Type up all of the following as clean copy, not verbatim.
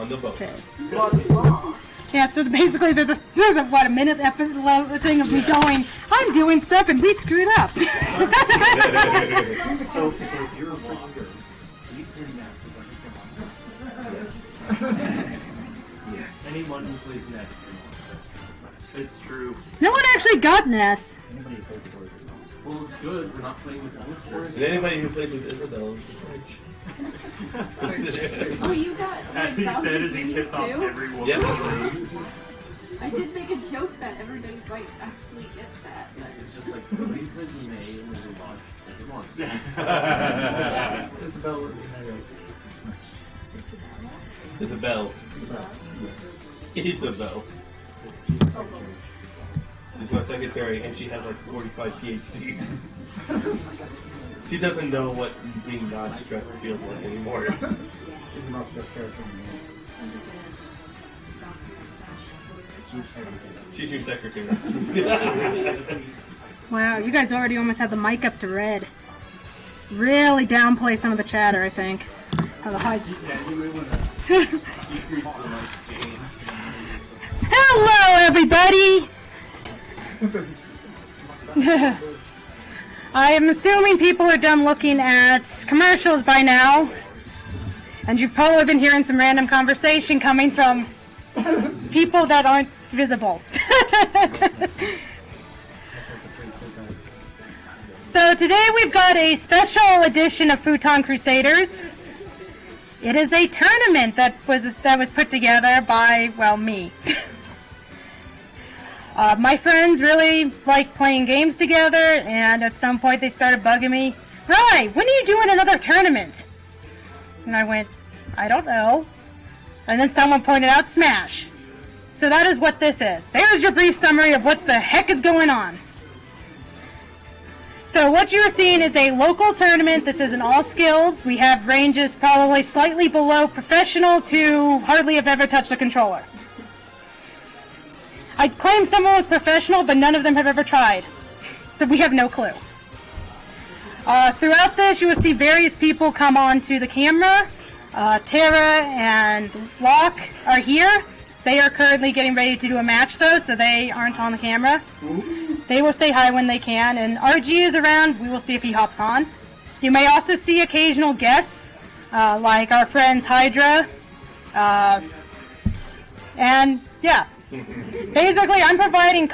the boat. Okay. What's law? Yeah, so basically there's a what, a minute episode thing of me going, I'm doing stuff and we screwed up. So if you're a blogger, you can Nest is like you can Yes. Anyone who plays Nest can watch. It's true. No one actually got Ness. Anybody who plays the well, it's good. We're not playing with monsters. Is anybody who played with Isabel? Oh, you got As he said as he pissed off everyone. Yep. I did make a joke that everybody might actually get that. But It's just like, we played in May and we watched as a monster. Isabel was in Isabel. Isabel. She's my secretary, and she has like 45 PhDs. She doesn't know what being not stressed feels like anymore. She's the most stressed character in the world. She's your secretary. Wow, you guys already almost had the mic up to red. Really downplay some of the chatter, I think. Oh, the highs. Hello, everybody! I am assuming people are done looking at commercials by now. And you've probably been hearing some random conversation coming from people that aren't visible. So today we've got a special edition of Futon Crusaders. It is a tournament that was put together by, well, me. My friends really like playing games together, and at some point they started bugging me, "Right, when are you doing another tournament?" And I went, "I don't know." And then someone pointed out Smash. So that is what this is. There's your brief summary of what the heck is going on. So what you're seeing is a local tournament. This is an all skills. We have ranges probably slightly below professional to hardly have ever touched a controller. I'd claim someone was professional, but none of them have ever tried. So we have no clue. Throughout this, you will see various people come onto the camera. Tara and Locke are here. They are currently getting ready to do a match, though, so they aren't on the camera. They will say hi when they can, and RG is around. We will see if he hops on. You may also see occasional guests, like our friends Hydra, and yeah. Basically, I'm providing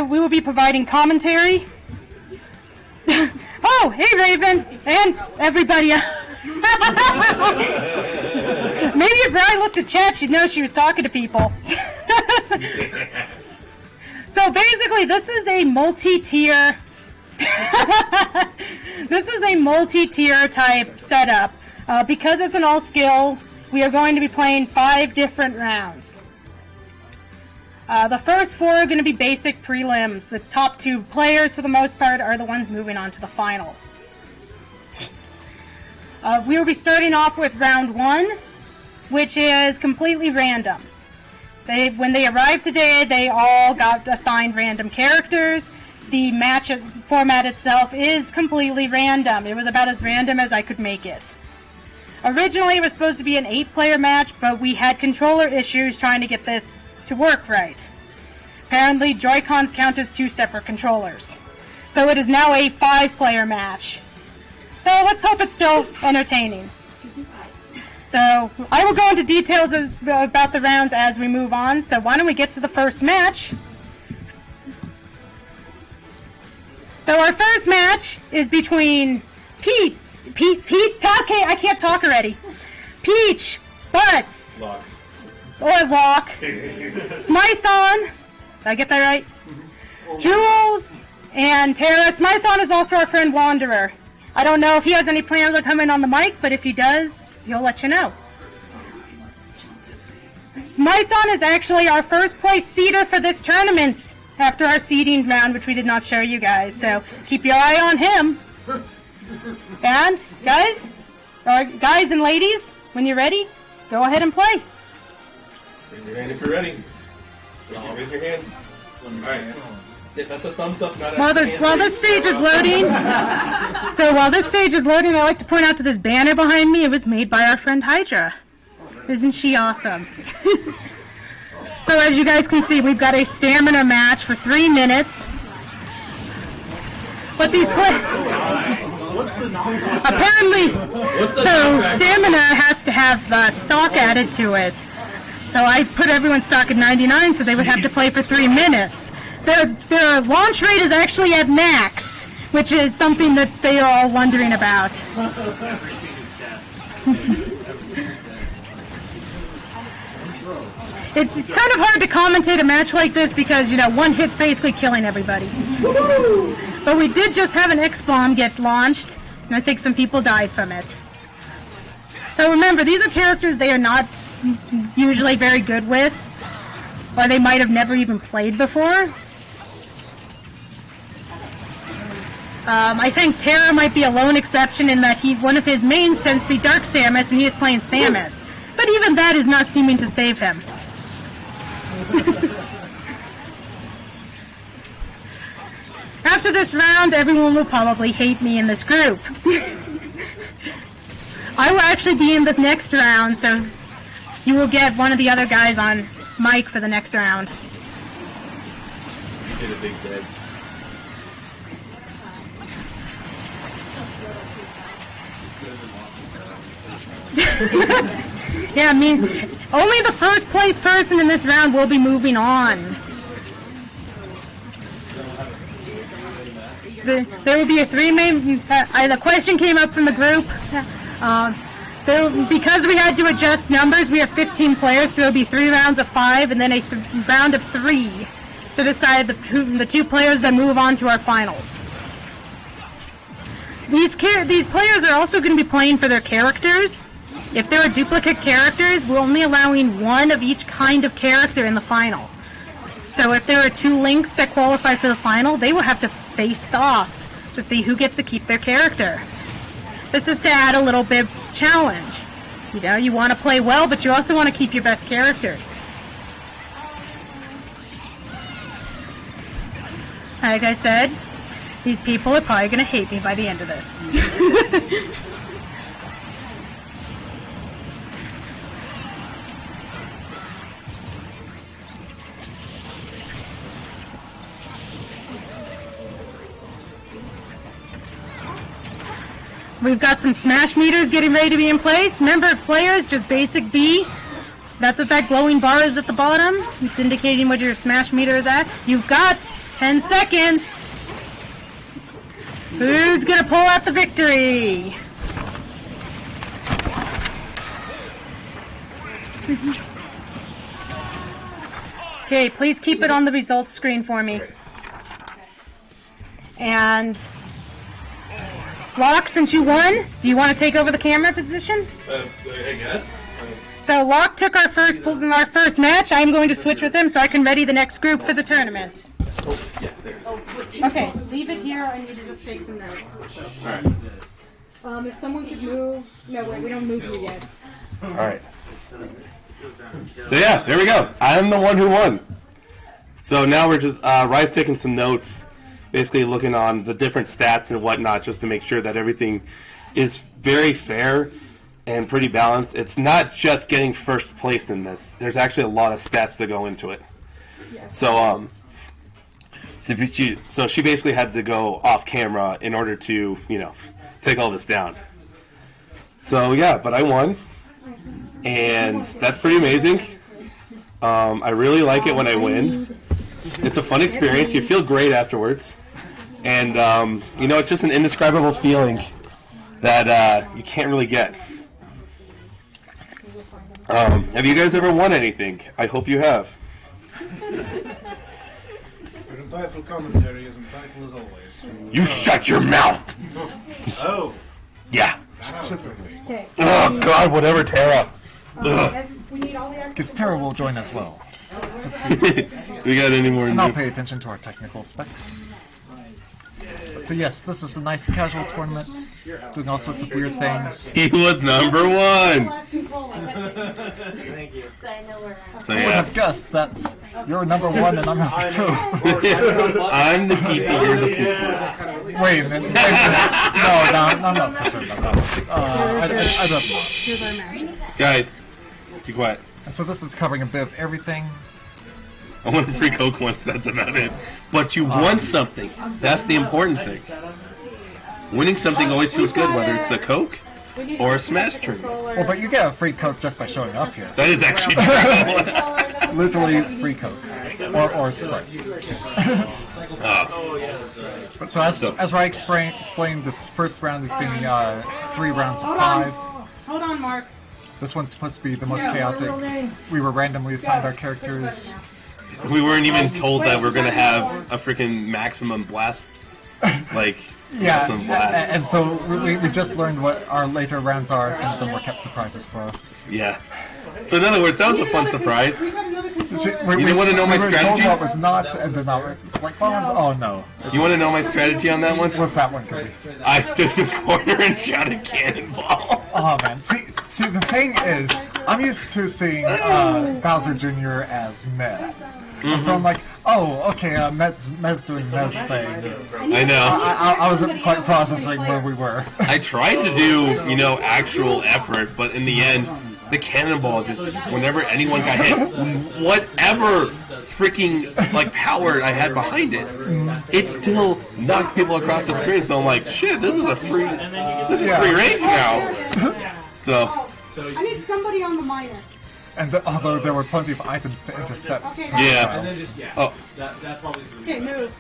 we will be providing commentary. Oh, hey Raven, and everybody else. Maybe if Ryan looked at chat, she'd know she was talking to people. So basically, this is a multi-tier. This is a multi-tier type setup. Because it's an all-skill, we are going to be playing 5 different rounds. The first 4 are going to be basic prelims. The top 2 players, for the most part, are the ones moving on to the final. We will be starting off with round 1, which is completely random. When they arrived today, they all got assigned random characters. The match format itself is completely random. It was about as random as I could make it. Originally, it was supposed to be an 8-player match, but we had controller issues trying to get this to work right. Apparently, Joy-Cons count as 2 separate controllers. So it is now a 5-player match. So let's hope it's still entertaining. So I will go into details about the rounds as we move on. So why don't we get to the first match? So our first match is between Pete, okay, I can't talk already. Peach, Butts, Lock. or Locke, Smython, did I get that right? Jules, and Tara. Smython is also our friend Wanderer. I don't know if he has any plans to come in on the mic, but if he does, he'll let you know. Smython is actually our first place seeder for this tournament after our seeding round, which we did not show you guys, so keep your eye on him. And, guys and ladies, when you're ready, go ahead and play. Raise your hand if you're ready. Raise your hand. Alright. That's a thumbs up, not a hand. While this stage is loading, I'd like to point out to this banner behind me, it was made by our friend Hydra. Isn't she awesome? So as you guys can see, we've got a stamina match for 3 minutes. But these apparently, so stamina has to have stock added to it. So I put everyone's stock at 99, so they would have to play for 3 minutes. Their launch rate is actually at max, which is something that they are all wondering about. It's kind of hard to commentate a match like this because, you know, one hit's basically killing everybody. But we did just have an X-Bomb get launched, and I think some people died from it. So remember, these are characters they are not usually very good with, or they might have never even played before. I think Terra might be a lone exception in that one of his mains tends to be Dark Samus, and he is playing Samus. But even that is not seeming to save him. After this round, everyone will probably hate me in this group. I will actually be in this next round, so you will get one of the other guys on mic for the next round. You did a big dead. Yeah, I mean, only the first place person in this round will be moving on. There will be a 3-man. The question came up from the group. Because we had to adjust numbers, we have 15 players, so there will be 3 rounds of 5 and then a round of 3 to decide the 2 players that move on to our final. These players are also going to be playing for their characters. If there are duplicate characters, we're only allowing 1 of each kind of character in the final. So if there are 2 Links that qualify for the final, they will have to face off to see who gets to keep their character. This is to add a little bit of challenge. You know, you want to play well, but you also want to keep your best characters. Like I said, these people are probably going to hate me by the end of this. We've got some smash meters getting ready to be in place. Number of players, just basic B. That's what that glowing bar is at the bottom. It's indicating what your smash meter is at. You've got 10 seconds. Who's going to pull out the victory? Okay, please keep it on the results screen for me. And Locke, since you won, do you want to take over the camera position? I guess. So Locke took our first match. I'm going to switch with him so I can ready the next group for the tournament. Oh, yeah, there. Okay, leave it here. I need to just take some notes. Alright. If someone could move... No, wait, we don't move you yet. Alright. So yeah, there we go. I'm the one who won. So now we're just, Rye's taking some notes, basically looking on the different stats and whatnot, just to make sure that everything is very fair and pretty balanced. It's not just getting first place in this. There's actually a lot of stats that go into it. Yes. So she basically had to go off camera in order to, you know, take all this down. So yeah, but I won, and that's pretty amazing. I really like it when I win. It's a fun experience. You feel great afterwards. And, you know, it's just an indescribable feeling that you can't really get. Have you guys ever won anything? I hope you have. Your insightful commentary is insightful as always. You shut your mouth! Oh. Yeah. Okay. Oh, God, whatever, Tara. We need all the Because Tara will join as well. Let's see. We got any more? And I'll pay attention to our technical specs. So yes, this is a nice casual tournament, doing all sorts of weird things. He was number 1! Thank you. So I know where I'm So I would yeah, have guessed that you're number 1 and I'm number 2. I'm the keeper, you're the keeper. Wait a minute. No, I'm not so sure about that. I don't know. Here's our match. Guys, Be quiet. And so this is covering a bit of everything. I want a free Coke once, that's about it. But you want something. That's the important thing. Winning something always feels good, whether it's a Coke or a Smash tournament. Well, but you get a free Coke just by showing up here. That is actually true. Literally free Coke. Or Sprite. But so as I explained, this first round is being 3 rounds of 5. Hold on, Mark. This one's supposed to be the most chaotic. We were randomly assigned our characters. We weren't even told that we're gonna have a freaking maximum blast. Like, maximum blast. And so we just learned what our later rounds are. Some of them were kept surprises for us. Yeah. So in other words, that was a fun surprise. We got another controller. We didn't want to know my we were strategy? told what was not, and then it's like bombs. Oh no! You want to know my strategy on that one? What's that one gonna be? I stood in the corner and shot a cannonball. Oh man, see, the thing is, I'm used to seeing Bowser Jr. as Med, and so I'm like, oh, okay, Med's doing Med's thing. I know. I wasn't quite processing where we were. I tried to do, actual effort, but in the end, the cannonball just, whenever anyone got hit, whatever freaking, power I had behind it, it still knocked people across the screen. So I'm like, shit, this is free range now. So. I need somebody on the minus. And although there were plenty of items to intercept. Okay, Yeah. Oh. Okay, move.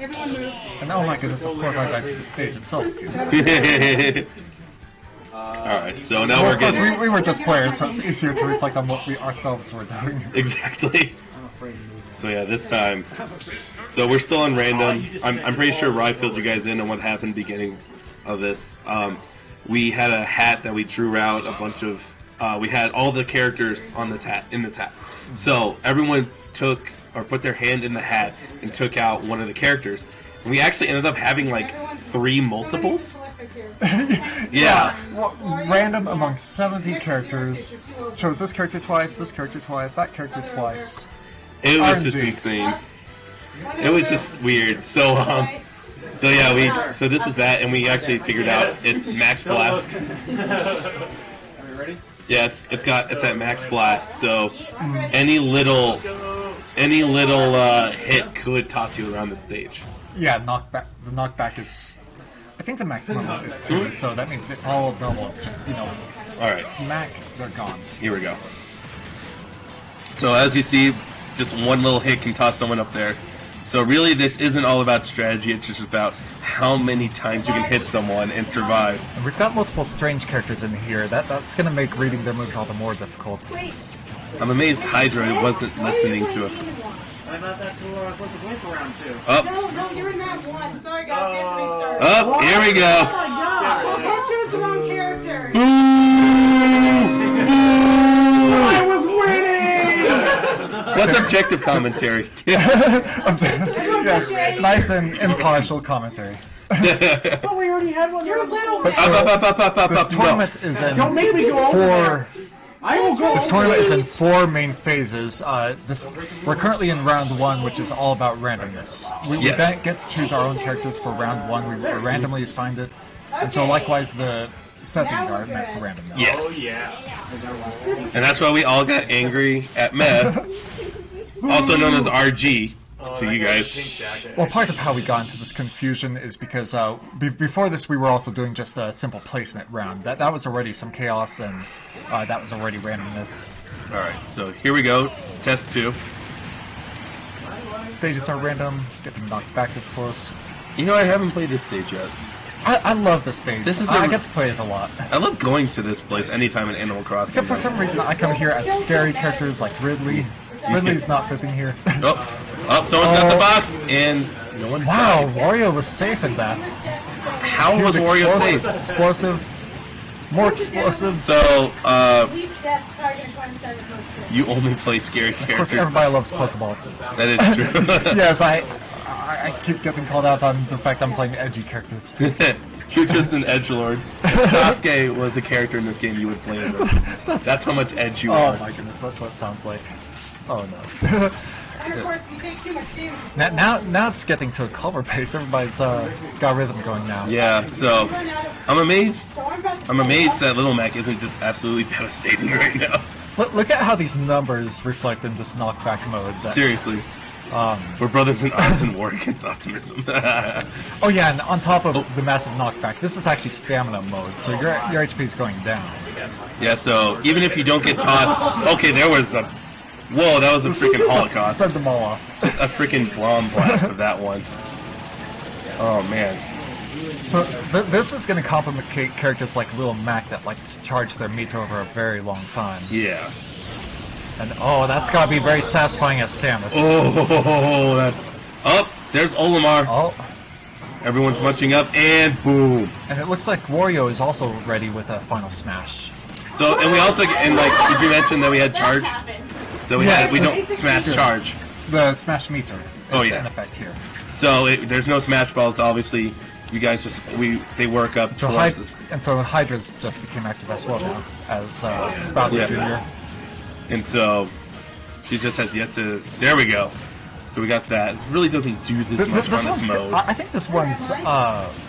Everyone move. And oh my goodness, of course I died to the stage itself. Alright, so now Well, we're of course, getting... we were just players, so it's easier to reflect on what we ourselves were doing. Exactly. So yeah, this time. So we're still on random. I'm pretty sure Rye filled you guys in on what happened beginning of this. We had a hat that we drew out a bunch of... we had all the characters on this hat, in this hat. So everyone took, or put their hand in the hat and took out one of the characters. And we actually ended up having 3 multiples. Yeah. Well, random among 70 characters. Chose this character twice, that character twice. It was just RNG. insane. It was just weird. So yeah, so this is that, and we actually figured out it's Max Blast. Are we ready? Yeah, it's at Max Blast. So any little hit could toss you around the stage. Yeah, knockback. The knockback is... I think the maximum is 2, so that means it's all double. Just, All right. smack, they're gone. Here we go. So as you see, just one little hit can toss someone up there. So really, this isn't all about strategy. It's just about how many times you can hit someone and survive. And we've got multiple strange characters in here. That's going to make reading their moves all the more difficult. I'm amazed Hydra wasn't listening to it. I thought that's who I was supposed to blink around to. Up, No, you're in that one. Sorry guys, we have to restart. up. Here we go. I chose the wrong character. I was winning! What's objective commentary? Yes, nice and impartial commentary. But we already had one. You're a little But so, Up. this No. tournament is in Don't make me go over there. 4... I will go. This tournament is in 4 main phases. We're currently in round 1, which is all about randomness. We Yes. don't get to choose our own characters for round 1. We were randomly assigned it, and so likewise the settings are meant for randomness. Yes. Oh yeah. And that's why we all got angry at Meth, also known as RG, to you guys. Well, part of how we got into this confusion is because before this we were also doing just a simple placement round. That was already some chaos, and that was already randomness. Alright, so here we go. Test 2. Stages are random, get them knocked back, of course. You know, I haven't played this stage yet. I love this stage. This is I a- get to play it a lot. I love going to this place anytime in Animal Crossing. Except for some reason, I come here as scary characters like Ridley. Ridley's not fitting here. Oh, someone's got the box, and no one. Wow, Wario was safe in that. How He was Wario explosive, safe? explosive, more explosive. So, At least that's probably gonna coincide with most people. you only play scary Of course, characters. everybody loves Pokeballs. That is true. Yes, I keep getting called out on the fact I'm playing edgy characters. You're just an edgelord. If Sasuke was a character in this game, you would play as him. That's how much edge you Oh are. my goodness, that's what it sounds like. Oh no. And of course, if you take too much damage, Now it's getting to a color pace. Everybody's got rhythm going now. Yeah, so run out of. I'm amazed. So I'm about to I'm amazed that Little Mac isn't just absolutely devastating right now. Look at how these numbers reflect in this knockback mode. Seriously. We're brothers in arms and war against optimism. Oh yeah, and on top of the massive knockback, this is actually stamina mode, so your HP is going down. Yeah, so even if you don't get tossed... Okay, there was a... Whoa, that was a freaking holocaust. Send them all off. Just a freaking bomb blast of that one. Oh, man. So this is going to complicate characters like Little Mac that like charge their meter over a very long time. Yeah. And oh, that's got to be very satisfying as Samus. Oh, that's... Oh, there's Olimar. Oh. Everyone's munching up, and boom. And it looks like Wario is also ready with a final smash. So, and we also... And, like, did you mention that we had charge? So we don't smash charge. The smash meter is in effect here. So there's no smash balls, obviously. You guys just... They work up so so Hydra's just became active as well now, as Bowser Jr. And so she just has yet to... There we go. So we got that. It really doesn't do this much on this mode. I think this one's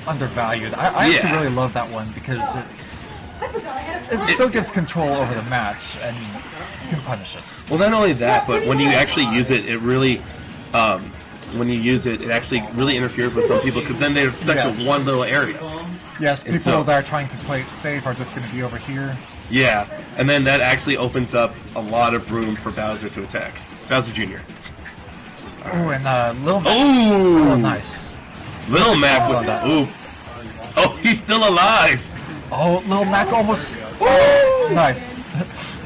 undervalued. I actually really love that one because it still gives control over the match and you can punish it. Well, not only that, but when you actually use it, it really... when you use it, it actually really interferes with some people because then they're stuck to one little area. Yes, people that are trying to play it safe are just going to be over here. Yeah, and then that actually opens up a lot of room for Bowser to attack. Bowser Jr. Oh, and Little Mac. Oh, nice. Little Mac with that. Ooh. Oh, he's still alive. Oh, Little Mac almost. Oh, nice.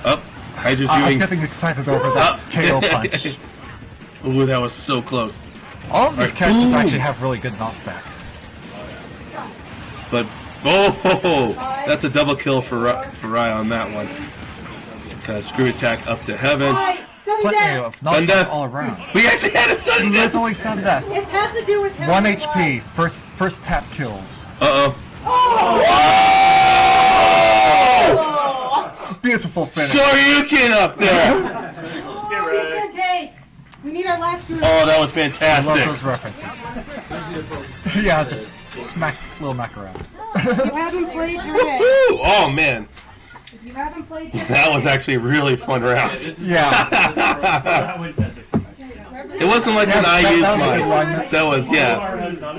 I was getting excited over that KO punch. Ooh, that was so close. All of these characters actually have really good knockback. But that's a double kill for Rai on that one. Screw attack up to heaven. Plenty of knockback all around. We actually had a sudden death. Literally sudden death. It has to do with 1 HP. First tap kills. Oh! Beautiful finish. Shoryuken up there. Okay, we need our last group. Oh, that was fantastic. I love those references. Yeah, just smack Little Mac around. You haven't played your day. Oh man. You haven't played your That was actually a really fun round. Yeah. It wasn't like when I used mine. That was,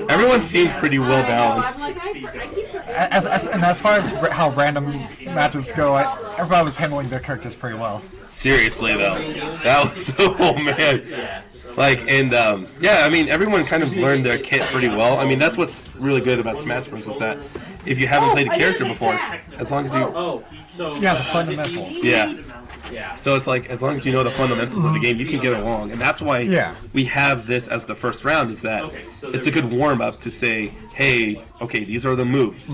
everyone seemed pretty well balanced. As far as how random matches go, everybody was handling their characters pretty well. Seriously though, that was oh man. Like, and I mean, everyone kind of learned their kit pretty well. I mean, that's what's really good about Smash Bros. Is that if you haven't played a character before, as long as you... the fundamentals. Yeah. So it's like, as long as you know the fundamentals of the game, you can get along. And that's why we have this as the first round, is that it's a good warm-up to say, hey, okay, these are the moves.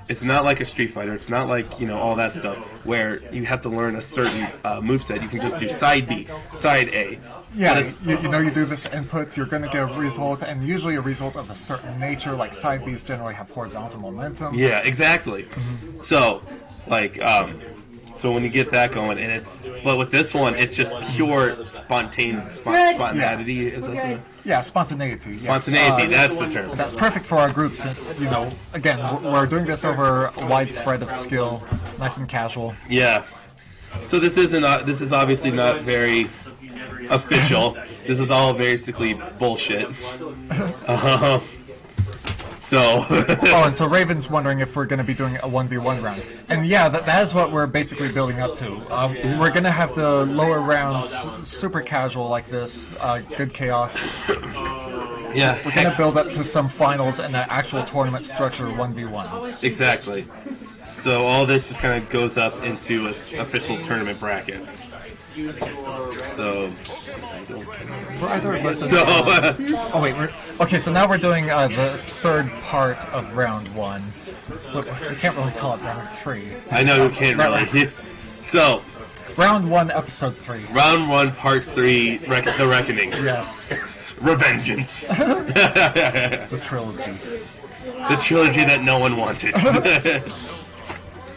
It's not like a Street Fighter. It's not like, all that stuff, where you have to learn a certain moveset. You can just do side B, side A. Yeah, you do this inputs, you're going to get a result, and usually a result of a certain nature, like side Bs generally have horizontal momentum. Yeah, exactly. So, like, so when you get that going, and but with this one, it's just pure spontaneity. Is that spontaneity. Spontaneity, that's the term. That's perfect for our group since, again, we're doing this over a wide spread of skill, nice and casual. Yeah. So this is obviously not very official. This is all basically bullshit. And so Raven's wondering if we're going to be doing a 1v1 round. And that is what we're basically building up to. We're going to have the lower rounds super casual like this, good chaos. Yeah. We're going to build up to some finals and the actual tournament structure 1v1s. Exactly. So all this just kind of goes up into an official tournament bracket. So so now we're doing the third part of round 1. Look, we can't really call it round 3. I know we can't really. So round 1, episode 3. Round 1, part 3, the reckoning. Yes. Revengeance. The trilogy. The trilogy that no one wanted.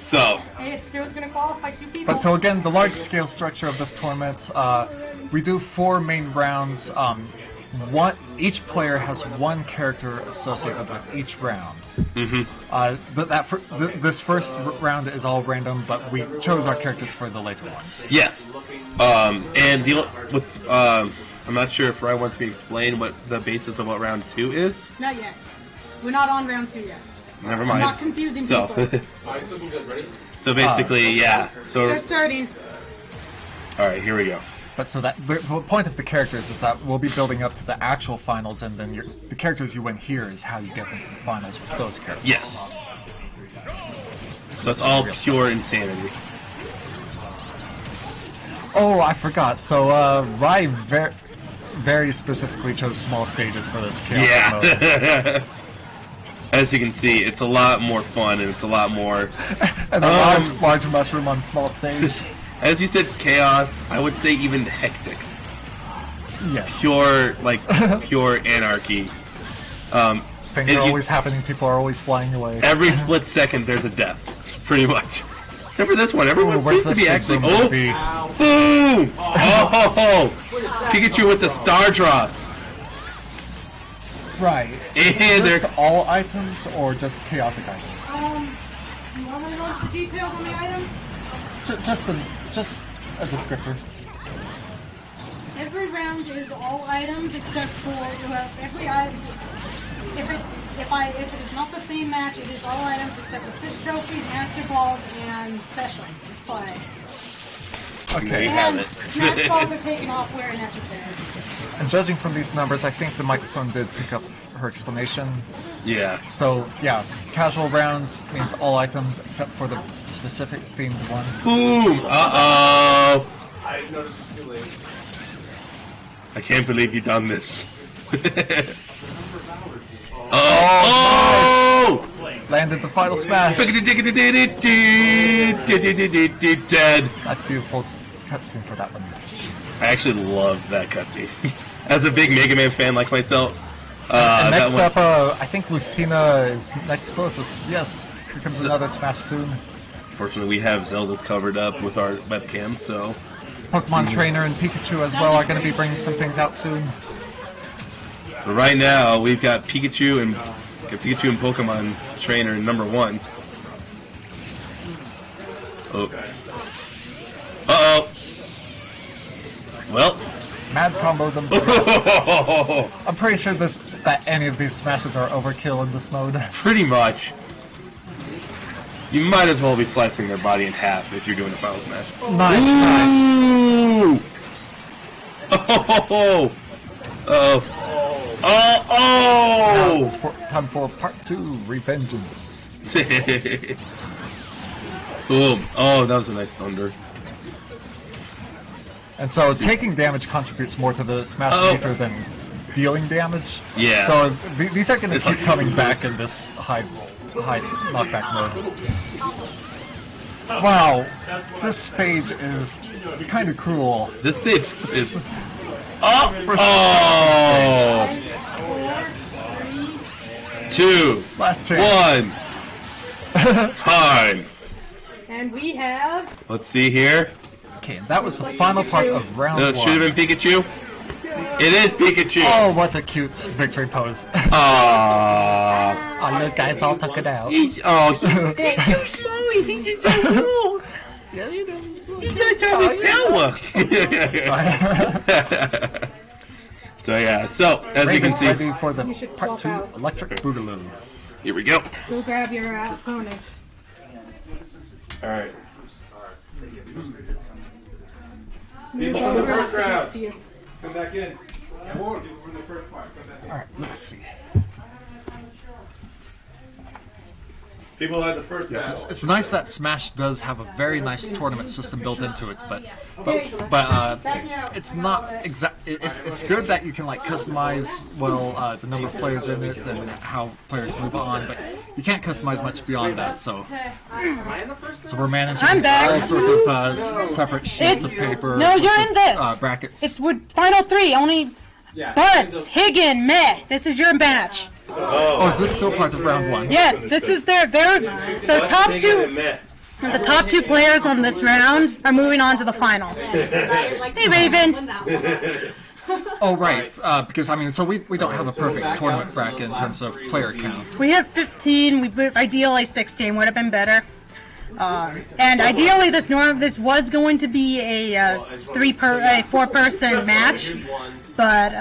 So. Hey, it's still going to qualify 2 people. But so again, the large-scale structure of this tournament, we do 4 main rounds. each player has one character associated with each round. This first round is all random, but we chose our characters for the later ones. Yes. I'm not sure if Ryan wants me to explain what the basis of what round 2 is. Not yet. We're not on round 2 yet. Never I'm mind. not confusing people. Alright, so good. Ready? So basically, yeah. So They're starting. all right, here we go. But so that the point of the characters is that we'll be building up to the actual finals, and then the characters you win here is how you get into the finals with those characters. Yes. So it's all pure insanity. Oh, I forgot. So Rai very specifically chose small stages for this chaos mode. Yeah. As you can see, it's a lot more fun and it's a lot more. And a large mushroom on small stage. As you said, chaos. I would say even hectic. Yes. Pure anarchy. Things are always happening. People are always flying away. Every split second, there's a death. Pretty much. Except for this one, everyone where's seems to be this actually. room gonna Oh, be? boom! Oh, Pikachu with the star drop. Right. And Is this they're all items or just chaotic items? You want me to go into the details on the items? Just a descriptor. Every round is all items except for every item. If it is not the theme match, it is all items except assist trophies, master balls, and special play. There you Okay. have And it. smash balls are taken off where necessary. And judging from these numbers, I think the microphone did pick up her explanation. Yeah. So, yeah, casual rounds means all items except for the specific themed one. Boom! Uh-oh! I noticed it too late. I can't believe you done this. Oh, Oh! Landed the final smash. Dead. That's a beautiful cutscene for that one. I actually love that cutscene. As a big Mega Man fan like myself. And next that one- up, I think Lucina is next closest. Yes, here comes another smash soon. Fortunately, we have Zelda's covered up with our webcam, so... Pokemon Trainer and Pikachu as well are going to be bringing some things out soon. So right now, we've got Pikachu and Pokemon Trainer number 1. Oh. Uh-oh. Well. Mad combo them together. I'm pretty sure that any of these smashes are overkill in this mode. Pretty much. You might as well be slicing their body in half if you're doing a final smash. Nice, nice. Ooh. Oh! Oh! Now Oh! it's time for part 2, Revengeance. Boom! Oh, that was a nice thunder. And so taking damage contributes more to the smash meter than dealing damage. Yeah. So these are going to keep coming back in this high knockback mode. Wow, this stage is kind of cruel. This stage is... Oh! Oh! 2, Last chance. 1. Time. And we have Let's see here. Okay, that was the final part of round No, it should 1. have been Pikachu. It is Pikachu. Oh, what a cute victory pose. Aww. Oh, look, guys, all took it out. He's too slow. He's just so cool. Yeah, you know, He's not showing his power. So yeah, so as we can see, ready for the should part swap 2 out. Electric Boogaloo. here we go. go grab your opponent. All right. Move People from the over first so next round. to you. Come back in. Alright, let's see. People had the first round. It's nice that Smash does have a very nice tournament system built into it, but it's not exact. It's good that you can like customize the number of players in it and how players move on, but you can't customize much beyond that. So we're managing I'm back. all sorts of separate sheets of paper. No, you're in this. Brackets. It's with final 3. Only Butts, Higgin, Meh. This is your match. Oh, is this still part of round 1? Yes, this is the top two. The top 2 players on this round are moving on to the final. Hey, Raven. Oh, right. Because, I mean, so we don't have a perfect tournament bracket in terms of player count. We have 15. Ideally 16 would have been better. And ideally, this was going to be a 4-person match, but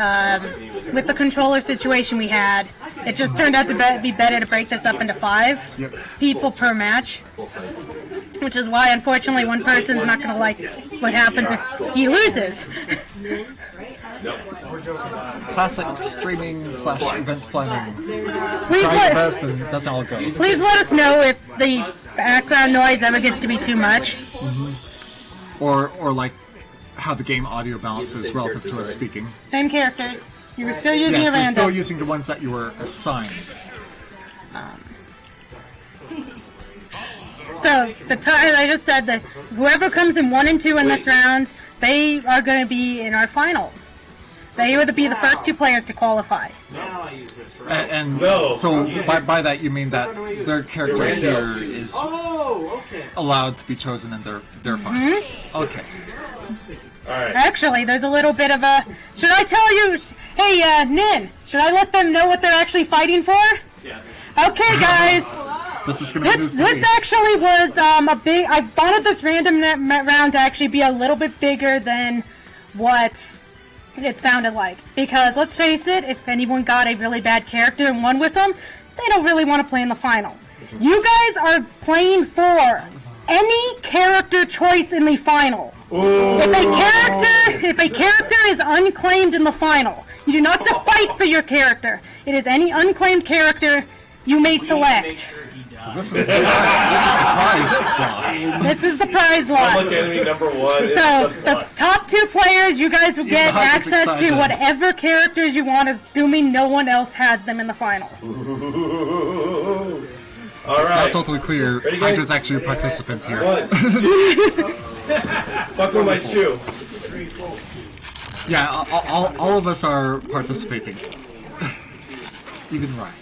with the controller situation we had, it just turned out to be better to break this up into 5 people per match. Which is why, unfortunately, one person's not going to like what happens if he loses. Classic streaming/event planning. Please Try your best and it doesn't all go. Please let us know if the background noise ever gets to be too much. Or like how the game audio balances relative to us speaking. Same characters. You were still using your Yes, you're still randoms. using the ones that you were assigned. So I just said that whoever comes in 1 and 2 in this round, they are going to be in our final. They would be the first 2 players to qualify. And so by that you mean that their character here is allowed to be chosen in their finals. Okay. Alright. Actually, there's a little bit of a... Should I tell you... Hey, Nin, should I let them know what they're actually fighting for? Yes. Okay, guys. This is going to be This actually was a big... I wanted this random round to actually be a little bit bigger than what it sounded like. Because, let's face it, if anyone got a really bad character and won with them, they don't really want to play in the final. You guys are playing for any character choice in the final. If a character is unclaimed in the final, you do not have to fight for your character. It is any unclaimed character you may select. So this is the prize slot. This is the prize Public lot. enemy number 1. So the top 2 players, you guys will get guys access to excited. whatever characters you want, assuming no one else has them in the final. It's not Alright. totally clear. Ready, guys? Hydra's actually a participant here. 1, 2. Buckle my shoe. Yeah, all of us are participating. Even Ryan.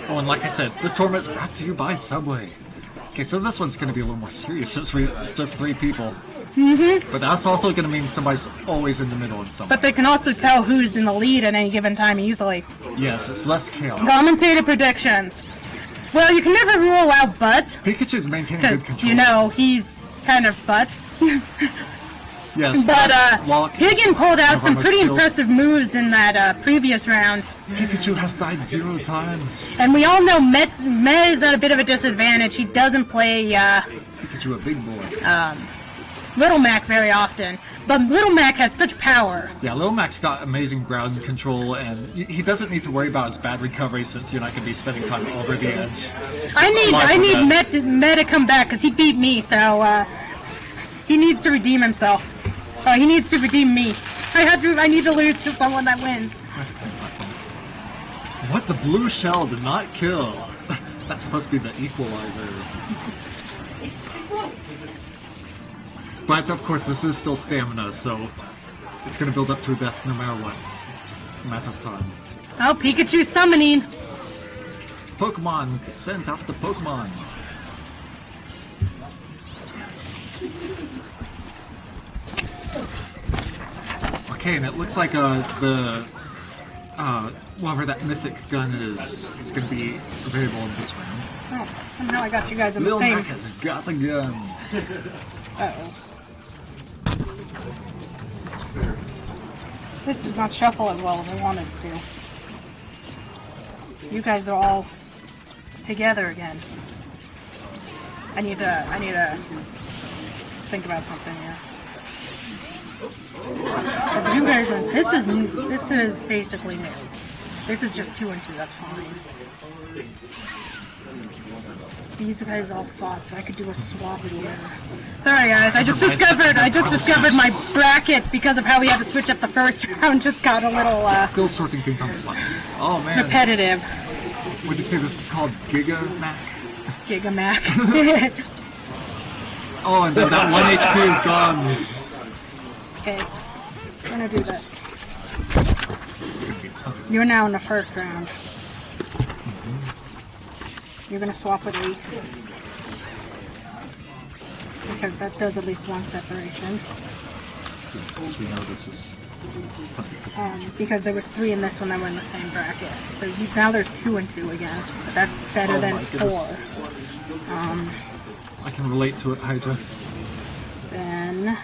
Oh, and like I said, this tournament is brought to you by Subway. Okay, so this one's going to be a little more serious since it's just 3 people. But that's also going to mean somebody's always in the middle in some. But they can also tell who's in the lead at any given time easily. Yes, it's less chaos. Commentator predictions. Well, you can never rule out Butts, Pikachu's maintaining good because, control. you know, he's kind of Butts. Yes, But, Locke is Higgin pulled out one of some our pretty skills. impressive moves in that previous round. Pikachu has died 0 times. And we all know Met is at a bit of a disadvantage. He doesn't play Pikachu, a big boy. Little Mac very often. But Little Mac has such power. Yeah, Lil Mac's got amazing ground control, and he doesn't need to worry about his bad recovery since you're not going to be spending time over the edge. I Life need with Met to come back, because he beat me, so he needs to redeem himself. He needs to redeem me. I need to lose to someone that wins. That's kind of fun. What? The blue shell did not kill. That's supposed to be the equalizer. But of course, this is still stamina, so it's going to build up to a death no matter what. Just a matter of time. Oh, Pikachu summoning. Pokemon sends out the Pokemon. Okay, and it looks like whatever that mythic gun is going to be available in this round. Oh, somehow I got you guys in the Lil same. Mac has got the gun. Uh-oh. This did not shuffle as well as I wanted it to. You guys are all together again. I need to think about something here. 'Cause you guys are, this is basically new. This is just 2 and 2, that's fine. These guys all fought, so I could do a swap here. Sorry guys, I just discovered my brackets because of how we had to switch up the first round. Just got a little Still sorting things on the spot. Oh man. repetitive. Would you say this is called Giga Mac? Gigamac. Oh, and then that 1 HP is gone. Okay, I'm gonna do this. This is gonna be tough. You're now in the first round. You're gonna swap with 8. Because that does at least 1 separation. Yes, we know this is Because there was 3 in this one that were in the same bracket. So now there's 2 and 2 again, but that's better than 4. goodness. I can relate to it, Hydra. Then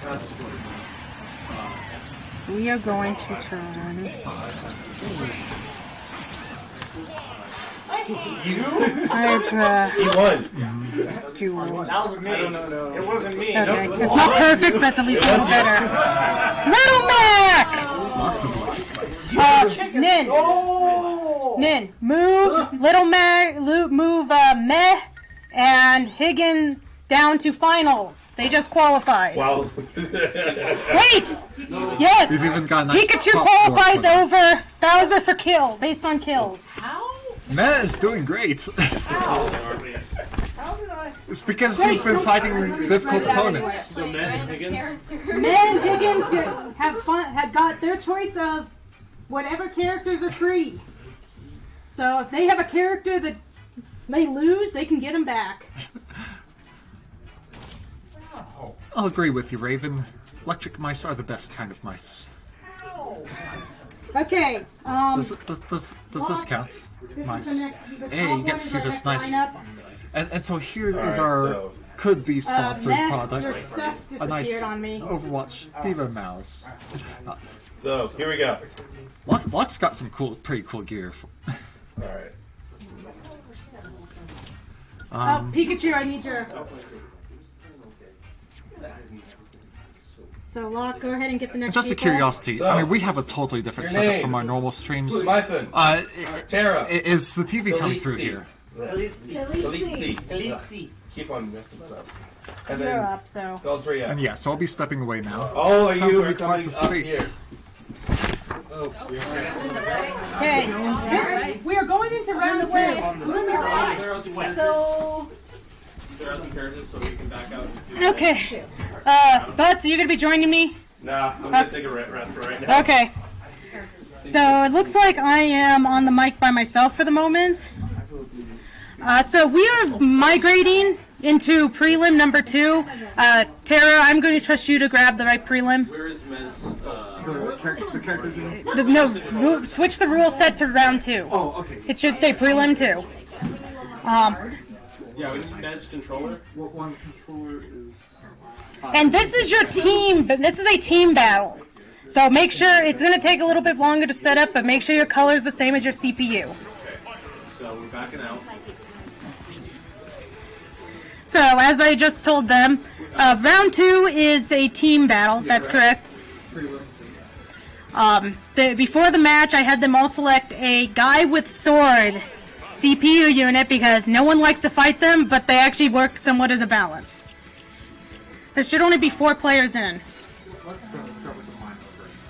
we are going to turn Hydra He won. Jewels. That was me. It wasn't me. Okay, it's not perfect, but it's at least a little better. Little Mac! Nin. Nin, move Little Mac, move Meh and Higgin down to finals. They just qualified. Wow. Wait! Yes! We've even got a nice Pikachu top qualifies four. over Bowser for kill, based on kills. Matt is doing great. It's because you've been fighting difficult opponents. So Matt and Higgins? Meh and Higgins have got their choice of whatever characters are free. So if they have a character that they lose, they can get them back. I'll agree with you, Raven. Electric mice are the best kind of mice. Okay. Does this count? Nice. Hey, you get to see this nice. And so here is Alright, our so- could-be sponsored Your product. stuff A nice disappeared on me. Overwatch Diva mouse. So, here we go. Locke's got some pretty cool gear. Alright. Pikachu, I need your... So, Locke, go ahead and get the next Just a people. curiosity, So, I mean, we have a totally different your setup name. from our normal streams. Mython. Tara. Is the TV coming through Khaleesi. here? Khaleesi. Keep on messing this up. And You're then up, so... Galdria. And yeah, so I'll be stepping away now. Oh, It's are time you for me to coming up participate. here? Okay, we are going into round 2. So, There are some characters, so we can back out. Okay. Butts, are you going to be joining me? Nah, I'm gonna take a rest for right now. Okay. So it looks like I am on the mic by myself for the moment. So we are migrating into prelim number 2. Tara, I'm going to trust you to grab the right prelim. Where is Mez? The characters in Switch the rule set to round 2. Oh, okay. It should say prelim 2. Yeah, we need Mez controller. What one controller is... And this is your team, but this is a team battle. So make sure, it's going to take a little bit longer to set up, but make sure your color is the same as your CPU. So we're backing out. So, as I just told them, round 2 is a team battle, that's correct. Before the match, I had them all select a guy with sword CPU unit because no one likes to fight them, but they actually work somewhat as a balance. There should only be 4 players in. Let's start with the mines first.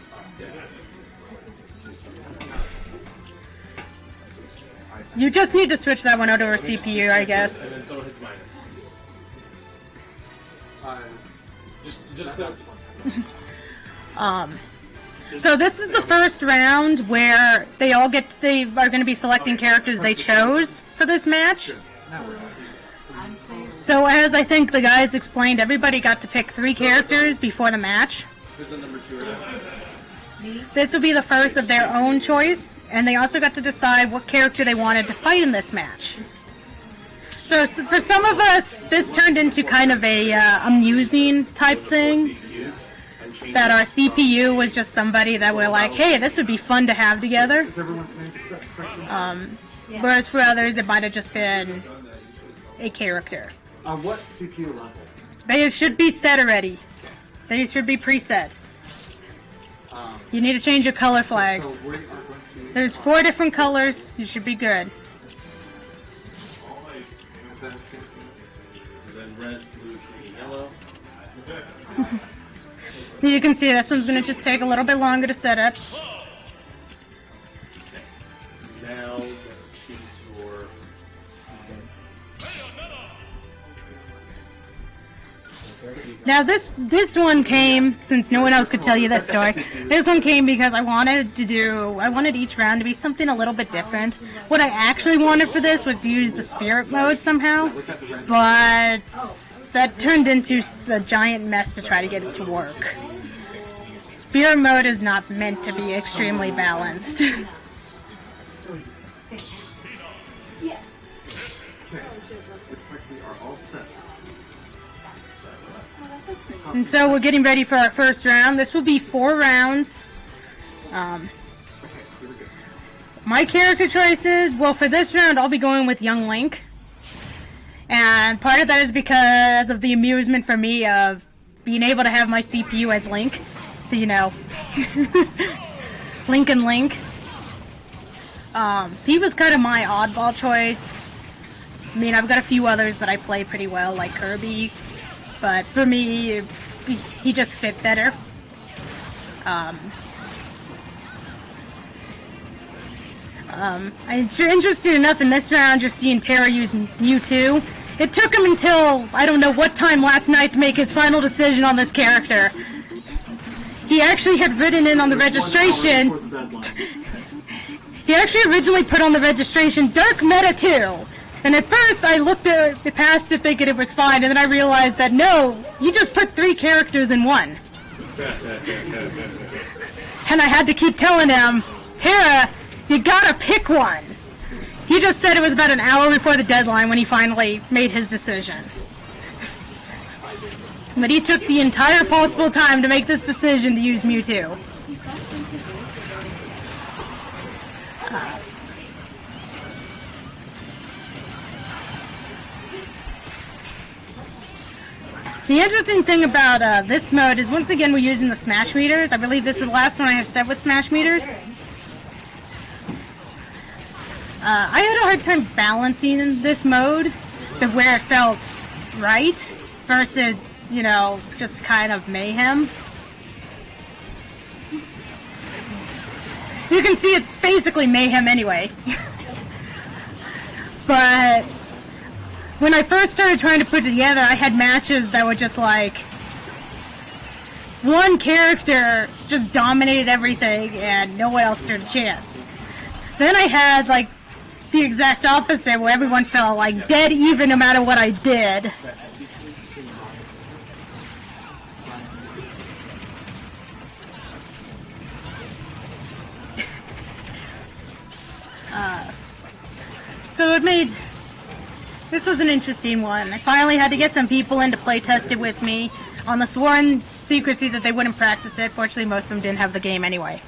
You just need to switch that one over to CPU, I guess. And then someone hits minus. Just So this is the first round where they are going to be selecting characters they chose for this match. So as I think the guys explained, everybody got to pick 3 characters before the match. Who's the number 2 right now? This will be the first of their own choice, and they also got to decide what character they wanted to fight in this match. So for some of us, this turned into kind of a amusing type thing. That our CPU was just somebody that we're like, hey, this would be fun to have together. Is everyone's name set correctly? Whereas for others, it might have just been a character. What CPU level? They should be set already. They should be preset. You need to change your color flags. So we are going to be... There's 4 different colors. You should be good. And then red, blue, green, yellow. You can see this one's going to just take a little bit longer to set up. Now, choose your... Now this one came, since no one else could tell you this story, this one came because I wanted each round to be something a little bit different. What I actually wanted for this was to use the spirit mode somehow, but that turned into a giant mess to try to get it to work. Spirit mode is not meant to be extremely balanced. Yes. Looks like we are all set. And so we're getting ready for our first round. This will be 4 rounds. My character choices, well, for this round, I'll be going with Young Link. And part of that is because of the amusement for me of being able to have my CPU as Link. So, you know, Link and Link. He was kind of my oddball choice. I mean, I've got a few others that I play pretty well, like Kirby. But for me, he just fit better. It's interesting enough in this round, just seeing Terra use Mewtwo. It took him until, I don't know what time last night to make his final decision on this character. He actually had written in on the registration. He actually originally put on the registration Dark Meta 2. And at first I looked at it past it thinking it was fine, and then I realized that no, you just put 3 characters in one. And I had to keep telling him, Terra, you gotta pick one. He just said it was about an hour before the deadline when he finally made his decision. But he took the entire possible time to make this decision to use Mewtwo. The interesting thing about this mode is, once again, we're using the Smash Meters. I believe this is the last one I have set with Smash Meters. I had a hard time balancing this mode to where it felt right versus, you know, just kind of mayhem. You can see it's basically mayhem anyway. But when I first started trying to put it together, I had matches that were just like, one character just dominated everything and no one else stood a chance. Then I had like the exact opposite, where everyone felt like dead even no matter what I did. So it made... This was an interesting one. I finally had to get some people in to play test it with me on the sworn secrecy that they wouldn't practice it. Fortunately, most of them didn't have the game anyway.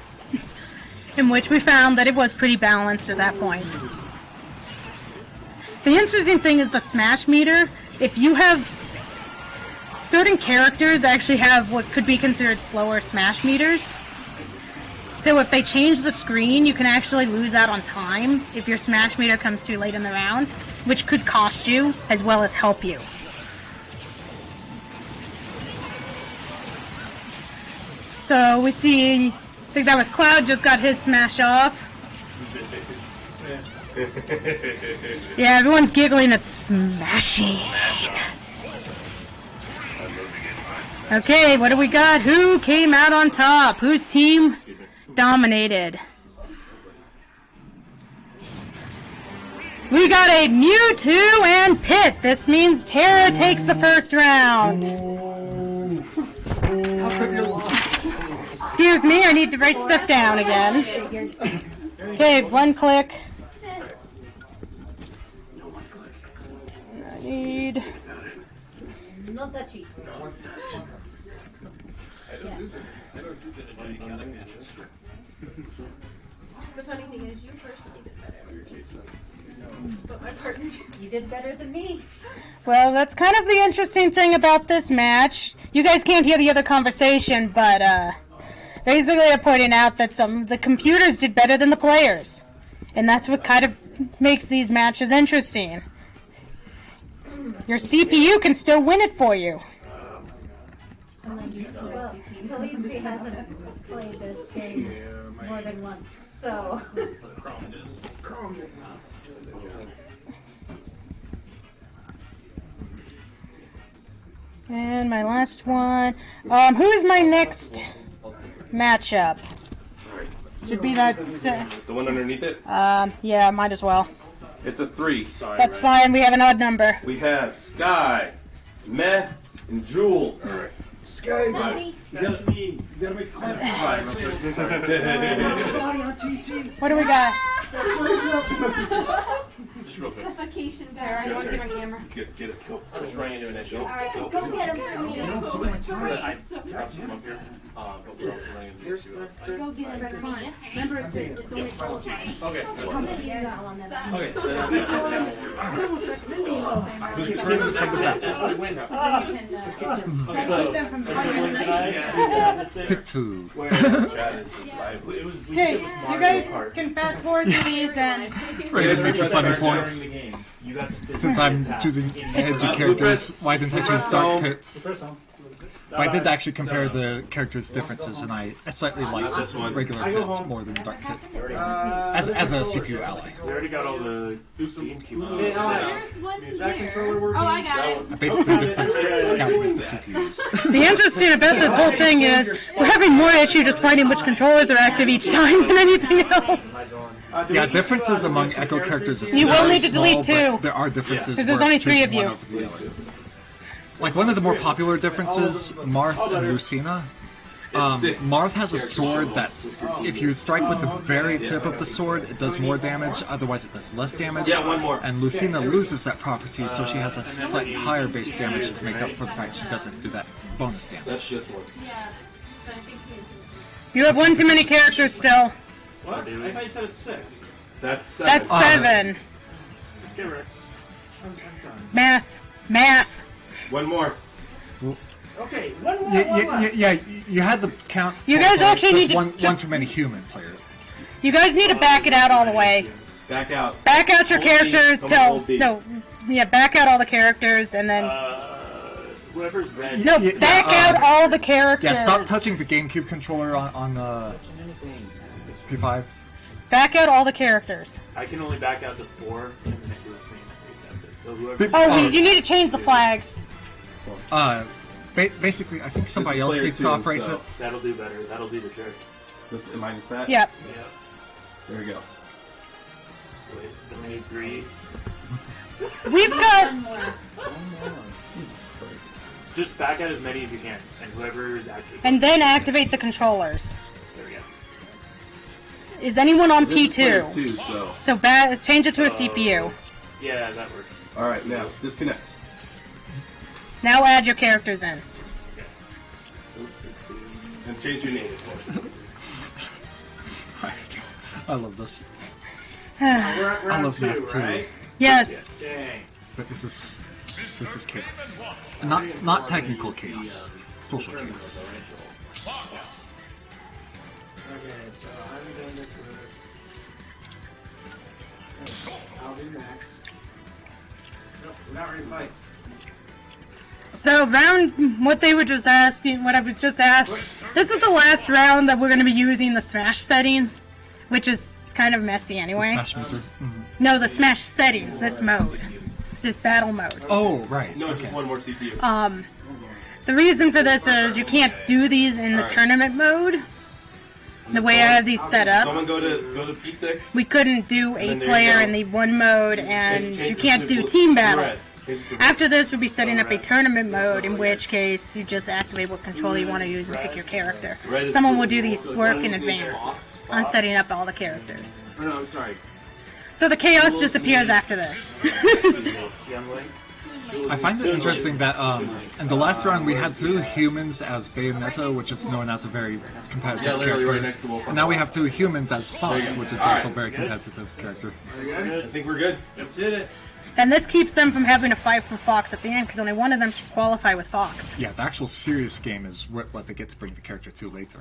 In which we found that it was pretty balanced at that point. The interesting thing is the Smash Meter. If you have... Certain characters actually have what could be considered slower Smash Meters. So if they change the screen, you can actually lose out on time if your Smash Meter comes too late in the round, which could cost you as well as help you. So we see, I think that was Cloud just got his smash off. Yeah, everyone's giggling at smashing. Okay, what do we got? Who came out on top? Whose team dominated? We got a Mewtwo and Pit. This means Terra takes the first round. Excuse me, I need to write stuff down again. Okay, one click. I need... No touchy. The funny thing is, you personally did better. But my partner just... You did better than me. Well, that's kind of the interesting thing about this match. You guys can't hear the other conversation, but basically I'm pointing out that some of the computers did better than the players. And that's what kind of makes these matches interesting. Your CPU can still win it for you. Well, Khaleesi hasn't played this game more than once, so... And my last one. Who is my next matchup? Should be that... The one underneath it? Yeah, might as well. It's a 3. That's fine, we have an odd number. We have Sky, Meh, and Jules. Sky, Daddy. That's me. you gotta make a clap. Body on TT. What do we got? Just real quick. Suffocation Alright, guy. you want to get my camera? Get it. Go. I'm just running into an issue. Alright, go get him for me. I have to come up here, but we're also running into an issue. Go get him for me. Remember, it's only full time. Okay. You got one of them. Okay. Who's It's him from the back. That's what we win now. Let's get him. Okay, so Pick 2. where Chad is live. It was we Okay, did with you Mario guys Kart. can fast forward through these and Raven makes some funny During points. the game, you got to Since I'm choosing edgy characters, why didn't I choose Dark Pit? But I did actually compare the characters' differences, and I slightly liked this one. regular Pit more than Dark Pit. As a CPU ally. We already got all the GameCube. There's one here. Oh, I got it. I basically did some scouting of the CPUs. the interesting about this whole thing is we're having more issue just finding which controllers are active each time than anything else. Yeah, differences among Echo characters is You will very need to delete small, but two. there are differences. 'Cause there's where only three choosing of you. one over the other. Like one of the more popular differences, Marth and Lucina. Marth has a sword that, if you strike with the very tip of the sword, it does more damage, otherwise it does less damage. Yeah, one more. And Lucina loses that property, so she has a slightly higher base damage to make up for the fact she doesn't do that bonus damage. That's just one. Yeah. But I think You have one too many characters still. What? I thought you said it's 6. That's 7. That's 7. Okay, Rick. Math. One more. Okay, one more. Yeah, you had the counts. You 10 guys players, actually just need to one just- too many human players. You guys need to back it out all the way. Back out. Back out your Hold B, characters someone till hold B. back out all the characters and then Whoever's red. back out all the characters. Yeah, stop touching the GameCube controller on the P5. Back out all the characters. I can only back out to 4, and then it goes me and that resets it. So whoever. You need to change the flags. Basically, I think somebody This is else player needs to two, operate so- it. That'll do better. That'll do the trick. Just minus that? Yep. Yeah. There we go. Wait, then we need 3. We've got. Just back out as many as you can, and whoever is active. And then activate the controllers. There we go. Is anyone on This is player P2? 2, so. So change it to a CPU. Yeah, that works. Alright, now, disconnect. Now add your characters in. And change your name, of course. I love this. We're I on love 2, math too. right? Yes. Dang. But this is chaos. Not technical chaos. Social chaos. Okay, so I'm doing this with... I'll do Max. Nope, we're not ready to fight. So what I was just asked, this is the last round that we're going to be using the Smash settings, which is kind of messy anyway. Smash meter. No, the Smash settings, this mode. This battle mode. Oh, right. No, okay. just one more CPU. The reason for this is you can't do these in the Alright. tournament mode, the way I have these set up. Someone go to P6. We couldn't do then there you 8-player go. in the one mode, and change you it can't to do blue- team battle. red. Change it to red. After this, we'll be setting up a tournament mode, in which case you just activate what controller you want to use and pick your character. Red is Someone blue. will do these So work one in needs advance Fox. on setting up all the characters. Oh, no, I'm sorry. So the chaos disappears after this. Young Link. I find it interesting that in the last round we had 2 humans as Bayonetta, which is known as a very competitive Yeah, literally character. right next to Wolf. And now we have 2 humans as Fox, which is All also a right. very competitive character. I think we're good. Let's hit it. And this keeps them from having to fight for Fox at the end, because only one of them should qualify with Fox. Yeah, the actual serious game is what they get to bring the character to later.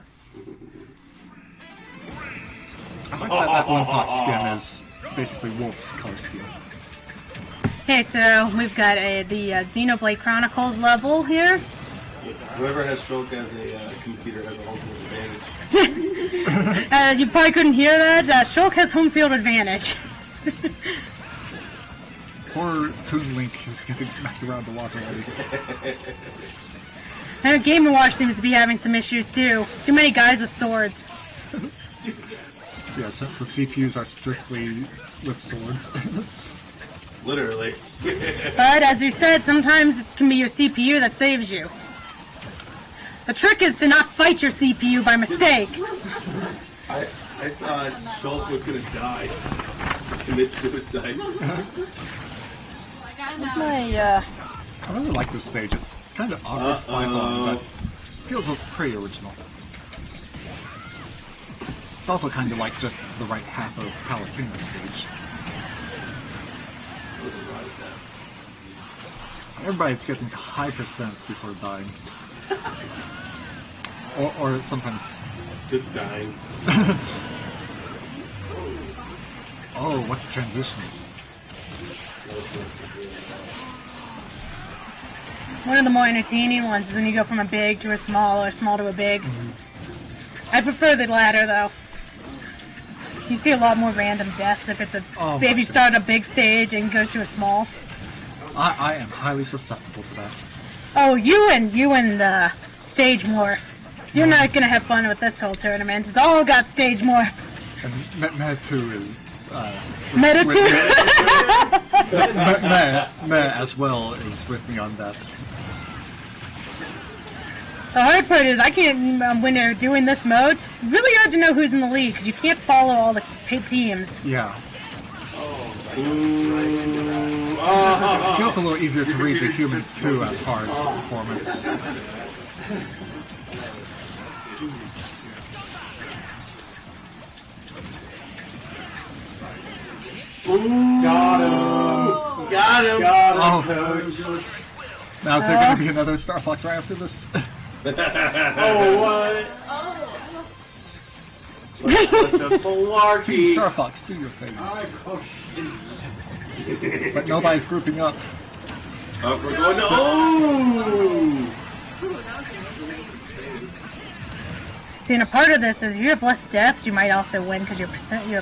I like that one Fox skin is basically Wolf's color scheme. Okay, so we've got the Xenoblade Chronicles level here. Whoever has Shulk as a computer has a home field advantage. You probably couldn't hear that. Shulk has home field advantage. Poor Toon Link is getting smacked around the lot already. And Game & Watch seems to be having some issues too. Too many guys with swords. Yeah, since the CPUs are strictly with swords. Literally. But as we said, sometimes it can be your CPU that saves you. The trick is to not fight your CPU by mistake. I thought Schultz was gonna die. Commit suicide. My, I really like this stage. It's kind of awkward Python, but feels pretty original. It's also kind of like just the right half of Palatina stage. Everybody's getting to high percents before dying. Or sometimes... Just dying. Oh, what's the transition? One of the more entertaining ones is when you go from a big to a small or small to a big. I prefer the latter, though. You see a lot more random deaths if it's a if you start a big stage and goes to a small. I am highly susceptible to that. Oh, you and the stage morph. You're not gonna have fun with this whole tournament. It's all got stage morph. And Meta 2 is... Meta 2? Meta as well is with me on that. The hard part is I can't, when they're doing this mode, it's really hard to know who's in the lead because you can't follow all the teams. Yeah. It feels a little easier to read the humans too as far as performance. Got him! Coach. Now is there going to be another Star Fox right after this? Oh, what? That's a malarkey. Team Star Fox, do your thing. But nobody's grouping up. We're going to... Oh! See, and a part of this is if you have less deaths, you might also win because your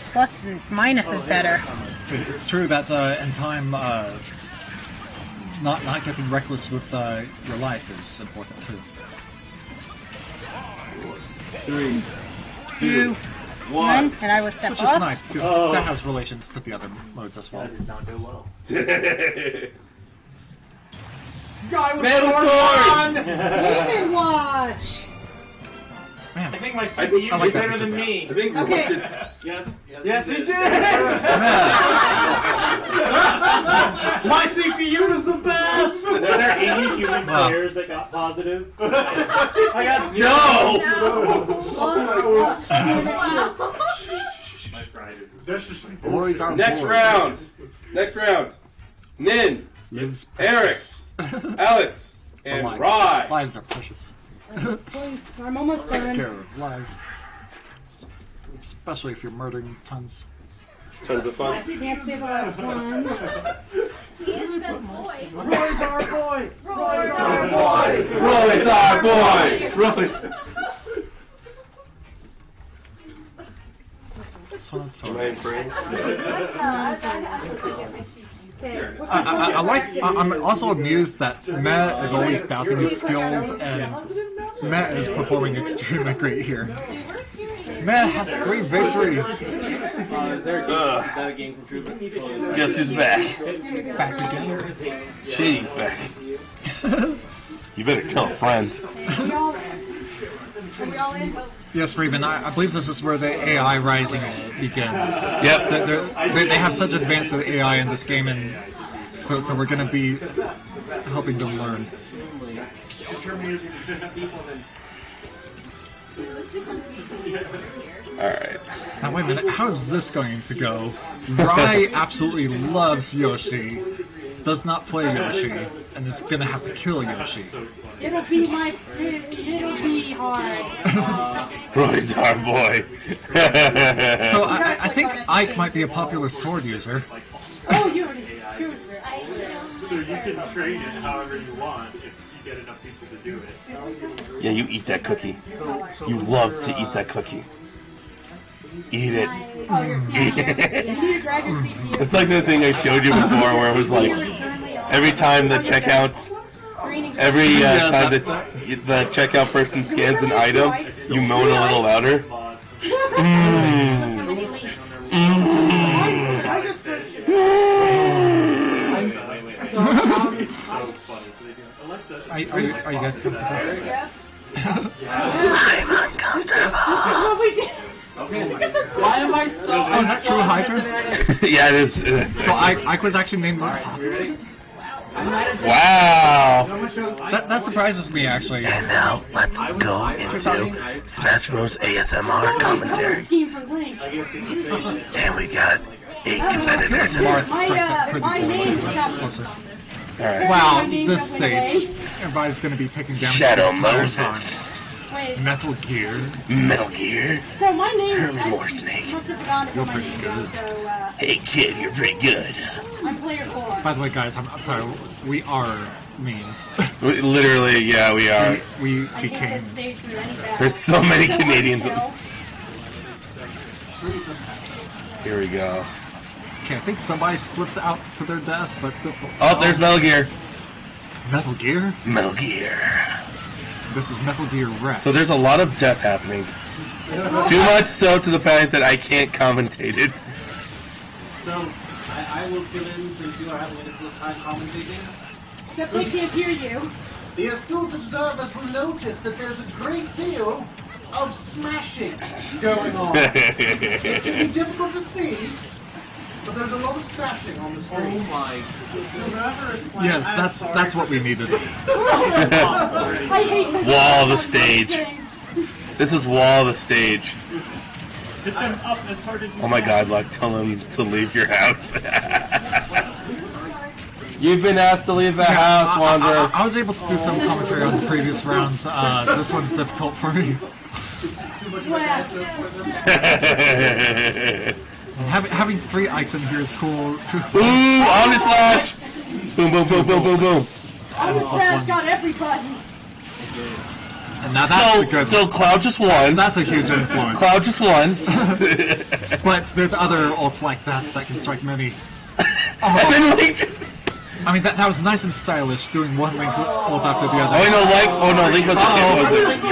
plus and minus is better. It's true that in time, not getting reckless with your life is important too. 3, 2, 1, and I will step Which off. is nice because that has relations to the other modes as well. That did not go well. Guy with Metal sword! Laser watch! Man, I think my CPU I like is that better than picture me. I think Okay. Yes, Yes, he did. did! My CPU is the best! Were there any human Wow. players that got positive? I got 0. My pride is That's just like boys are Next boys. round. Next round. Nin, Lives Eric, precious. Alex, and Lives. Rye. Lives are precious. I'm almost Take done. care of lives. Especially if you're murdering tons. Tons of fun. Can't say the last one. He is best boy. Roy's our boy! Roy's our boy! Roy's our boy. Roy's. That's what I'm Am talking I in frame? I'm also amused that Matt is always doubting his skills and Matt is performing extremely great here. Matt has 3 victories. Is there a game? Is that a game from Truman? Guess who's back? Back again. Shady's back. You better tell a friend. Yes, Raven, I believe this is where the AI rising begins. Yep. They have such advanced AI in this game, and so we're going to be helping them learn. Alright. Now, wait a minute, how is this going to go? Rai absolutely loves Yoshi, does not play Yoshi, and is going to have to kill Yoshi. It'll be hard. Roy's our boy. So I think Ike might be a popular sword user. Oh, you already. So you can train it however you want if you get enough people to do it. Yeah, you eat that cookie. You love to eat that cookie. Eat it. Eat it. It's like the thing I showed you before where it was like every time the checkout, every time the checkout person scans an item, you moan a little louder. Are you guys comfortable? I'm uncomfortable. What we did. Why am I so? Oh, is that true, Hyper? Yeah, it is. So Ike was actually named Liz Pop. Wow. That surprises me, actually. And now let's go into Smash Bros. ASMR commentary. Scheme for Link. And we got 8 competitors in Mars this. strikes that pretty My name forward. is Closer. Alright. Wow, this stage, everybody's going to be taking damage. Shadow the entire Moses. Wait. Metal Gear. Metal Gear. So my name. Herman I Mooresnake. must have forgotten You're what my pretty name is. good. So Hey kid, you're pretty good. I'm player 4. By the way, guys, I'm sorry, we are memes. Literally, yeah, we are. we I can't became. this stage through any battle. There's so many So Canadians. one kill. Here we go. Okay, I think somebody slipped out to their death, but still. Oh, there's Metal Gear. Metal Gear? Metal Gear. This is Metal Gear Rex. So there's a lot of death happening. Too much so to the point that I can't commentate it. So, I will fill in since you are having a difficult time commentating. Except they can't hear you. The astute observers will notice that there's a great deal of smashing going on. It can be difficult to see, but there's a lot of smashing on the screen. Oh my! Yes, that's what we needed. I hate this. Wall the stage. This is wall the stage. Hit them up as hard as you Oh my god, like, tell him to leave your house. You've been asked to leave the house, Wanderer. I was able to do some commentary on the previous rounds. This one's difficult for me. Having 3 Ikes in here is cool too. Ooh, Omni Slash! Boom, boom, boom, boom, boom, boom. Sash got everybody. And now that's the good. So Cloud just won. That's a huge influence. Cloud just won. But there's other ults like that can strike many. And then Link just... I mean, that was nice and stylish, doing one Link ult after the other. Oh no, Link wasn't hit, was it?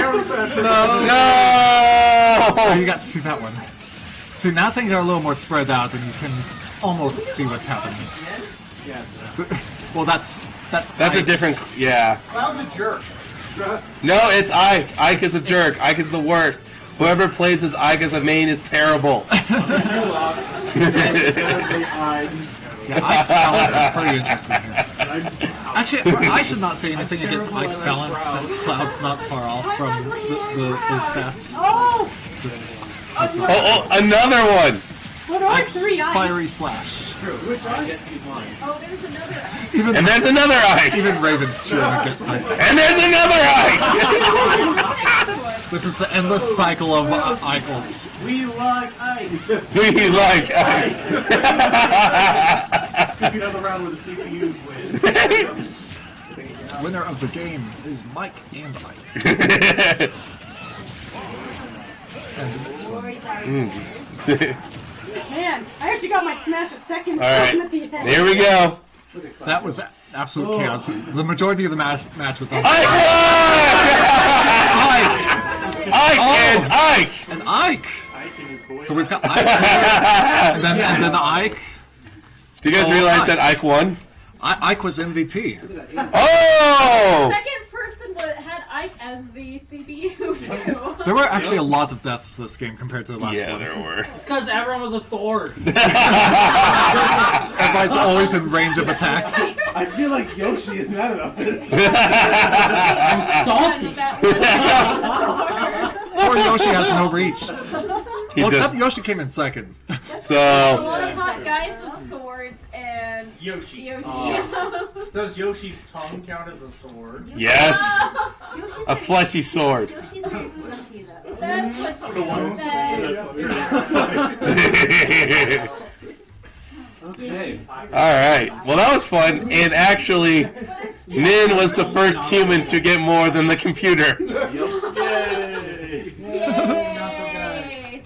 No! No! You got to see that one. See, now things are a little more spread out, and you can almost see what's happening. Yes. Well, that's That's a Ike's. different... Yeah. Cloud's a jerk. No, it's Ike. Ike is a jerk. Ike is the worst. Whoever plays as Ike as a main is terrible. Yeah, Ike's balance is pretty interesting here. Actually, I should not say anything against Ike's balance since Cloud's not far off from the stats. Oh! This, Oh, another one! What are Ike's 3 Ikes? fiery slash. Oh, there's another eye. Even, And there's another Ike! even Raven's cheering against Ike. And there's another Ike! This is the endless cycle of Ike ults. We like Ike. We like Ike. Pick another round where the CPUs win. Winner of the game is Mike and Ike. And the next one. Man, I actually got my smash a second Alright, time at the end. here we go. That was absolute chaos. The majority of the match was on Ike won! Ike and Ike! and Ike. So we've got Ike, and then Ike. Do you guys realize that Ike won? Ike was MVP. Oh! Second person had Ike as the CPU. So. There were actually a lot of deaths this game compared to the last Yeah, one. there were. Because everyone was a sword. Everybody's always in range of attacks. I feel like Yoshi is mad about this. Salty. Poor Yoshi has no reach. He Well, except does. Yoshi came in second. A So, lot of hot guys with swords and Yoshi. Does Yoshi's tongue count as a sword? yes, Yoshi's a fleshy sword. Yoshi's very fleshy though. That's what she said. Okay. Alright, well that was fun, and actually, Nin was the first human to get more than the computer. Yay! Yay!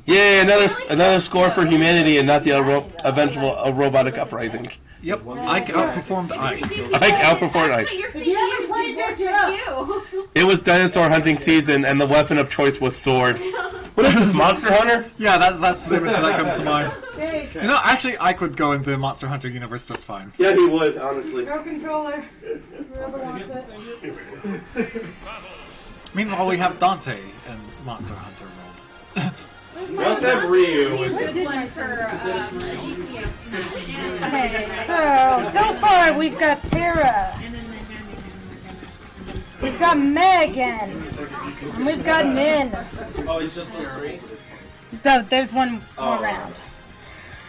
Yay, another score for humanity and not the eventual robotic uprising. Yep, Ike outperformed Ike. Ike outperformed Ike. Your If you haven't played CPU. It was dinosaur hunting season, and the weapon of choice was sword. What is this, Monster Hunter? Yeah, that's the image that comes to mind. Hey, You know, actually, Ike would go in the Monster Hunter universe just fine. Yeah, he would, honestly. Pro controller. Whoever wants it. Meanwhile, we have Dante in Monster Hunter World. We also have Ryu. Good one for Okay, so far we've got Tara. We've got Megan. And we've got Nin. Oh, it's just those three? No, there's one more round.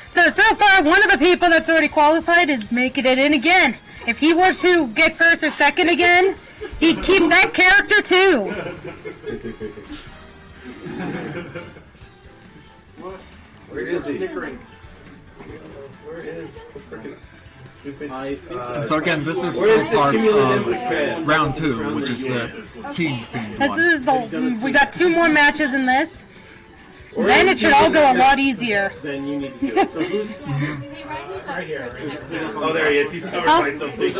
So far, one of the people that's already qualified is making it in again. If he were to get first or second again, he'd keep that character too. Where is he? Where is the freaking stupid... And so again, this is still part of round 2, which is the team themed This one. is the. We got 2 more matches in this. Then it should all go a lot easier. Then you need to do it. So who's... Right here. Oh, there he is. He's covered by something.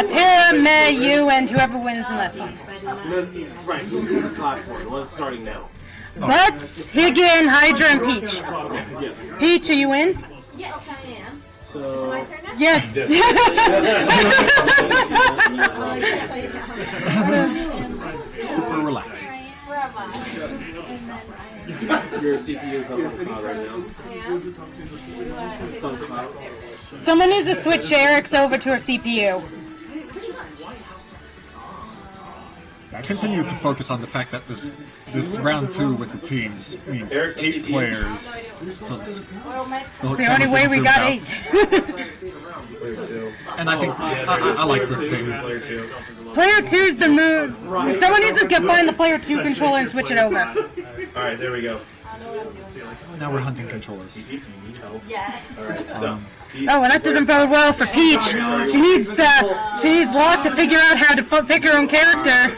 Tara, May, you, and whoever wins in this one. Right, who's in the top one? What's starting now? Let's Higgin, Hydra, and Peach. Yes. Peach, are you in? Yes, I am. So... My turn now? Yes. Super relaxed. Where am I? And then Your CPU's on the cloud right now. I am. It's on the cloud. Someone needs to switch Eric's over to her CPU. I continue to focus on the fact that this round 2 with the teams means 8 players. So it's It's the only way we got 8. And I think I like this thing. Player 2's the move. Someone needs to find the player 2 controller and switch it over. Alright, there we go. Now we're hunting controllers. Yes. Alright, so... Oh, well, that doesn't bode well for Peach. She needs Locke to figure out how to pick her own character.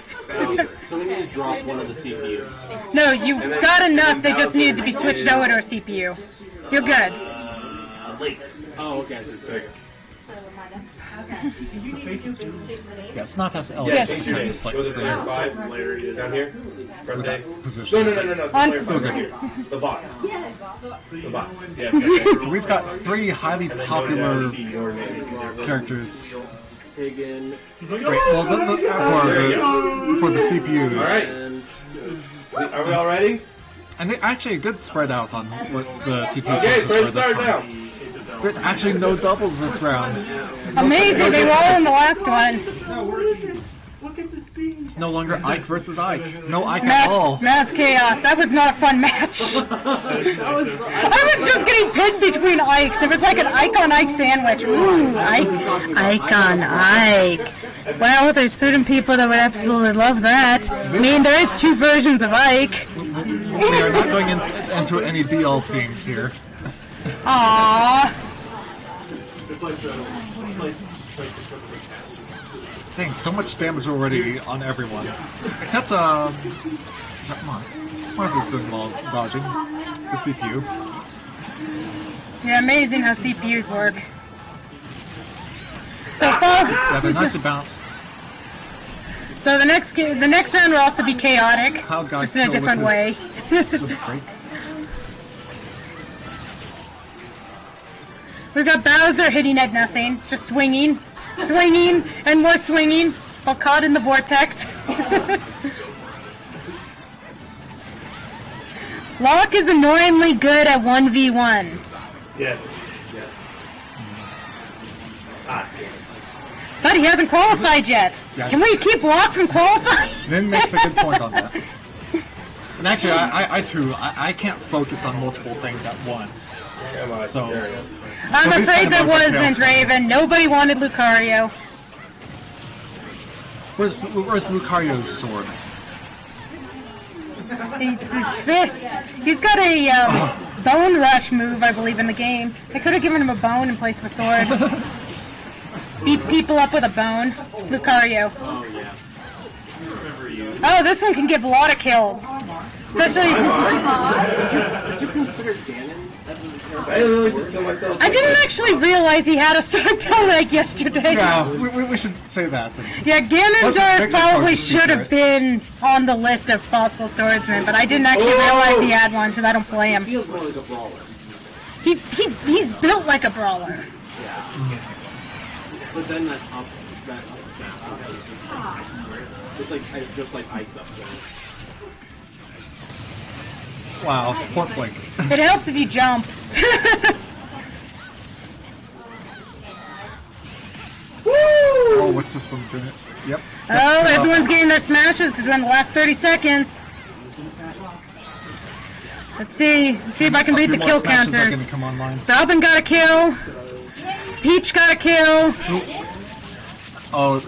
So we need to drop one of the CPUs. No, you got enough. They just needed to be switched over to a CPU. You're good. Oh, okay. So there you go. Yeah, it's not as elegant Yes. as trying to select Go to screen. player 5. Down here. Press A. Position. No. On- Player 5 right here. The box. Yes. The box. Yeah, okay. So we've got 3 highly popular characters. Higgin. Wait, well, for the CPUs. Alright. Are we all ready? And they actually a good spread out on what the CPU Okay, choices were press this start now. time. There's actually no doubles this round. Amazing. They were all in the last one. It's no longer Ike versus Ike. No Ike at all. Mass chaos. That was not a fun match. I was just getting pinned between Ikes. It was like an Ike on Ike sandwich. Ooh, Ike on Ike. Well, there's certain people that would absolutely love that. I mean, there is 2 versions of Ike. We are not going into any BL themes here. Aww. Dang, so much damage already on everyone. Except, is that Mark? Mark is doing well dodging the CPU. Yeah, amazing how CPUs work. So far, Yeah, they're nicely balanced. so the next round will also be chaotic, How God just in a killed different with way. his- with break. We've got Bowser hitting at nothing, just swinging, and more swinging, while caught in the vortex. Locke is annoyingly good at 1v1. Yes. Ah, damn it. But he hasn't qualified yet. Yeah. Can we keep Locke from qualifying? Nin makes a good point on that. And actually, I can't focus on multiple things at once. Come on. So- There we go. I'm So he's afraid kind there of like wasn't, Tails. Raven. Nobody wanted Lucario. Where's Lucario's sword? It's his fist. He's got a bone rush move, I believe, in the game. They could have given him a bone in place of a sword. Beat people up with a bone. Lucario. Oh, yeah. Oh, this one can give a lot of kills. Especially... Did you consider Ganon as a character? I literally just killed myself. I didn't actually realize he had a sword till like yesterday. Yeah, we should say that. Yeah, Wasn't Ganondorf Victor probably supposed to should have been on the list of possible swordsmen, but I didn't actually realize he had one because I don't play him. Feels more like a brawler. He's built like a brawler. But then that up snap. It's just like ice up there. Wow, poor Blake. It helps if you jump. Oh, what's this one doing? Yep. Oh, everyone's getting their smashes because we're in the last 30 seconds. Let's see if I can read the kill counters. Come online. Robin got a kill. Peach got a kill. Oh,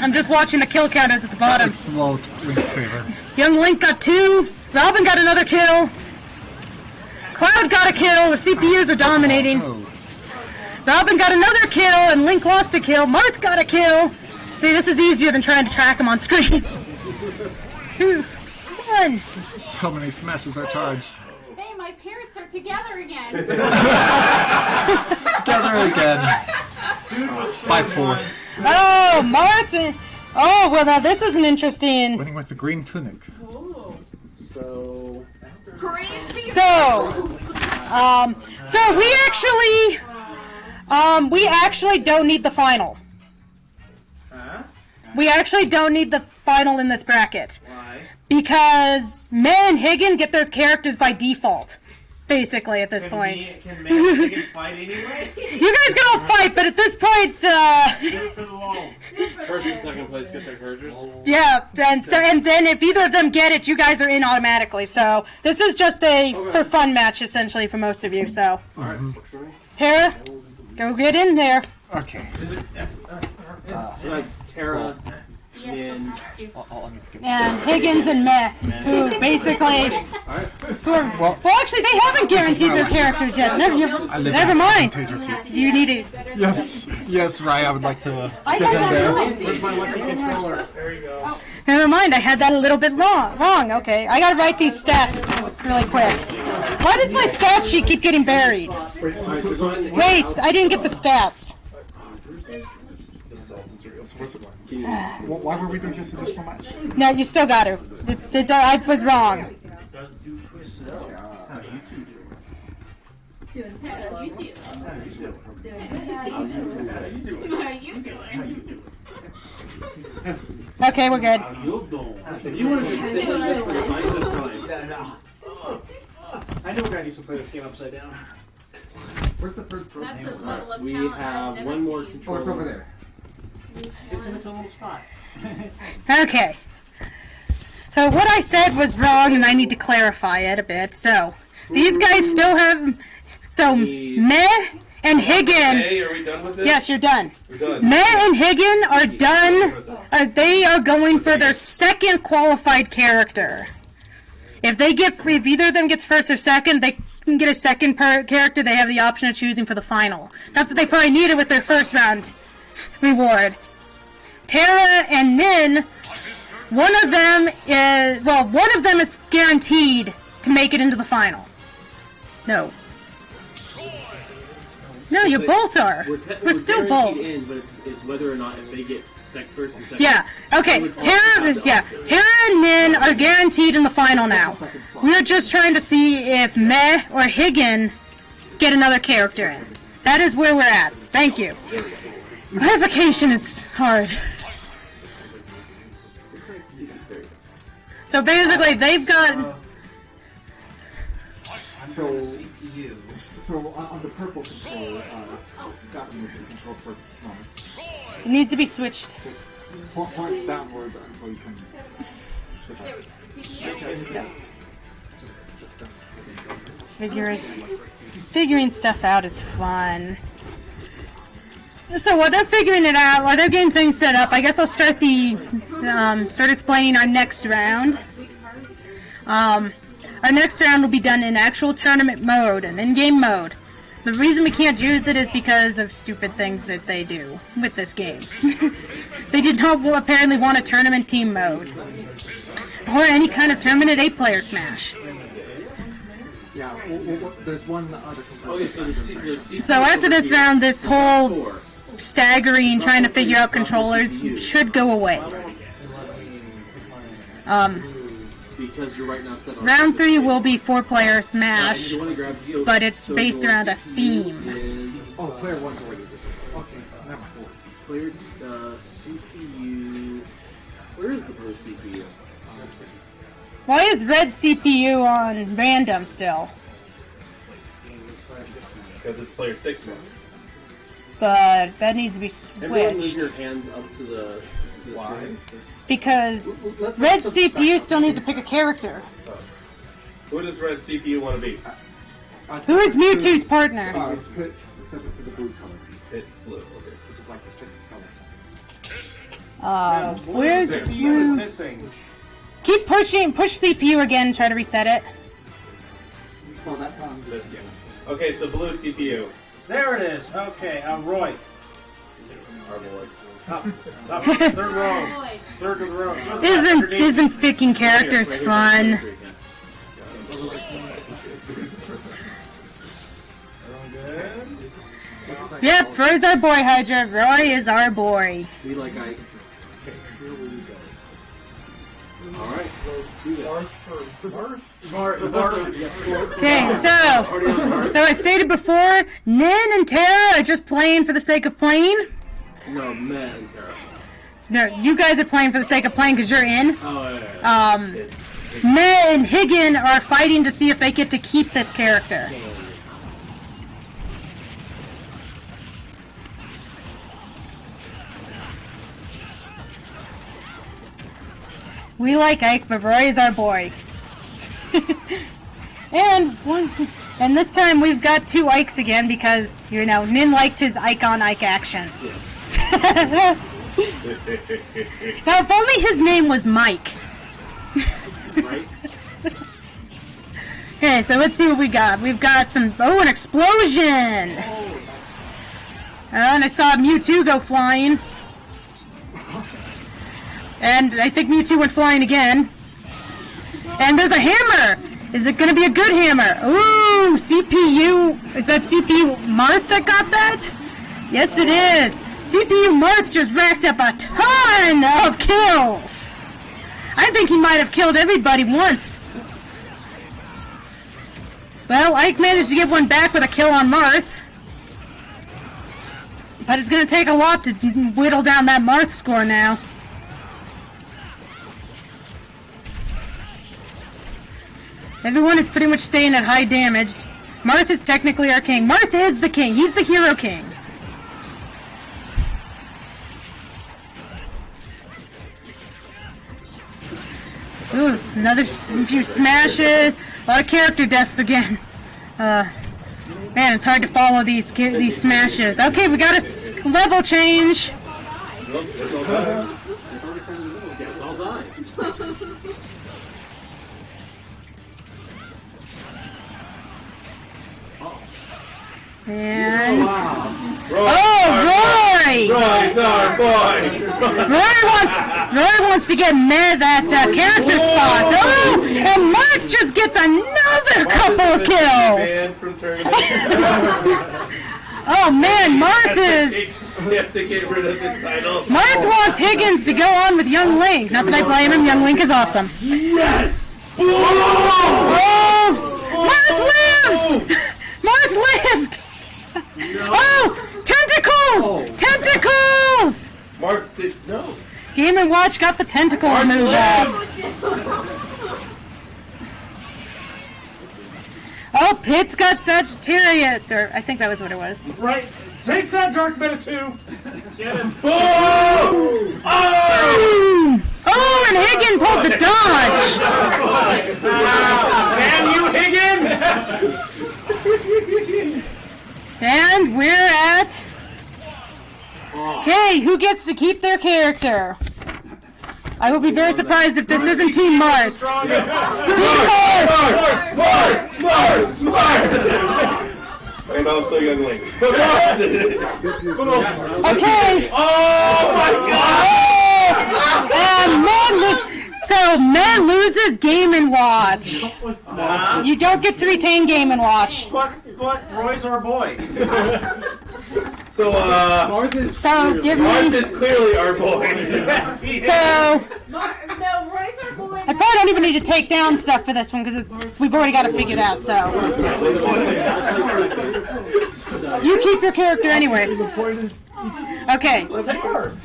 I'm just watching the kill counters at the bottom. it's low Link's favor. Young Link got 2. Robin got another kill. Cloud got a kill. The CPUs are dominating. Oh. Robin got another kill, and Link lost a kill. Marth got a kill. See, this is easier than trying to track him on screen. 2, 1. So many smashes are charged. Hey, my parents are together again. Together again. By force. Oh, Marth. Oh, well, now this is an interesting. Winning with the green tunic. So Crazy. So we actually don't need the final. We actually don't need the final in this bracket. why? Because Meh and Higgin get their characters by default, basically, at this point. Can man and Higgins fight anyway? You guys can all fight, but at this point, Do it for the lulz. First and second place get their characters. yeah, and then if either of them get it, you guys are in automatically. So this is just a for fun match, essentially, for most of you. So, Tara, go get in there. Okay. So that's Tara and I'll need to get And Higgins and Meh, who basically, who are, well, actually, they haven't guaranteed their characters yet. Never mind. You need it. Yes, Rai, I would like to I get had in there. that where's my lucky controller? There you go. Never mind, I had that a little bit wrong. Okay, I gotta write these stats really quick. Why does my stat sheet keep getting buried? Wait, I didn't get the stats. Why were we doing this additional match? No, you still got to. I was wrong. Does do twist though. How do you two do? How you do? How do you do? How you doing? Okay, we're good. If you want to just sit like this for the fight, that's fine. I know a guy used to play this game upside down. Where's the third pro? That's a level of We talent I've have never one more seen. controller. Oh, it's over there. It's in its own little spot. Okay. So what I said was wrong, and I need to clarify it a bit. So these guys still have. So Meh and Higgin. Hey, are we done with this? Yes, you're done. We're done. Meh and Higgin are done. They are going for their second qualified character. If either of them gets first or second, they can get a second character. They have the option of choosing for the final. Not that they probably need it with their first round reward. Tara and Nin, one of them is guaranteed to make it into the final. No, you both are. We're still both. In, but it's whether or not if they get first and second. Yeah. Okay. Tara and Nin are guaranteed in the final now. We're just trying to see if Meh or Higgin get another character in. That is where we're at. Thank you. Clarification is hard. So basically, they've got. So on the purple controller, that one needs to be controlled for moments. It needs to be switched. Just point downward until you can switch out. Figuring stuff out is fun. So while they're figuring it out, while they're getting things set up, I guess I'll start explaining our next round. Our next round will be done in actual tournament mode and in-game mode. The reason we can't use it is because of stupid things that they do with this game. They did not apparently want a tournament team mode. Or any kind of tournament 8-player Smash. Yeah, there's one other component. Okay, So after this round, this whole staggering, trying to figure out controllers should go away. Because you're right now set on Round 3 will be 4-player Smash, but it's based around a theme. Oh, player one's already this. Okay, never mind. Player CPU. Where is is the blue CPU? Why is red CPU on random still? Because it's player 6 now. But that needs to be Everyone move switched. your hands up to the Why? Because red CPU still needs to pick a character. Who does red CPU want to be? Who is Mewtwo's partner? Put set it to the blue color, Hit blue. Okay. which is like the sixth color. Where's CPU is blue? missing. Keep pushing. Push CPU again and try to reset it. Oh, that's on. Okay, so blue CPU. There it is. Okay, Roy. Our boy. Up, third row. Third to the row. Isn't picking characters fun? Yep, Roy's our boy, Hydra. Roy is our boy. Be like I. Okay, here we go. Alright, let's do this. Okay, so I stated before, Nin and Tara are just playing for the sake of playing. No, Matt and Tara. No, you guys are playing for the sake of playing because you're in. Oh, yeah. Meh and Higgin are fighting to see if they get to keep this character. We like Ike, but Roy is our boy. and this time we've got two Ikes again because, you know, Nin liked his Ike on Ike action. Now, if only his name was Mike. Right? Okay, so let's see what we got. We've got some... Oh, an explosion! And I saw Mewtwo go flying. And I think Mewtwo went flying again. And there's a hammer! Is it going to be a good hammer? Ooh, CPU... Is that CPU Marth that got that? Yes, it is. CPU Marth just racked up a ton of kills. I think he might have killed everybody once. Well, Ike managed to get one back with a kill on Marth. But it's going to take a lot to whittle down that Marth score now. Everyone is pretty much staying at high damage. Marth is technically our king. Marth is the king. He's the hero king. Ooh, another few smashes. A lot of character deaths again. Man, it's hard to follow these smashes. Okay, we got a level change. Guess I'll die. And Roy! Roy's our boy! Roy wants to get that character spot. Oh, and Marth just gets another couple of kills. Banned from tournaments. Oh man, Marth is. We have to get rid of the title. Marth wants Higgins to go on with Young Link. Not that I blame him. Young Link is awesome. Yes! Oh, Marth lives. Marth lived. Oh, tentacles! Tentacles! Mark did no. Game & Watch got the tentacle move back. Oh, Pitt's got Sagittarius, or I think that was what it was. Right. Take that, Dark Meta 2. Get him. Oh! Oh, and Higgin pulled the dodge. Damn you, Higgin! And we're at... Okay, who gets to keep their character? I will be very surprised if this isn't Team Marth. Team Marth! And also Young Link. Okay. Oh my god! So, Man loses Game & Watch. You don't get to retain Game & Watch. But Roy's our boy. So, give Marth me... is clearly our boy. So... No, Roy's our boy. I probably don't even need to take down stuff for this one because we've already got it figured out. So you keep your character anyway. Okay. Let's Marth.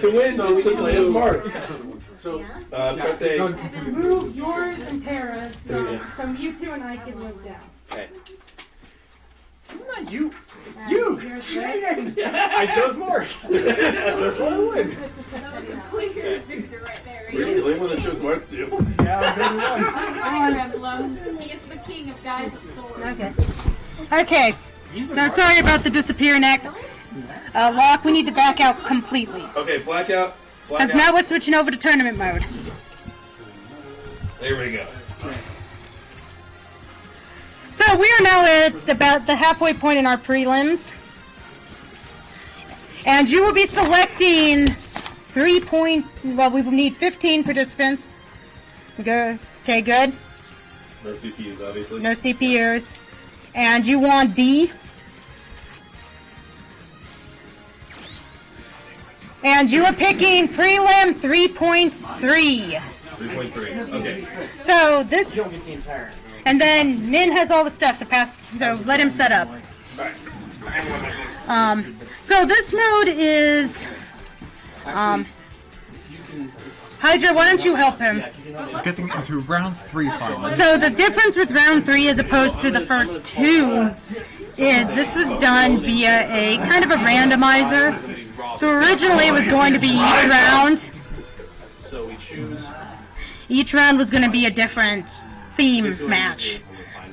To win is to play as Marth. So, press A. go and continue. Move yours and Tara's, Yeah. so you two and I can move down. Okay. Isn't that you? Here's Cheating! I chose Mark. That's why I win. Clear victor right there. Really? The only one that chose Marth too? Yeah, I was the only one. He is the king of guys of swords. Okay. Okay. Now, sorry about the disappearing act. Locke, we need to back out completely. Okay, blackout. Because now we're switching over to tournament mode. There we go. So we are now at about the halfway point in our prelims. And you will be selecting we will need 15 participants. Go. Okay, good. No CPUs, obviously. No CPUs. And you want D. And you are picking prelim 3.3. 3.3. Okay. So this, and then Min has all the stuff. So let him set up. So this mode is, Hydra, why don't you help him? Getting into round 3 finally. So the difference with round 3 as opposed to the first 2 is this was done via a kind of a randomizer. So originally it was going to be each round. So we choose. Each round was going to be a different theme match.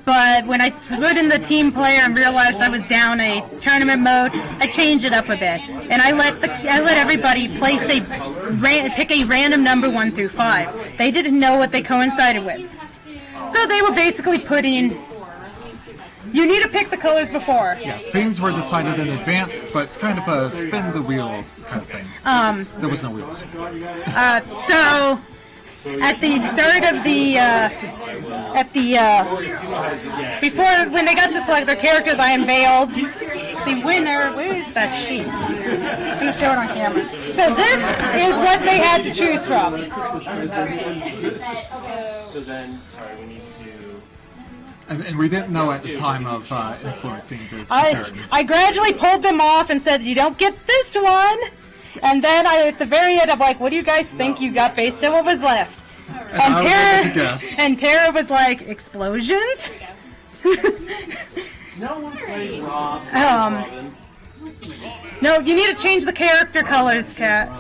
But when I put in the team player and realized I was down a tournament mode, I changed it up a bit, and I let everybody pick a random number 1 through 5. They didn't know what they coincided with, so they were basically putting. You need to pick the colors before. Yeah, themes were decided in advance, but it's kind of a spin the wheel kind of thing. There was no wheels. So at the start of before, when they got to select their characters, I unveiled the winner. Where is that sheet? It's going to show it on camera. So this is what they had to choose from. So then, sorry, we need to. And we didn't know at the time of influencing the character. I gradually pulled them off and said, you don't get this one. And then at the very end, I'm like, what do you guys think you got based on what was left? And Tara was like, explosions? No one played Rob. No, you need to change the character colors, Kat.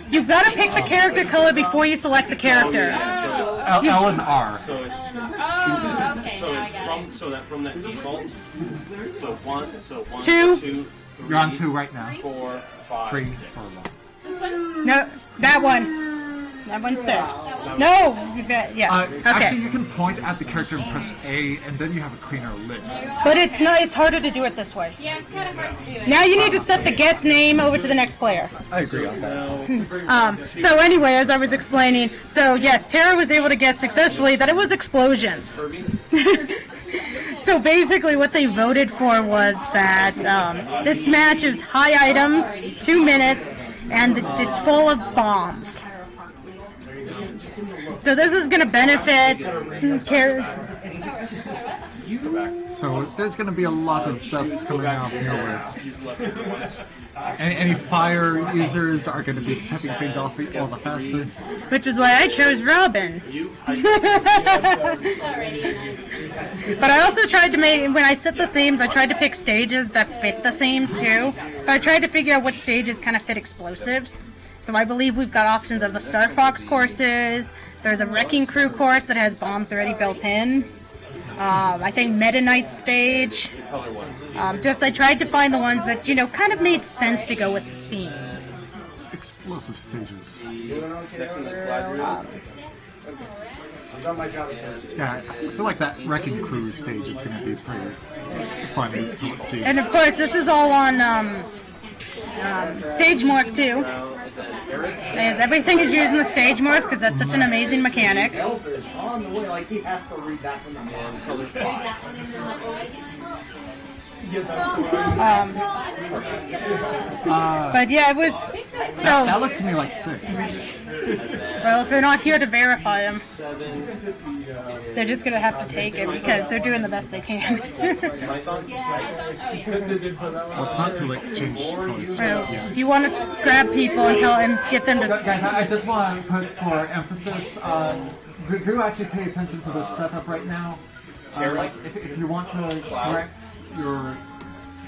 You've got to pick the character color before you select the character. L and R. So it's. Okay, So now I it's got it. from that default. So one, 2. 2, 3, You're on 2 right now. 4, 5, 3, 6. 4, 1. No, that one. That one's 6. No, you got okay. Actually, you can point at the character and press A, and then you have a cleaner list. But it's harder to do it this way. Yeah, it's kind of hard to do it. Now you need to set the guest name over to the next player. I agree on that. So anyway, as I was explaining, so yes, Tara was able to guess successfully that it was explosions. So basically what they voted for was that this match is high items, 2 minutes, and it's full of bombs. So this is going to benefit Tara. So there's going to be a lot of deaths coming out of nowhere. Any fire users are going to be setting things off all the faster. Which is why I chose Robin. But I also tried to when I set the themes, I tried to pick stages that fit the themes too. So I tried to figure out what stages kind of fit explosives. So I believe we've got options of the Star Fox courses. There's a Wrecking Crew course that has bombs already built in. I think Meta Knight stage. I tried to find the ones that, kind of made sense to go with the theme. Explosive stages. Yeah, I feel like that Wrecking Crew stage is going to be pretty funny to see. And of course, this is all on Stage Morph too. Everything is using the Stage Morph because that's such an amazing mechanic. But yeah, it was so. That looked to me like 6. Well, if they're not here to verify them, 7. they're just gonna have to take it because they're doing the best they can. Python? Well, it's not too late to change colors. So, if you want to grab people and get them to. Guys, I just want to put for emphasis do actually pay attention to this setup right now. Like, if you want to correct your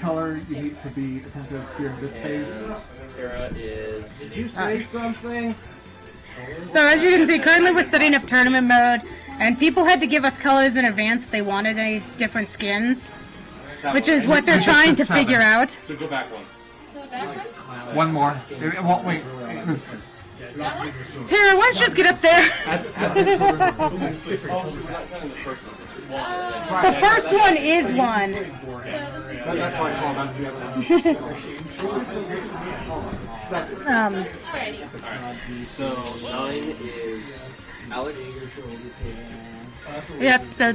color, you need to be attentive during this phase. Era is. Did you say something? So as you can see, currently we're setting up tournament mode, and people had to give us colors in advance if they wanted any different skins, which is what they're trying to figure out. So go back one. So that one? One more. It won't wait. It was. Tara, why don't you just get up there? The first one is one. That's fine. Hold on. So 9 is Alex. Yep, so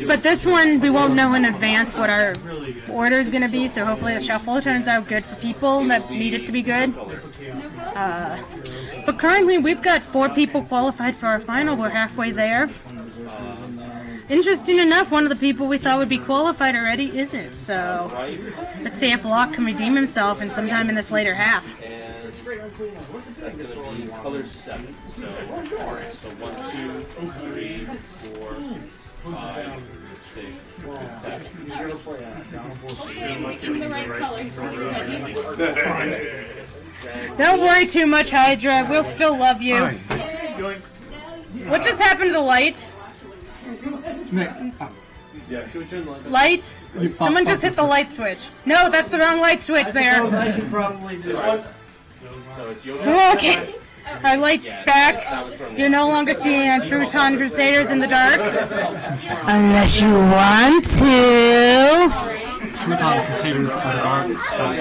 but this one we won't know in advance what our order is going to be, so hopefully the shuffle turns out good for people that need it to be good. But currently we've got 4 people qualified for our final, we're halfway there. Interesting enough, one of the people we thought would be qualified already isn't, so let's see if Locke can redeem himself in sometime in this later half. That's going to be color 7. So 1, 2, 3, 4, 5, 6, 7. Picking the right colors. Don't worry too much, Hydra, we'll still love you. What just happened to the light? Light? Someone just hit the light switch. No, that's the wrong light switch there. I should probably do it. So it's your Okay. Our light's back. You're no longer seeing on Futon Crusaders in the dark. Unless you want to. Futon Crusaders in the dark.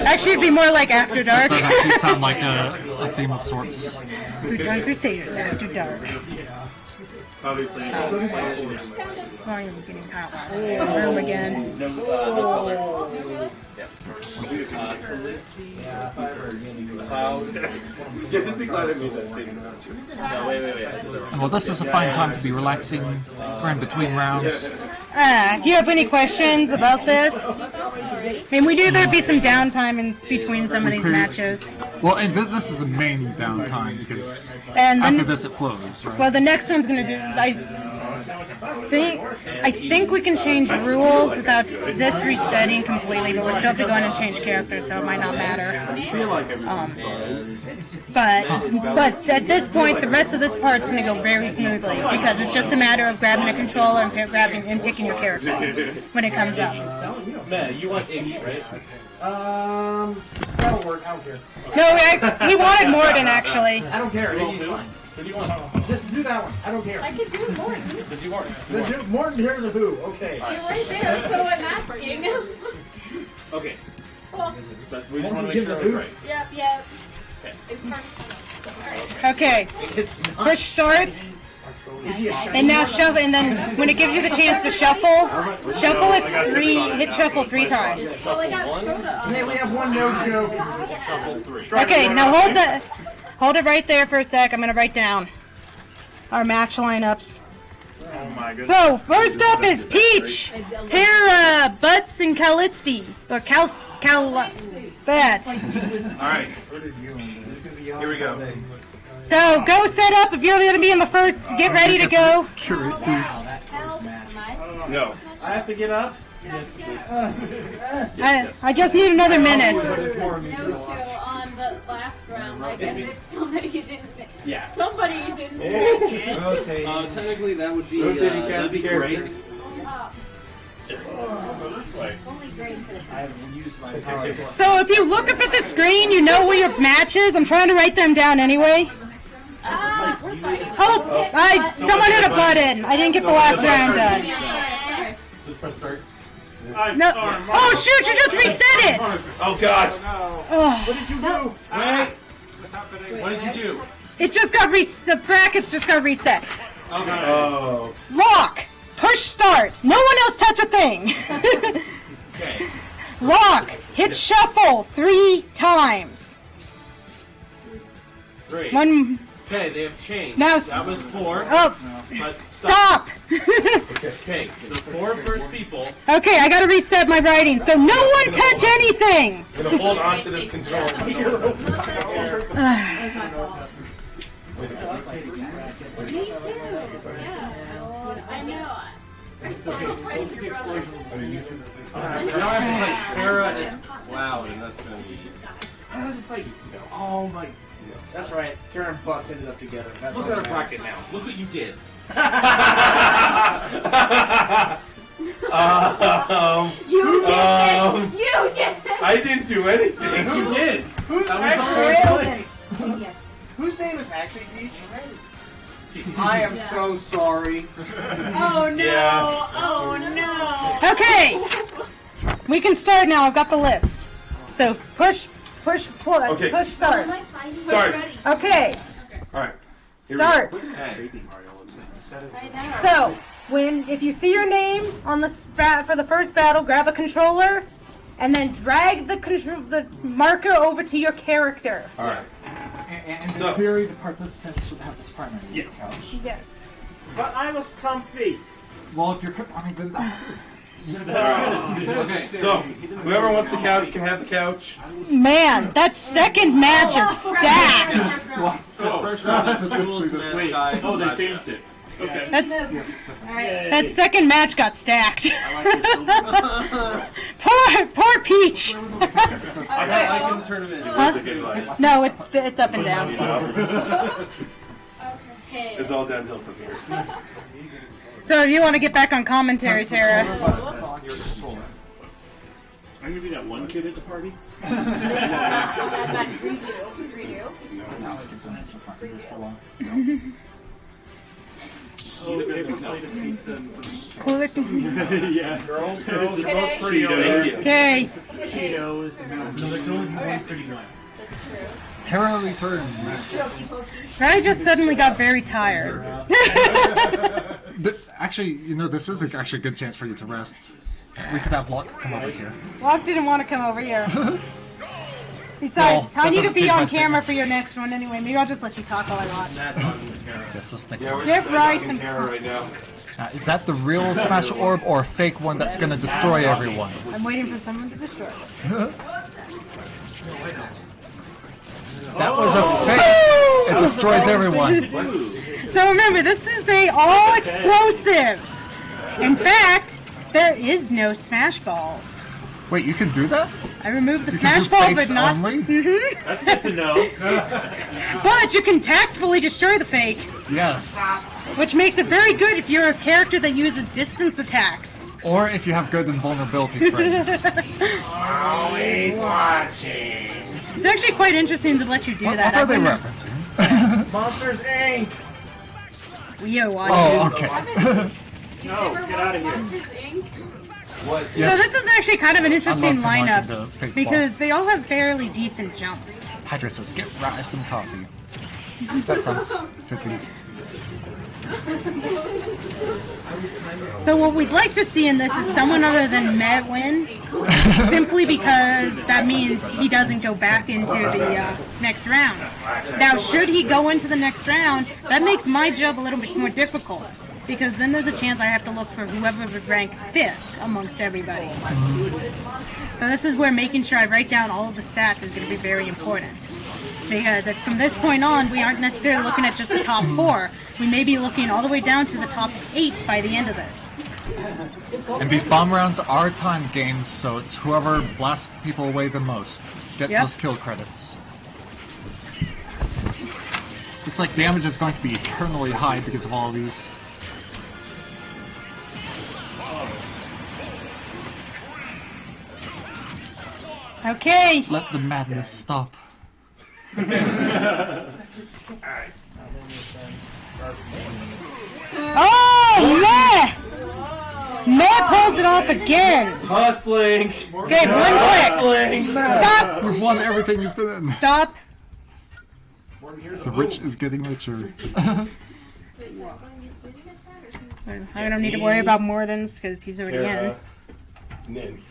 Actually, it'd be more like After Dark. Does actually sound like a theme of sorts. Futon Crusaders After Dark. obviously. Oh, you're getting hot room again. Just be glad I made that statement. No, wait. Well, this is a fine time to be relaxing. We're in between rounds. If you have any questions about this, I mean, we knew there'd be some downtime in between some of these matches. Well, and this is the main downtime because And then, after this it flows, right? well, the next one's gonna do. I think we can change rules without this resetting completely, but we still have to go in and change characters, so it might not matter. But at this point, the rest of this part's going to go very smoothly because it's just a matter of grabbing a controller and picking your character when it comes up. Man, you want 80, right? That'll work. I don't care. No, he wanted Morden actually. I don't care. It's fine. Who do you want? Just do that one. I don't care. I can do more. Does you want? Morton, here's a who. Okay. You're right there, so I'm asking. Okay. Cool. We just want to make sure it's right. Yep. It's perfect. Okay, push start, and now shuffle, and then when it gives you the chance to shuffle it hit shuffle 3 times. Well, I got soda on Hey, we have one no-show. Shuffle 3. Okay, now hold it right there for a sec. I'm gonna write down our match lineups. So first up is Peach, Tara, Butts, and Calisti, or that. Alright. Here we go. So go set up if you're going to be in the first. Get ready to go. Curate these. No. I have to get up. I just need another minute. no show on the last round. I guess if somebody didn't. Yeah. Somebody didn't make it. Technically, that would be that'd be great. Only great for the So if you look up at the screen, you know where your match is. I'm trying to write them down anyway. we're fighting. Oh, someone hit a button. I didn't get the last round done. Sorry. Just press start. No. Oh shoot! You just reset it. Oh God. Oh, What did you do? Wait. What did you do? it just got the brackets just got reset. Okay. Oh. Lock. Push start. No one else touch a thing. Okay. Lock. Hit shuffle 3 times. 3. 1, Okay, they have changed. Now that was 4. Oh, But stop! Okay, the 4 first people. Okay, I gotta reset my writing, so no one touch anything! I'm gonna hold on to this controller. It's my fault. Me too. Yeah. I know. I'm so afraid of your brother. Now I have to fight Tara as Cloud, and that's gonna be. I have to fight. Oh my. That's right. Tara and Bucks ended up together. That's Look all at our that bracket matters. now. Look what you did. You did it. You did it. I didn't do anything. Yes, you did. Who's That was actually Yes. Whose name is actually Peach? I am so sorry. Oh no. Yeah. Oh no. Okay! We can start now, I've got the list. So push, pull, Okay. push start. Start. Okay, Alright. start. Hey. I know. So, if you see your name on the for the first battle, grab a controller, and then drag the marker over to your character. Alright. And So- in theory, the participants should have this primary couch. Yes. But I was comfy. Well, if you're, I mean, then that's good. Okay, so whoever wants the couch can have the couch. Man, that second match is stacked. First round is the rules match guy. Oh, they changed it. Okay. That's Alright. that second match got stacked. poor Peach. I can turn him in. Huh? No, it's up and down. Okay. It's all downhill from here. So you want to get back on commentary, Tara? It's on your controller. I'm gonna be that one kid at the party. Redo. Now skip them so far. This for long. Oh, maybe plate of pizza and some. Click. Yeah. Girls, Today. pretty Thank you. Okay. Cheetos. That's true. Terra returns. I just suddenly got very tired. Actually, you know, this is actually a good chance for you to rest. We could have Locke come over here. Locke didn't want to come over here. Besides, Well, I that need to doesn't be change on my camera statement. for your next one anyway. Maybe I'll just let you talk while I watch. That's on Tara. Yes, this next Yeah, one. we're Give just Rice talking some Tara right now. Now, is that the real Smash Orb or a fake one that's gonna destroy everyone? I'm waiting for someone to destroy it. That was a fake! It destroys everyone. So remember, this is all explosives. In fact, there is no Smash Balls. Wait, you can do that? I removed the You can Smash do Ball, fakes but not. only? That's good to know. But you can tactfully destroy the fake, Yes. which makes it very good if you're a character that uses distance attacks. Or if you have good invulnerability frames. Always watching. It's actually quite interesting to let you do What that. are they I've been- referencing? Monsters Inc. We are watching. Oh, okay. No, get out of here. Monsters, Inc. What? So Yes. this is actually kind of an interesting Unlike lineup the fake because they all have fairly decent jumps. Hydra says, get Rise some coffee. That sounds fitting. So what we'd like to see in this is someone other than Matt win, simply because that means he doesn't go back into the next round. Now, should he go into the next round, that makes my job a little bit more difficult, because then there's a chance I have to look for whoever would rank 5th amongst everybody. So this is where making sure I write down all of the stats is going to be very important. Because from this point on, we aren't necessarily looking at just the top 4. We may be looking all the way down to the top 8 by the end of this. And these bomb rounds are timed games, so it's whoever blasts people away the most gets Yep. those kill credits. Looks like damage is going to be eternally high because of all these. Okay. Let the madness stop. Oh, Meh! Meh pulls it off again. Hustling. Okay, one quick. Hustling. Stop. You've won everything you've been in. Stop. The rich is getting richer. Wait, so everyone gets waiting at that, or who? I don't need to worry about Mordens because he's already in. Nin.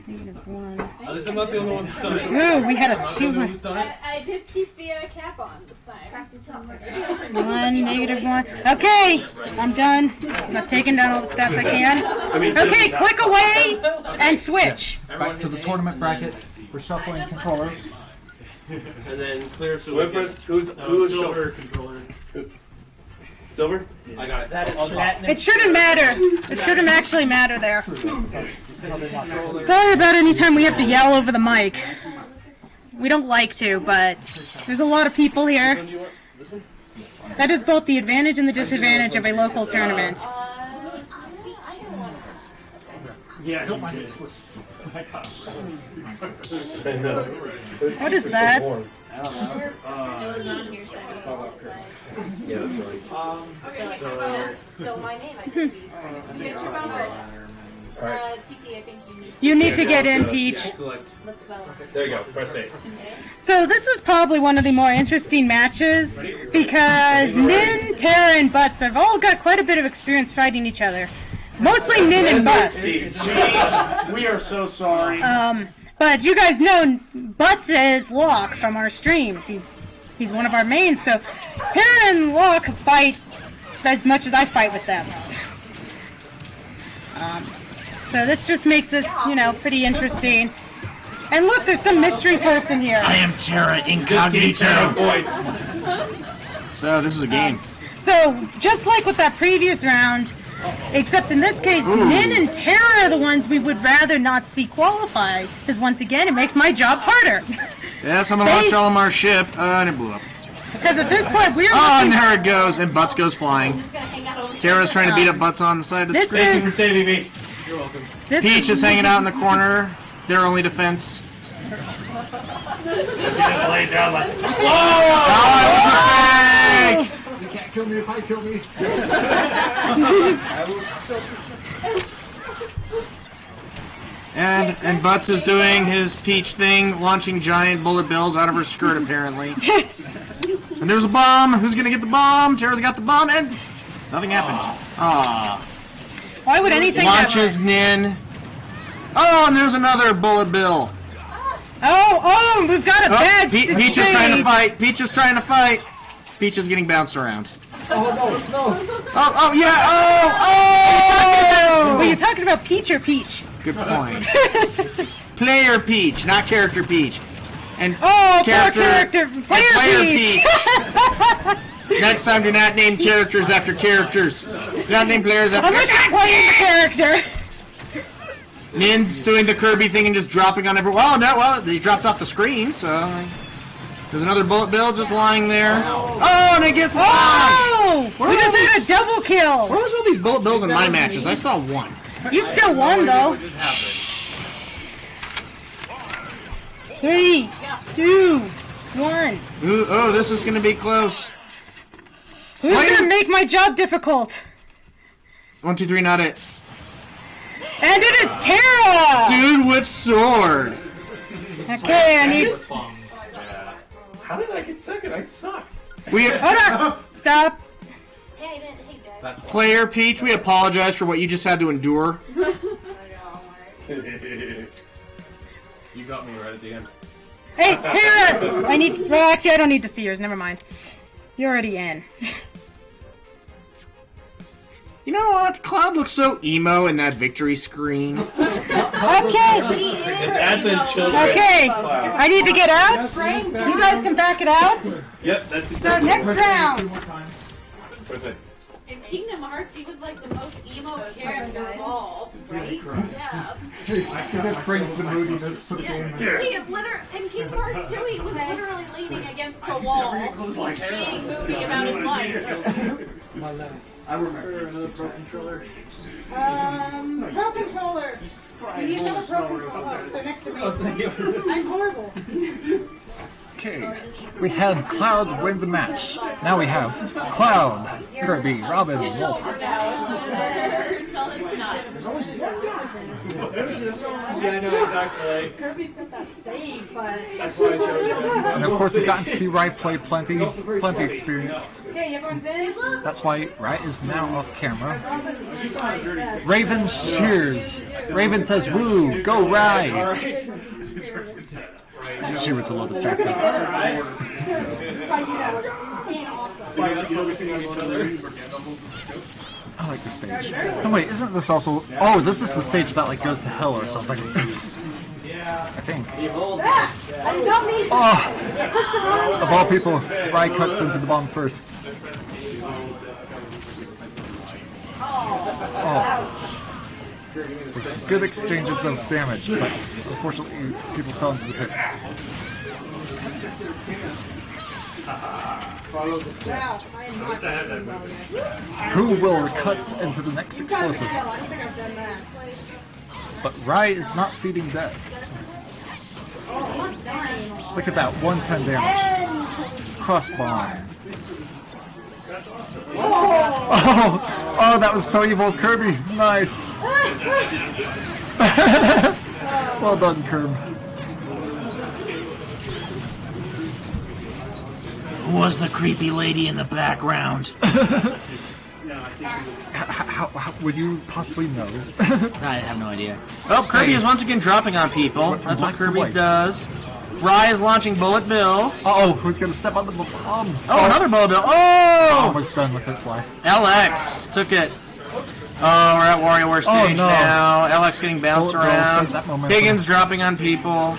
-1. At least I'm not the only one that's done it. Ooh, we had a I'm the only 2. one who's done it. I did keep the cap on this time. 1, -1. Okay, I'm done. I've taken down all the stats I can. Okay, click away and switch. Back to the tournament bracket. We're shuffling controllers. And then clear so Who's silver controller? Silver? I got it. That is platinum. It shouldn't matter. It shouldn't actually matter there. Sorry about any time we have to yell over the mic. We don't like to, but there's a lot of people here. That is both the advantage and the disadvantage of a local tournament. Yeah, don't mind What is that? Yeah, that's right. Still my name. I could be. Get your bumpers. TT, I think You need to get in, Peach. Select. let's go. There you go. Press A. So this is probably one of the more interesting matches because Nin, Terra, and Butts have all got quite a bit of experience fighting each other. Mostly Nin and Butts. We are so sorry. But you guys know Butts is Locke from our streams. He's one of our mains. So Terra and Locke fight as much as I fight with them. So this just makes this, pretty interesting. And look, there's some mystery person here. I am Terra Incognito. So this is a game. So just like with that previous round, except in this case, Nin and Terra are the ones we would rather not see qualify, because once again, it makes my job harder. Yes, I'm gonna launch Alamar's ship, and it blew up. Because at this point, we're Oh, and looking... there it goes, and Butts goes flying. Terra's trying to beat up Butts on the side of the This screen. Thank you for is... saving me. You're welcome. This Peach is hanging out in the corner. Their only defense. Just lay down like. Oh, it was a fake! You can't kill me if I kill me. And Butts is doing his Peach thing, launching giant bullet bills out of her skirt, apparently. And there's a bomb. Who's gonna get the bomb? Terra's got the bomb, and nothing happened. Ah. Why would anything Launches Nin. Oh, and there's another bullet bill. Oh, we've got a bad Peach is trying to fight. Peach is trying to fight. Peach is getting bounced around. Oh, no. Oh, yeah. Oh! Were you talking about Peach or Peach? Good point. Player Peach, not character Peach. And Oh, player player Peach! Next time, do not name characters after characters. Do not name players after I'm not playing the character! Nin's doing the Kirby thing and just dropping on everyone. Oh, no, well, they dropped off the screen, so... There's another bullet bill just lying there. Oh, and it gets launched! Oh! We just had a double kill! Where was all these bullet bills in my matches? I saw one. You still won, though. 3, 2, 1. Ooh, oh, this is going to be close. Who's gonna make my job difficult? 1, 2, 3, not it. And it is Terra! Dude with sword. Okay, I need... How did I get second? I sucked. We Hold on! Stop. Hey, Dad. Player Peach, we apologize for what you just had to endure. You got me right at the end. Hey, Terra! Well, actually, I don't need to see yours. Never mind. You're already in. You know what? Cloud looks so emo in that victory screen. Okay! Advent children. Okay! I need to get out. You guys can back it out. Yep, that's So, exactly. next round. Perfect. In Kingdom Hearts, he was like the most emo character of all, right? Yeah. It just brings the moodiness to the game. He is literally in Kingdom Hearts 2. He was literally leaning against the wall, being moody about his life. I remember another Pro Controller. Pro Controller. You need another Pro Controller. They're next to me. I'm horrible. Okay, we had Cloud win the match. Now we have Cloud, Kirby, Robin, Wolf. No, it's not. Yeah, I know exactly. Kirby's got that save, but... That's why I chose him. And of course, we got to see Rai play plenty experienced. Okay, everyone's in? That's why Rai is now off camera. Raven cheers Raven says, "Woo, go Rye." Alright. She was a little distracted. Focusing on each other. I like the stage. Oh wait, isn't this also? Oh, this is the stage that like goes to hell or something. I think. Oh, of all people, Rye cuts into the bomb first. Oh. There's some good exchanges of damage, but unfortunately people fell into the pit. Who will cut into the next explosive? But Rye is not feeding deaths. Look at that, 110 damage. Cross bomb. Oh, that was so evil of Kirby. Nice. Well done, Kirby. Who was the creepy lady in the background? How would you possibly know? I have no idea. Oh, Kirby is once again dropping on people. That's what Kirby does. Rye is launching bullet bills. Uh-oh, who's gonna step on the bomb? Oh, another bullet bill. Oh! Almost done with its life. LX took it. Oh, we're at WarioWare stage now. LX getting bounced around. Higgins dropping on people.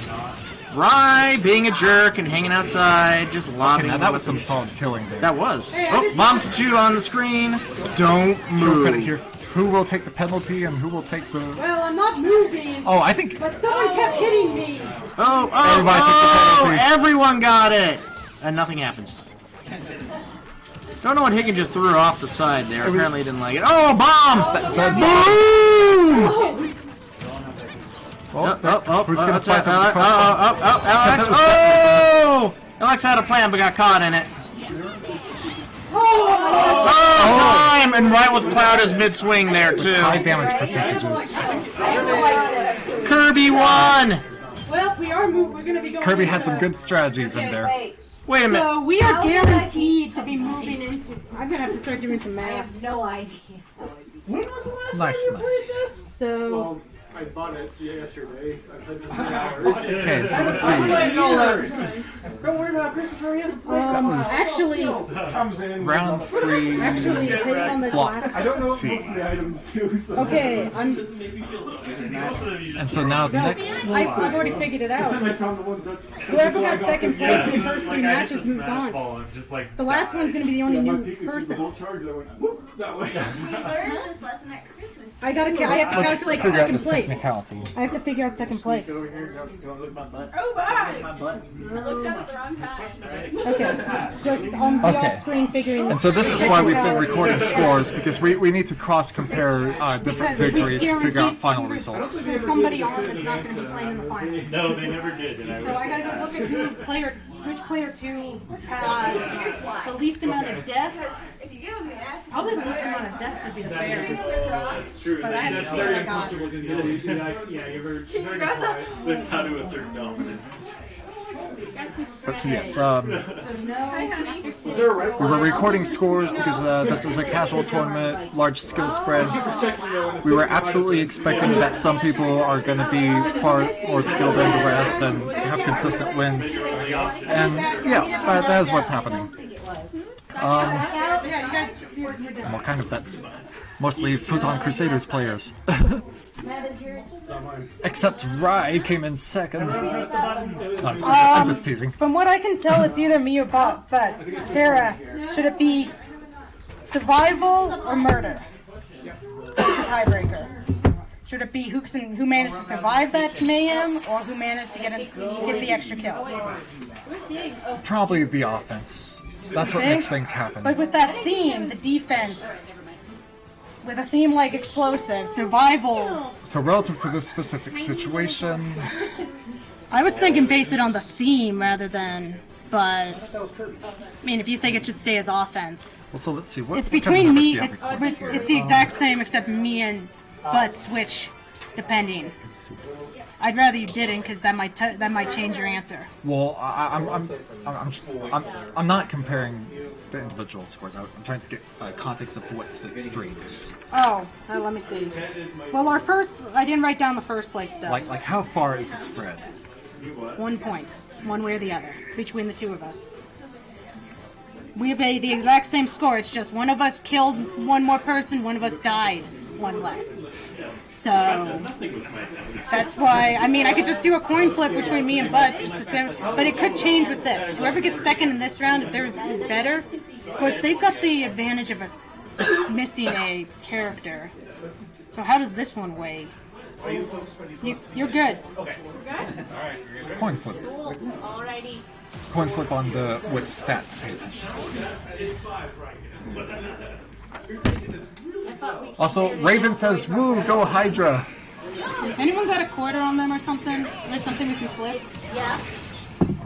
Rye being a jerk and hanging outside, just lobbing. Now that was some solid killing there. That was. Oh, bomb to shoot on the screen. Don't move. Credit here. Who will take the penalty and who will take the... Well, I'm not moving. Oh, I think... But someone kept hitting me. Everyone got it. And nothing happens. Don't know what Higgins just threw off the side there. Apparently he didn't like it. Oh, bomb! Boom! Who's going to fight the Alex! Oh! Alex had a plan but got caught in it. Time! And right with Cloud is mid-swing there, too. High damage percentages. Kirby won! Well, we are moving. We're going to be going. Kirby had some good strategies in there. Wait a minute. So we are guaranteed to be moving into... I'm going to have to start doing some math. I have no idea. When was the last Nice, time you played nice. this? So... I bought it yesterday. I played it for 3 hours. Okay, so let's see. Don't worry about Christopher. He hasn't played actually... comes in. Round 3. Actually, I played on this Block. last... I don't know what See. most of the items do. So Okay, And so now the next... I've already figured it out. I found the ones that. Whoever got second place in the first 3 matches moves on. The last one's going to be the only new person. Don't charge. I went whoop that way. We learned this lesson at Christmas. I have to Let's calculate figure out second this place. technicality. I have to figure out second place. Over here. Don't lick my butt. Oh, bye! My butt. I looked up at the wrong time. Okay, just on the Okay. off-screen figuring. And so this is why we've been recording scores, because we need to cross-compare different victories to figure out final results. There's somebody on that's not going to be playing in the final. No, they never did. So I gotta go look at which player 2 had the least amount of deaths. If you give them the ass, Probably the least amount of deaths would be the Bears. That's true. But I have to see what I got. You're very quiet. That's how to assert dominance. But so yes, So no. we were recording scores because this is a casual tournament, large skill spread. We were absolutely expecting that some people are going to be far more skilled than the rest and have consistent wins. And yeah, that is what's happening. Well, kind of, that's mostly Futon Crusaders players. Except Rye came in second. I'm just teasing. From what I can tell, it's either me or Butts. Sarah, should it be survival or murder? That's the tiebreaker. Should it be who managed to survive that mayhem, or who managed to get the extra kill? Probably the offense. That's what makes things happen. But with that theme, the defense, with a theme like explosive, survival. So relative to this specific situation, I was thinking base it on the theme rather than, but I mean, if you think it should stay as offense, well, so let's see. it's between me. It's the exact same except me and Bud switch depending. I'd rather you didn't, because that might change your answer. Well, I'm not comparing the individual scores. I'm trying to get context of what's the extremes. Oh, let me see. Well, I didn't write down the first place stuff. Like how far is the spread? 1 point, one way or the other, between the two of us. We have the exact same score. It's just one of us killed one more person, one of us died one less. So that's why. I mean, I could just do a coin flip between me and Butts, but it could change with this. Whoever gets second in this round, if theirs is better, of course they've got the advantage of missing a character. So how does this one weigh? You're good. Coin flip. Alrighty. Coin flip on the which stat to pay attention to. Also, Raven says, "Woo, go Hydra!" Anyone got a quarter on them or something? There's something we can flip. Yeah.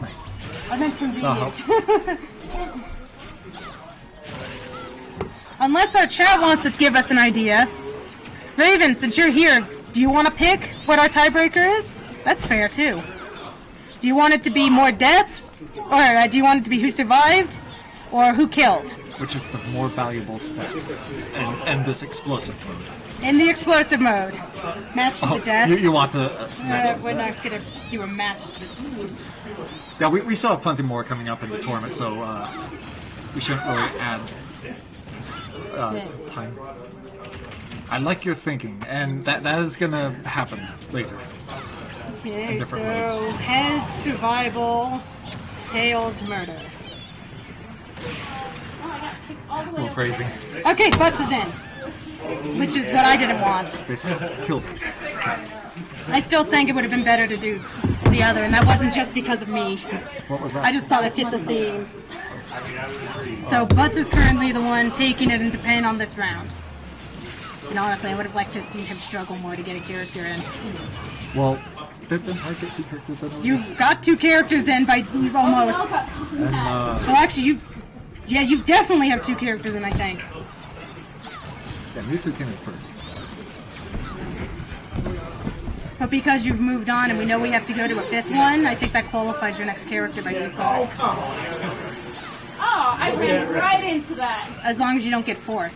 Nice. I meant convenient. Unless our chat wants to give us an idea. Raven, since you're here, do you want to pick what our tiebreaker is? That's fair too. Do you want it to be more deaths, or do you want it to be who survived, or who killed? Which is the more valuable stat and this explosive mode? In the explosive mode. Match to the death. You want to match we're not going to do a match. Yeah, we still have plenty more coming up in the tournament, so we shouldn't really add time. I like your thinking, and that is going to happen later. Okay, so ways. heads, survival, tails, murder. Little phrasing. Okay, Butts is in. Which is what I didn't want. Basically, kill beast. I still think it would have been better to do the other, and that wasn't just because of me. What was that? I just thought it fit the theme. So Butts is currently the one taking it into pen on this round. And honestly, I would have liked to see him struggle more to get a character in. Well, didn't I get 2 characters in? You've got 2 characters in by almost. And, well, actually, you definitely have 2 characters in, I think. Yeah, Mewtwo came in first. But because you've moved on and we know we have to go to a 5th one, I think that qualifies your next character by default. Oh, I ran right into that. As long as you don't get 4th.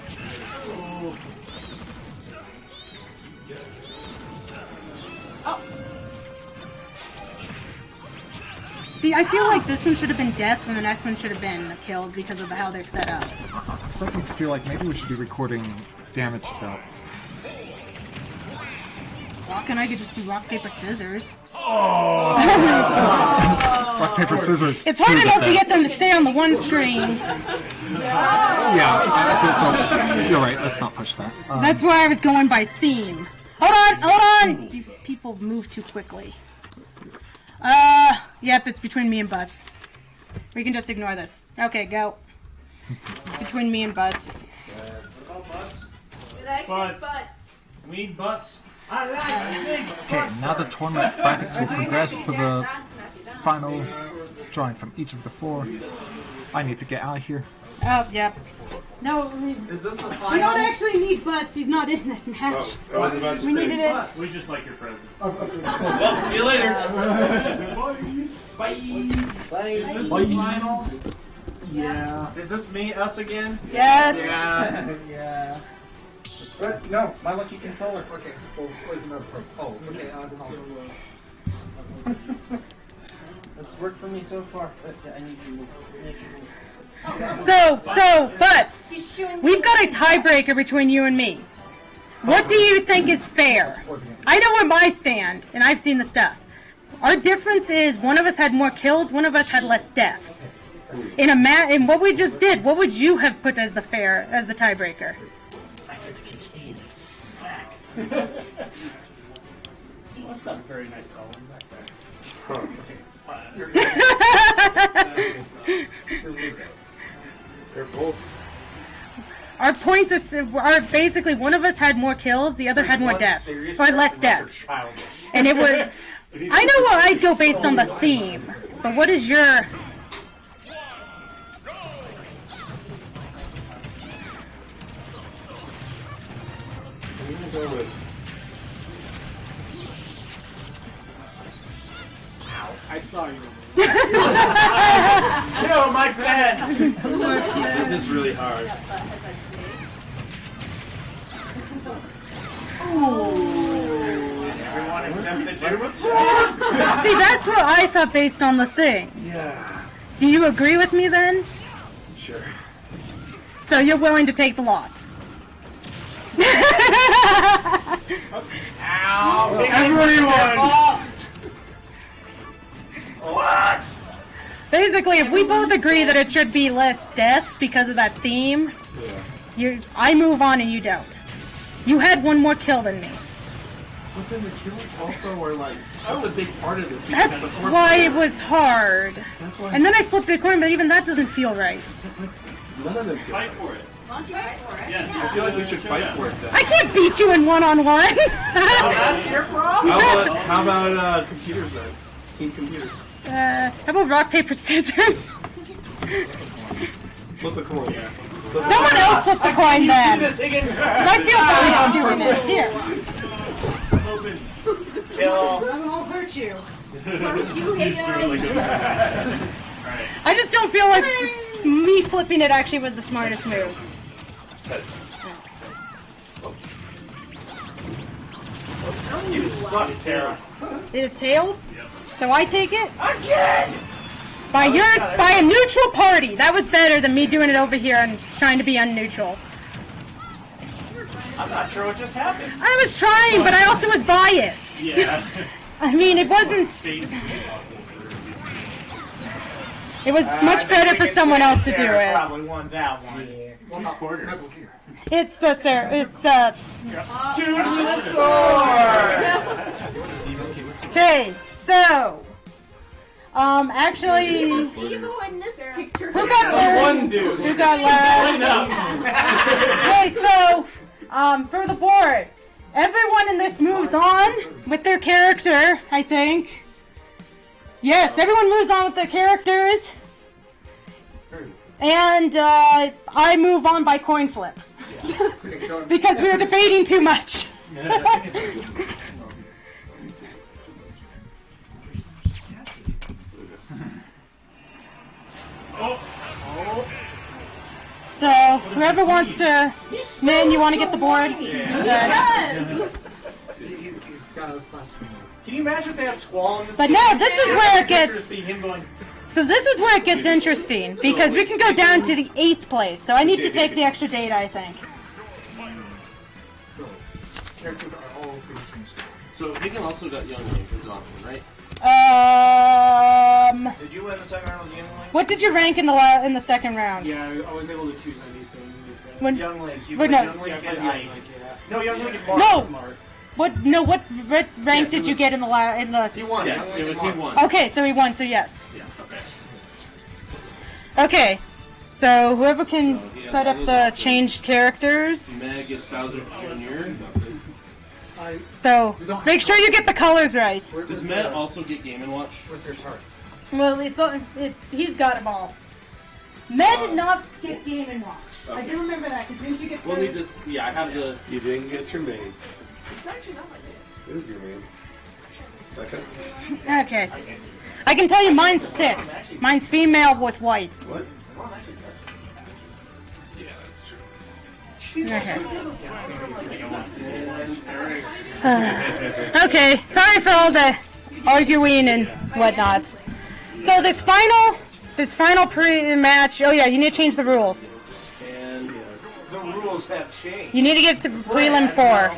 Oh. See, I feel like this one should have been deaths and the next one should have been kills because of how they're set up. I'm starting to feel like maybe we should be recording damage dealt. Rock and I could just do rock, paper, scissors. Rock, paper, scissors. It's hard enough to get them to stay on the one screen. Yeah, so you're right, let's not push that. That's why I was going by theme. Hold on! You people move too quickly. Yep, it's between me and Butts. We can just ignore this. Okay, go. It's between me and Butts. We like Butts. big butts. We need butts. I like big Okay, now the tournament brackets will progress to the final drawing from each of the 4. I need to get out of here. Oh, yep. No, Is this the we final? don't actually need Butts. He's not in this match. I was about to We say, needed it. We just like your presence. well, see you later. Bye. Is this the final? Yeah. Is this us again? Yes. Yeah. But no, my lucky controller. Okay, well, where's another pro? Oh, okay, it's worked for me so far, but I need to move. So, Butts, we've got a tiebreaker between you and me. What do you think is fair? I know where my stand, and I've seen the stuff. Our difference is one of us had more kills, one of us had less deaths. In what we just did, what would you have put as the tiebreaker? I've got a very nice column back there. They're both. Our points are basically one of us had more kills, the other had more deaths, or less deaths. And it was. I know what I'd go based on the theme, but what is your? I'm gonna go with. I I saw you. No, my fan! This is really hard. Everyone except the gentleman. See, that's what I thought based on the thing. Yeah. Do you agree with me then? Sure. So you're willing to take the loss? Ow! Everyone! What? Basically, if we both agree that it should be less deaths because of that theme, I move on and you don't. You had one more kill than me. But then the kills also were like, that's a big part of it. That's why it was hard. That's why. And then I flipped a coin, but even that doesn't feel right. None of them Fight for it. Why don't you fight for it? Yeah. I feel like we should fight for it then. I can't beat you in one-on-one. That's your problem? How about computers then? Team computers. How about rock, paper, scissors? Flip a coin. Yeah. Someone else flip the coin then. This again. 'Cause I feel bad doing it. Here. Kill. I'll hurt you. You hate Alright. I just don't feel like me flipping it actually was the smartest move. You suck, Sarah. It is tails? So I take it? Again! By a neutral party. That was better than me doing it over here and trying to be unneutral. I'm not sure what just happened. I was trying, but I also was biased. Yeah. I mean, it wasn't... It was much better for someone else to do it. Probably won that one. Who's quarter? It's sir. It's Dude with a sword! Okay, so actually, Evil in this picture. who got third? One dude. Who got last? Okay, so for the board, everyone in this moves on with their character. I think. Yes, everyone moves on with their characters, and I move on by coin flip because we were debating too much. So, whoever wants to... Min, you want to get the board? Yes. Can you imagine if they had Squall in this But game? no, this is where it To gets... see him going, So this is where it gets interesting, because we can go down to the 8th place, so I need to take the extra data, I think. Characters are all pretty So Higgin also got Young Link as an option, right? did you win the second round with Young Link? What did you rank in the second round? Yeah, I was able to choose anything. When, Young Link. You Wait, played no. Young Link Yeah, and yeah, Ike. yeah. No, Young Link and Mark. No! Mark. What rank did you get in the He won. Yes, Young Link it was and he Mark. won. Okay, so he won, so yes. Yeah, okay. Okay, so whoever can So, yeah, set up those the options. changed characters. Meg gets Bowser Jr. So, make sure you get the colors right. Does Med also get Game & Watch? What's your chart? Well, he's got them all. Med did not get Game & Watch. I do remember that, because didn't you get We'll need this. Yeah, I have the. You didn't get your main. It's actually not my name. It was your main. Second. Okay. I can tell you mine's 6. Mine's female with white. What? Yeah, that's true. Okay. Okay, sorry for all the arguing and whatnot. So this final pre-match, oh yeah, you need to change the rules. And The rules have changed. You need to get to prelim 4.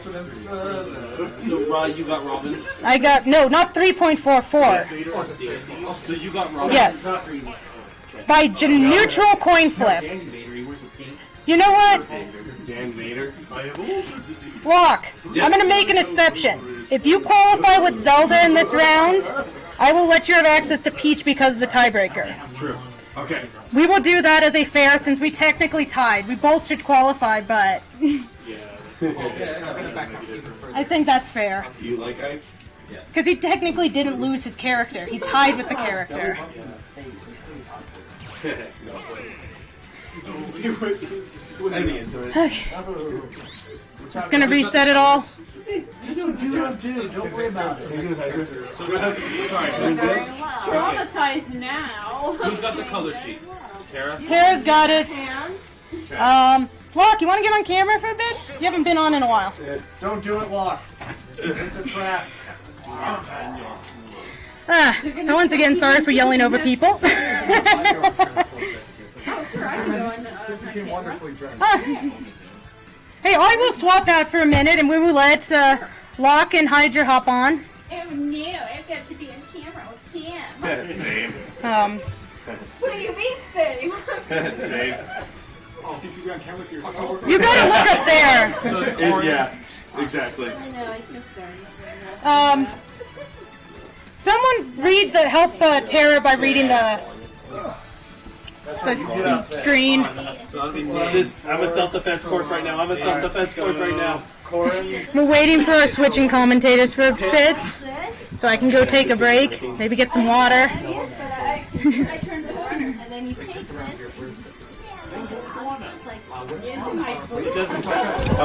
so you got Robin. I got, no, not 3.44. So you got Robin. Yes. By neutral coin flip. Danny Vader, where's the pink? You know what? Dan Vader. Block. I'm gonna make an exception. If you qualify with Zelda in this round, I will let you have access to Peach because of the tiebreaker. True. Okay. We will do that as a fair since we technically tied. We both should qualify, but I think that's fair. Do you like Ike? Because he technically didn't lose his character. He tied with the character. Any into it. Okay. It's gonna reset it all. Don't worry about it. Sorry. Traumatized now. Who's got the color sheet? Tara? Tara's got it. Locke, you want to get on camera for a bit? You haven't been on in a while. Don't do it, Locke. It's a trap. So once again, sorry for yelling over people. Hey, I will swap out for a minute, and we will let Locke and Hydra hop on. Oh no, I've got to be on camera with him. Same. What do you mean same? Same. Oh, did you be on camera with yourself? You gotta look up there. Yeah, exactly. I know, I just started. Someone help Tara by reading the screen. I'm a self-defense course right now. We're waiting for our switching commentators for a bit, so I can go take a break, maybe get some water. I turned the corner, and then you take this. I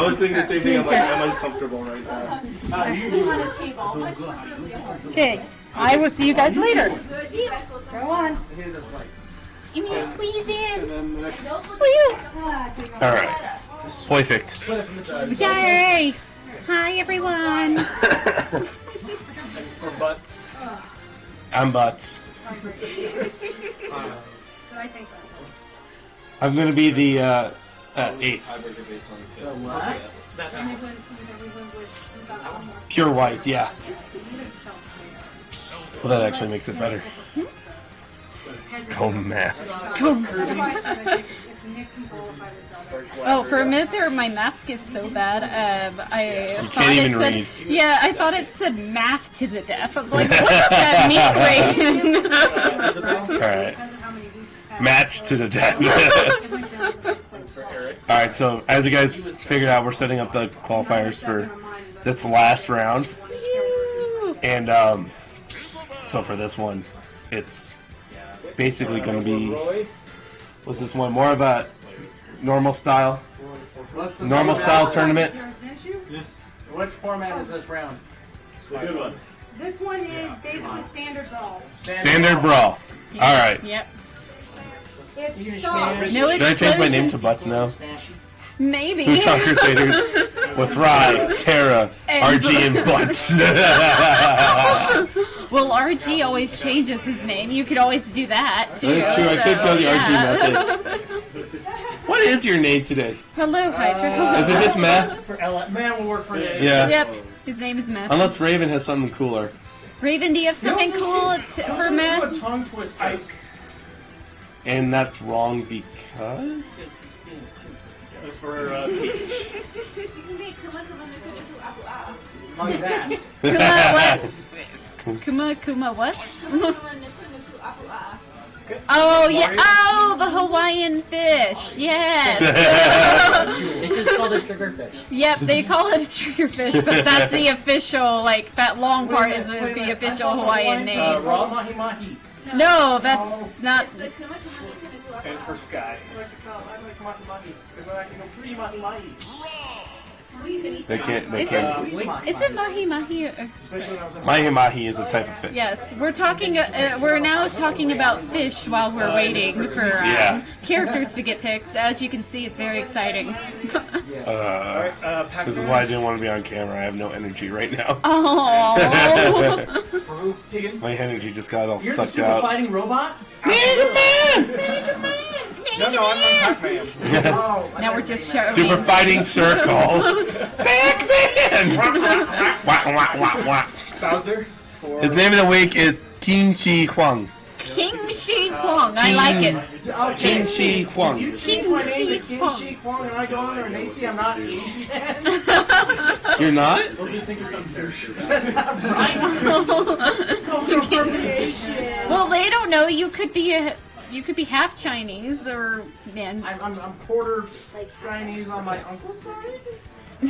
was thinking the same thing. I'm like, I'm uncomfortable right now. Okay, I will see you guys later. Go on. You need to squeeze in. Alright. Perfect. Yay! Hi, everyone. I'm Butts. I'm gonna be the 8th. Pure white, yeah. Well, that actually makes it better. Go math. Oh, for a minute there, my mask is so bad. I You can't even read. Yeah, I thought it said math to the death. I'm like, what does that mean, Raven? Alright. Match to the death. Alright, so as you guys figured out, we're setting up the qualifiers for this last round. And so for this one, it's basically going to be, what's this one? More of a normal style tournament. Which format is this round? Good one. This one is basically standard brawl. Standard brawl. Alright. Yep. It's soft. No Should I change my name explosions. to Butts now? Maybe. Futon Crusaders with Rye, Tara, RG, and Butts. Well, RG always changes his name. You could always do that, too. That's true, I could go the RG method. What is your name today? Hello, Hydra. Is it just Matt? For Ella. Man will work for you. Yeah. Yep. His name is Matt. Unless Raven has something cooler. Raven, do you have something cool for Matt? Do a tongue twister. And that's wrong because... It was for Like that. Kuma what? Oh, yeah. Oh, the Hawaiian fish. Yes. They just call it triggerfish. Yep, they call it triggerfish, but that's the official, like, that long part is the official Hawaiian name. Raw mahi mahi. No, that's not... And for Sky. I like to call it mahi mahi. Because then I can go free mahi mahi. They can't... Is it mahi-mahi? Mahi-mahi is a type of fish. Yes, we're talking. We're now talking about fish while we're waiting for characters to get picked. As you can see, it's very exciting. This is why I didn't want to be on camera. I have no energy right now. Oh. My energy just got all You're the sucked super out. fighting robot? No, I'm not Pac-Man. Now we're just showing. Super fighting circle. Pac-Man! Wah, wah, wah, wah. Saucer. His name of the week is King Shi Huang. King Shi Huang. I like it. King Shi Huang. You change my name to King Shi Huang and I go on there and they see I'm not Asian. You're not? They'll just think of some douche. That's not right. Cultural appropriation. Well, they don't know. You could be half Chinese or man. I'm quarter Chinese on my uncle's side. I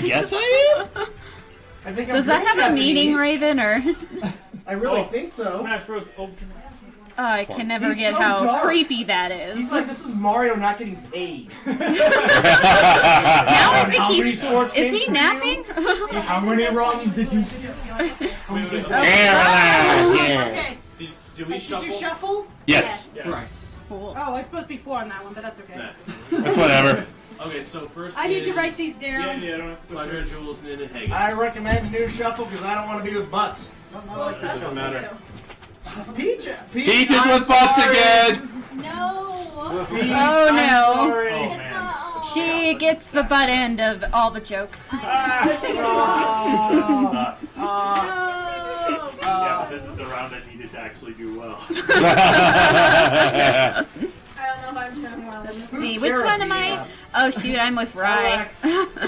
guess I am? I think Does that have a meaning, Raven, or? I really think so. Smash Bros. I can never He's get so how dark. creepy that is. He's like, this is Mario not getting paid. Now I think How many he's... sports Is games he for napping? How many runs did you skip? Okay. Do we shuffle? Did you shuffle? Yes. Yes. Cool. Oh, it's supposed to be 4 on that one, but that's okay. That's whatever. Okay, so first I need to is- write these down. Yeah, I don't have to go through Jules, Nin, and Hagen. I recommend a new shuffle because I don't want to be with butts. Doesn't matter. Peach Peach is with butts again. No. Peach, Oh, I'm no. sorry. Oh, man. She gets the butt end of all the jokes. Sucks. Yeah, but this is the round I needed to actually do well. I don't know if I'm doing well. Let's see, which one am I? Oh shoot, I'm with Rye. Alex,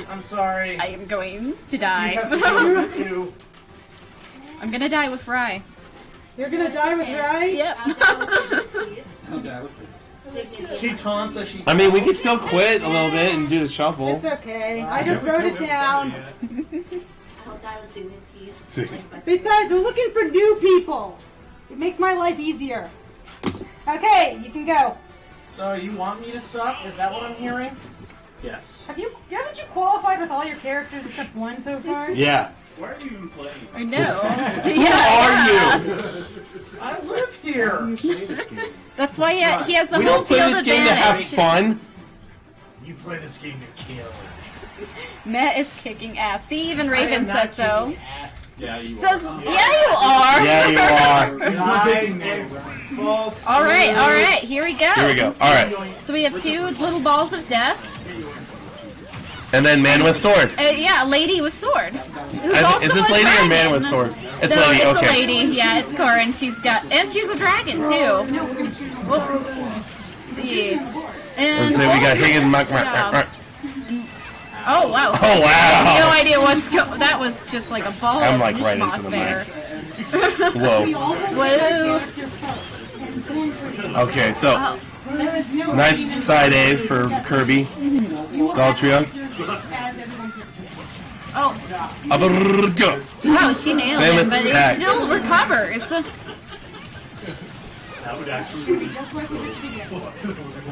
I'm sorry. I am going to You have to die. do it too. I'm gonna die with Rye. You're gonna die with Rye? Yep. She taunts us. I mean, we can still quit a little bit and do the shuffle. It's okay. I just wrote it down. I'll die with dignity. See. Besides, we're looking for new people. It makes my life easier. Okay, you can go. So you want me to suck? Is that what I'm hearing? Yes. Haven't you qualified with all your characters except one so far? Yeah. Why are you even playing? I know. Who are you? I live here. That's why he has the We home don't play field this game to have advantage. fun. You play this game to kill. Matt is kicking ass. See, even Raven I am says not so. kicking ass. Yeah, you Says, are. yeah, you are. Yeah, you are. Lies and false All right, here we go. Here we go. All right. So we have 2 little balls of death. And then man with sword. Yeah, a lady with sword. Who's also Is this a lady or dragon. man with sword? It's No, lady. it's Okay. a lady. Yeah, it's Corin. She's a dragon too. See. And Let's say we got Higgin. Oh wow. Oh wow. No idea what's that was just like a ball. I'm of like right mishmash into the there. Whoa. Whoa. Okay, so Oh. nice side A for Kirby. Galtria. Oh. Go. Wow, she nailed Then it, let's but attack. it still recovers. That would actually be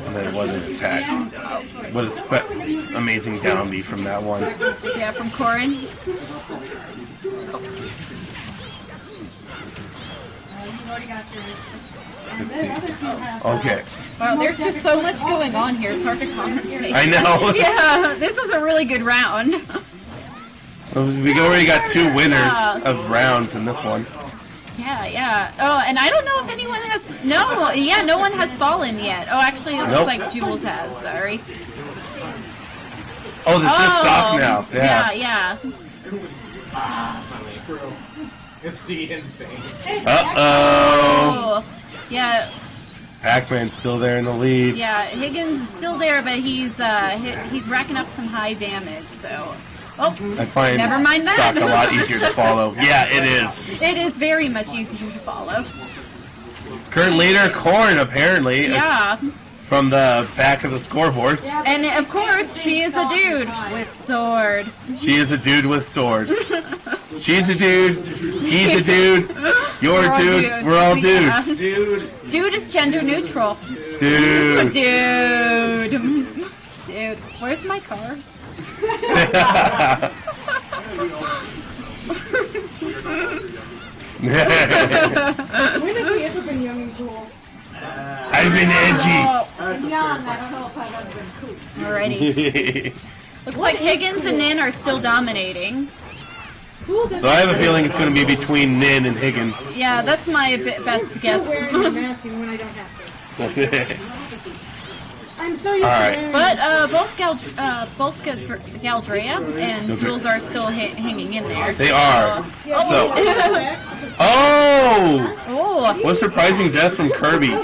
And then what an attack. What a amazing down B from that one. Yeah, from Corin. Let's see. Okay. Wow, there's just so much going on here. It's hard to commentate. I know. Yeah, this is a really good round. We already got 2 winners of rounds in this one. Yeah. Oh, and I don't know if anyone has... No, yeah, no one has fallen yet. Oh, actually, it looks Nope. like Jules has. Sorry. Oh, this is stock now. Yeah. It's the insane. Uh-oh. Oh, yeah. Pac-Man's still there in the lead. Yeah, Higgins is still there, but he's racking up some high damage, so... Oh, I find never mind stock that. a lot easier to follow. Yeah, it is. It is very much easier to follow. Current leader, Corn, apparently. Yeah. From the back of the scoreboard. And of course, she is a dude with sword. She is a dude with sword. She's a dude. He's a dude. You're a dude. We're all dudes. Dude is gender neutral. Dude. Dude. Where's my car? When have we ever been young and cool? I've been edgy. I'm young. I don't know if I've ever been cool. Alrighty. Looks like Higgins and Nin are still dominating. So I have a feeling it's going to be between Nin and Higgin. Yeah, that's my best guess. Wearing the mask even when I don't have to. I'm so used All to right. wearing But both Galdrea and Jules are still hanging in there. They are. So. Oh! Oh! What a surprising death from Kirby. Oh!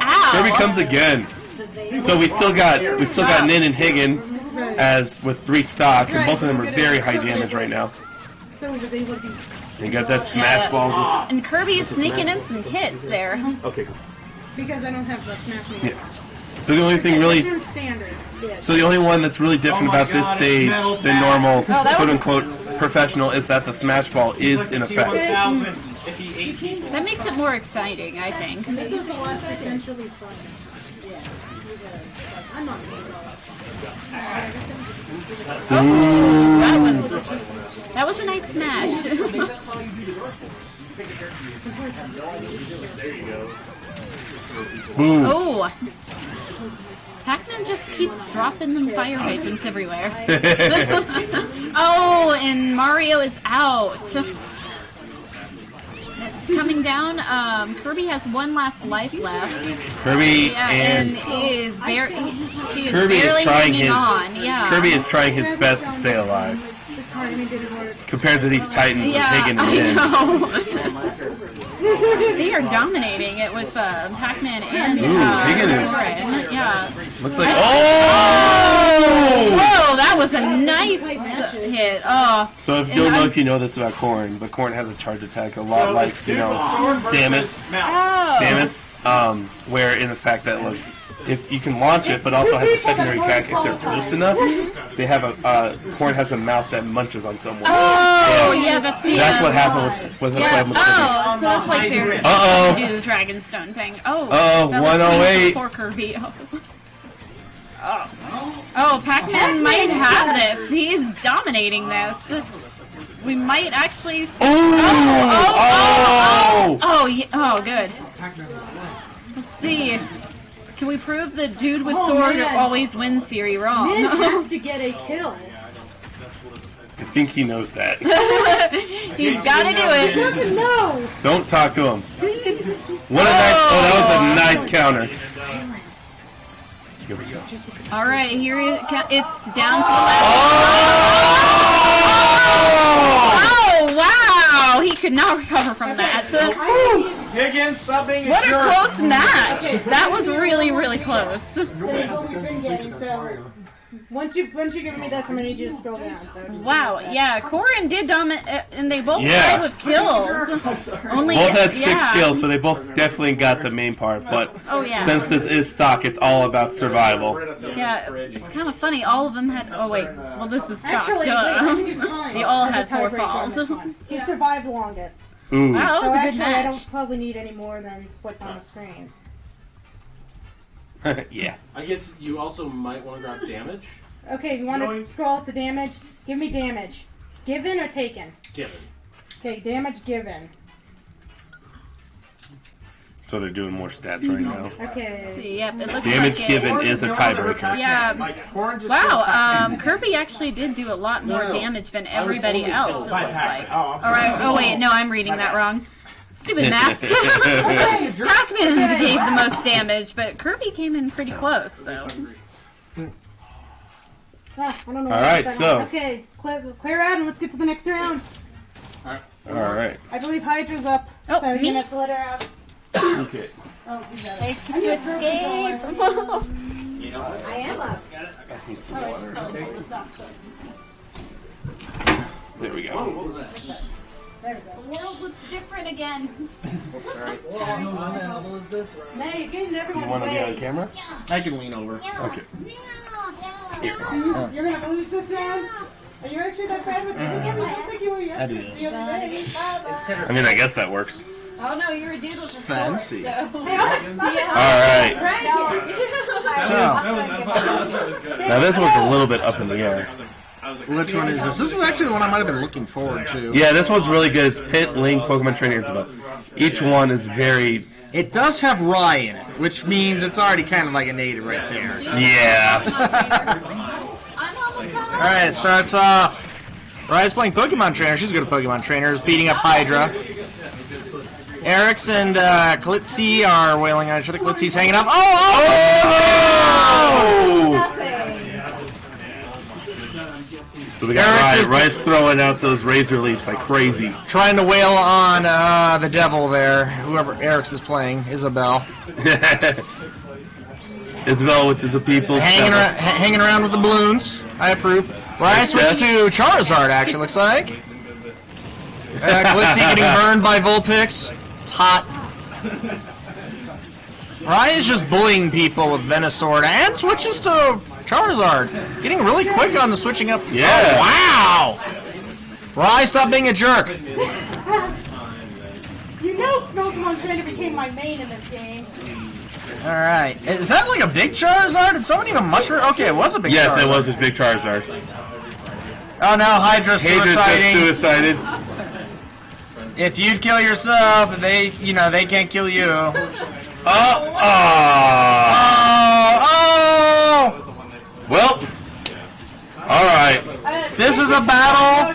Ow! Kirby comes again. So we still got Nin and Higgin as with 3 stock, and both of them are very high damage right now. So we was able to be. You got that smash ball just. And Kirby is sneaking in some hits there. Okay. Because I don't have the smash me. Yeah. So the only thing really. Standard. So the only one that's really different about this stage than normal, quote unquote, professional is that the smash ball is in effect. That makes it more exciting, I think. This is the last essentially fun. Yeah. I'm not That was a nice smash. Oh, Pac-Man just keeps dropping them fire hydrants everywhere. Oh, and Mario is out. It's coming down. Kirby has one last life left. Kirby and is barely trying hanging on. Yeah. Kirby is trying his best to stay alive. Compared to these Titans of Higgin and Din. They are dominating it with Pac-Man and Higgin is. Yeah. Looks like. Oh! Whoa, that was a nice hit. Oh. So if you don't know if you know this about Corrin, but Corrin has a charge attack a lot like Samus. Samus, where in the fact that if you can launch it, but also has a secondary attack if they're close enough. They have Corrin has a mouth that munches on someone. Oh, yeah, that's so that's what happened with this one. Oh, so that's like they're do the Dragonstone thing. Oh, 108. Poor Kirby. Oh, Pac-Man might have this. He is dominating this. We might actually see... Oh, good. Let's see. Can we prove the dude with sword always wins theory wrong? Min has to get a kill. I think he knows that. He's got to do it. He doesn't know. Don't talk to him. What a nice... Oh, that was a nice counter. Here we go. All right, here it's down to the last. Oh, wow! He could not recover from that. Higgins subbing. What a close match! That was really, really close. That's what we've been getting, so once you give me this, I'm gonna need you to scroll down. So wow, yeah, Corrin did dominate, and they both died with kills. Only both had 6 kills, so they both definitely got the main part. But since this is stock, it's all about survival. Yeah, it's kind of funny. All of them had. Oh wait, well this is stock. Actually, they all had 4 falls. He survived the longest. Ooh. Wow, that was a good match. I don't probably need any more than what's on the screen. Yeah. I guess you also might want to grab damage. Okay, you want to scroll to damage? Give me damage. Given or taken? Given. Okay, damage given. So they're doing more stats right now. Okay. See, yep, it looks damage like given is a tiebreaker. Yeah. Wow. Kirby actually did do a lot more damage than everybody else. It looks like. All right. Oh wait, no, I'm reading that wrong. Stupid mask. Pac-Man gave the most damage, but Kirby came in pretty close. So. I don't know. All right, so. Okay, clear out and let's get to the next round. All right. I believe Hydra's up. Oh, so you're gonna have to let her out. Okay. Oh, you got it. Hey, to escape. I am up. I need some water. There we go. There we go. The world looks different again. Sorry. Nay, you're getting everyone's You want to be way. on camera? I can lean over. Okay. You're gonna lose this round? Are you actually that bad with this? I don't think you were yesterday. That is. The other day. I mean, I guess that works. Oh no, you're a dude with a sword. Fancy. So. All right. So, Now this one's a little bit up in the air. which one is this? This is actually the one I might have been looking forward to. Yeah, this one's really good. It's Pit, Link, Pokemon Training Isabelle. Each one is very... It does have Rye in it, which means it's already kind of like a native right there. Yeah. Alright, it starts off. Rye's playing Pokemon Trainer. She's good at Pokemon Trainers, beating up Hydra. Eric's and Klitzy are wailing on each other. Klitzy's hanging up. Oh! So we got Rice throwing out those razor leaves like crazy. Trying to wail on the devil there. Whoever Eric's is playing, Isabelle. Isabelle, which is a people's hanging around with the balloons. I approve. Rice switched to Charizard, actually, looks like. Glitzy getting burned by Vulpix. It's hot. Rye is just bullying people with Venusaur and switches to Charizard. Getting really quick on the switching up. Yeah. Oh, wow! Rai, stop being a jerk. You know Pokemon Trainer became my main in this game. Alright. Is that like a big Charizard? Did someone even mushroom? Okay, it was a big Charizard. Yes, it was a big Charizard. Oh no, Hydra's suiciding. Just suicided. If you kill yourself, they can't kill you. Oh! Well, alright. This is a battle.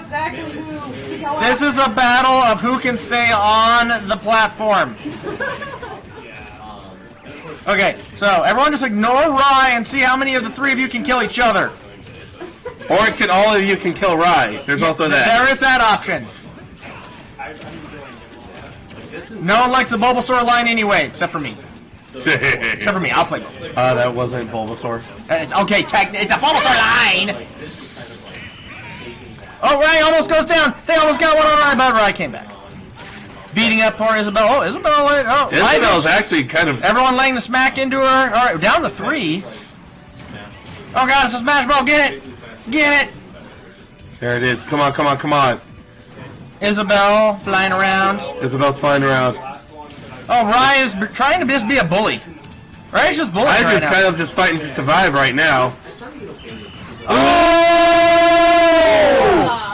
This is a battle of who can stay on the platform. Okay, so everyone just ignore Rai and see how many of the three of you can kill each other. Or all of you can kill Rai. There's also that. There is that option. No one likes the Bulbasaur line anyway, except for me. Except for me, I'll play Bulbasaur. That wasn't Bulbasaur. It's okay, it's a Bulbasaur line! Oh, Rai almost goes down! They almost got one on Rai, but Rai came back. Beating up poor Isabel. Oh, Isabel! Isabel's actually kind of... Everyone laying the smack into her. Alright, down to 3. Oh god, it's a smash ball! Get it! Get it! There it is. Come on, come on, come on. Isabel flying around. Isabel's flying around. Oh, Rai is trying to just be a bully. Rai's just bullying I'm just right kind now. of just fighting to survive right now. Oh!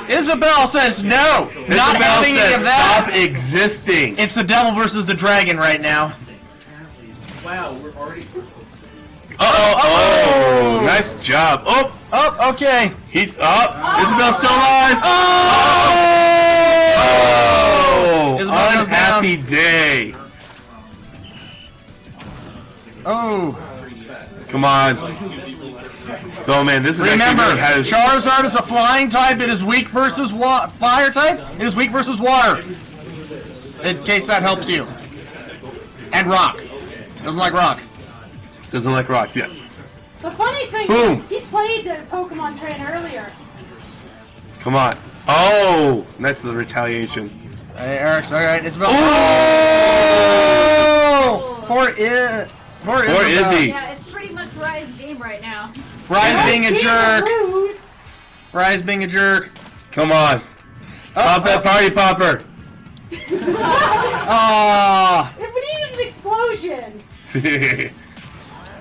Isabel says no. Not having any of that. Stop existing. It's the devil versus the dragon right now. Wow, we're already... Oh! Nice job. Oh! Oh, okay. He's up. Isabel's still alive. Oh! Unhappy day. Oh. Come on. So, man, this is Remember, actually Charizard is a flying type. It is weak versus fire type. It is weak versus water. In case that helps you. And rock. Doesn't like rock. Doesn't like rocks, yeah. The funny thing Boom. is, he played Pokemon Train earlier. Come on. Oh! Nice little retaliation. Hey, Eric's alright. It's about... Oh! Poor Izzy. Yeah, it's pretty much Rai's game right now. Rai's being a jerk. Rai's being a jerk. Come on. Pop that party popper. Oh. We needed an explosion.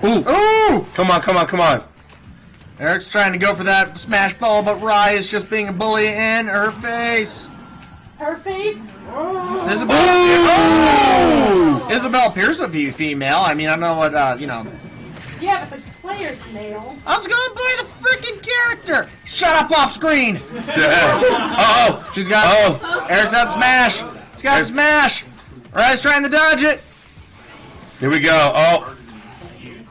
Ooh. Ooh. Come on, come on, come on. Eric's trying to go for that smash ball, but Rai is just being a bully in her face. Her face? Isabel. Oh. Isabel appears to be female. I mean, I don't know what, Yeah, but the player's male. I was going to play the freaking character. Shut up off screen. Uh-oh. She's got... Oh. Eric's out smash. He's got smash. Rai's trying to dodge it. Here we go. Oh.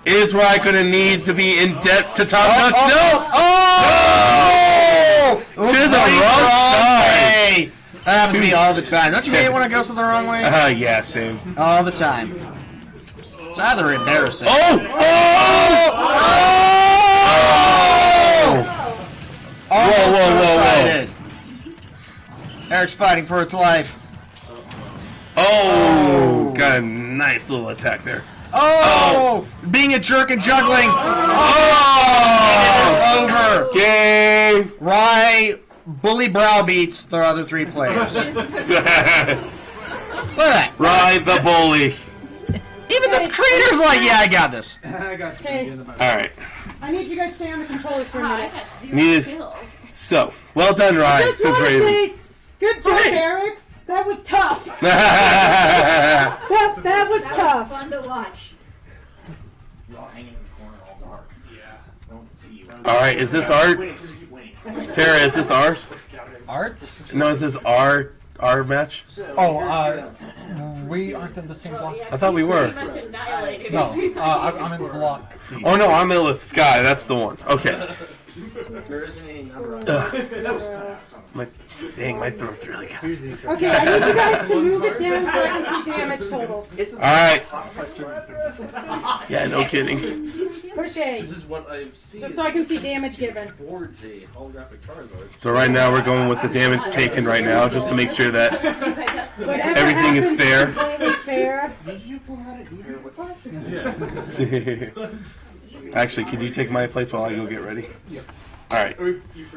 Is Rai going to need to be in debt to top notch? No! Oh! To the wrong side. That happens to me all the time. Don't you hate when it goes to the wrong way? Yeah, same. All the time. It's either embarrassing. Oh! Whoa. Eric's fighting for its life. Oh! Got a nice little attack there. Oh! Being a jerk and juggling. Oh! It is over. Game. Rai bully browbeats the other 3 players. Look at that. Rai the bully. Even the trainer's like, yeah, I got this. I got Okay. Alright. I need you guys to stay on the controllers for a minute. So, well done, Rai, Just says want to Raven. say, good job, Eric. That was tough. that was tough. Fun to watch. Alright, is this art? Tara, is this ours? Art? No, is this our match? Oh, we aren't in the same block. I thought we were. No, I'm in block D. Oh no, I'm in with Sky, that's the one. Okay. My throat's really good. Okay, I need you guys to move it down so I can see damage totals. Alright. Yeah, no kidding. Push A. This is what I've seen. Just so I can see damage given. Forge a holographic Charizard. So right now we're going with the damage taken right now, just to make sure that everything is fair. Completely fair. Actually, can you take my place while I go get ready? Alright.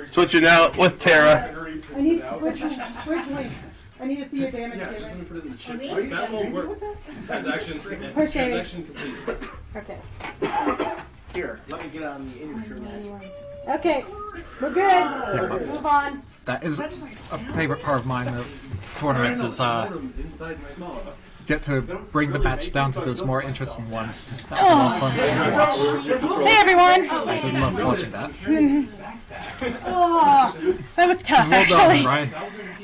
Switch it out with Terra. I need which links? I need to see your damage given. Put it in the chip. That will work. Transaction complete. Okay. Here, let me get on the in-your Okay, we're good. Move on. That is a favorite part of mine of tournaments is get to bring the match down to those more interesting ones. That's a lot of fun to watch. Hey everyone! I did love watching that. Oh, that was tough Well done, actually. Ryan.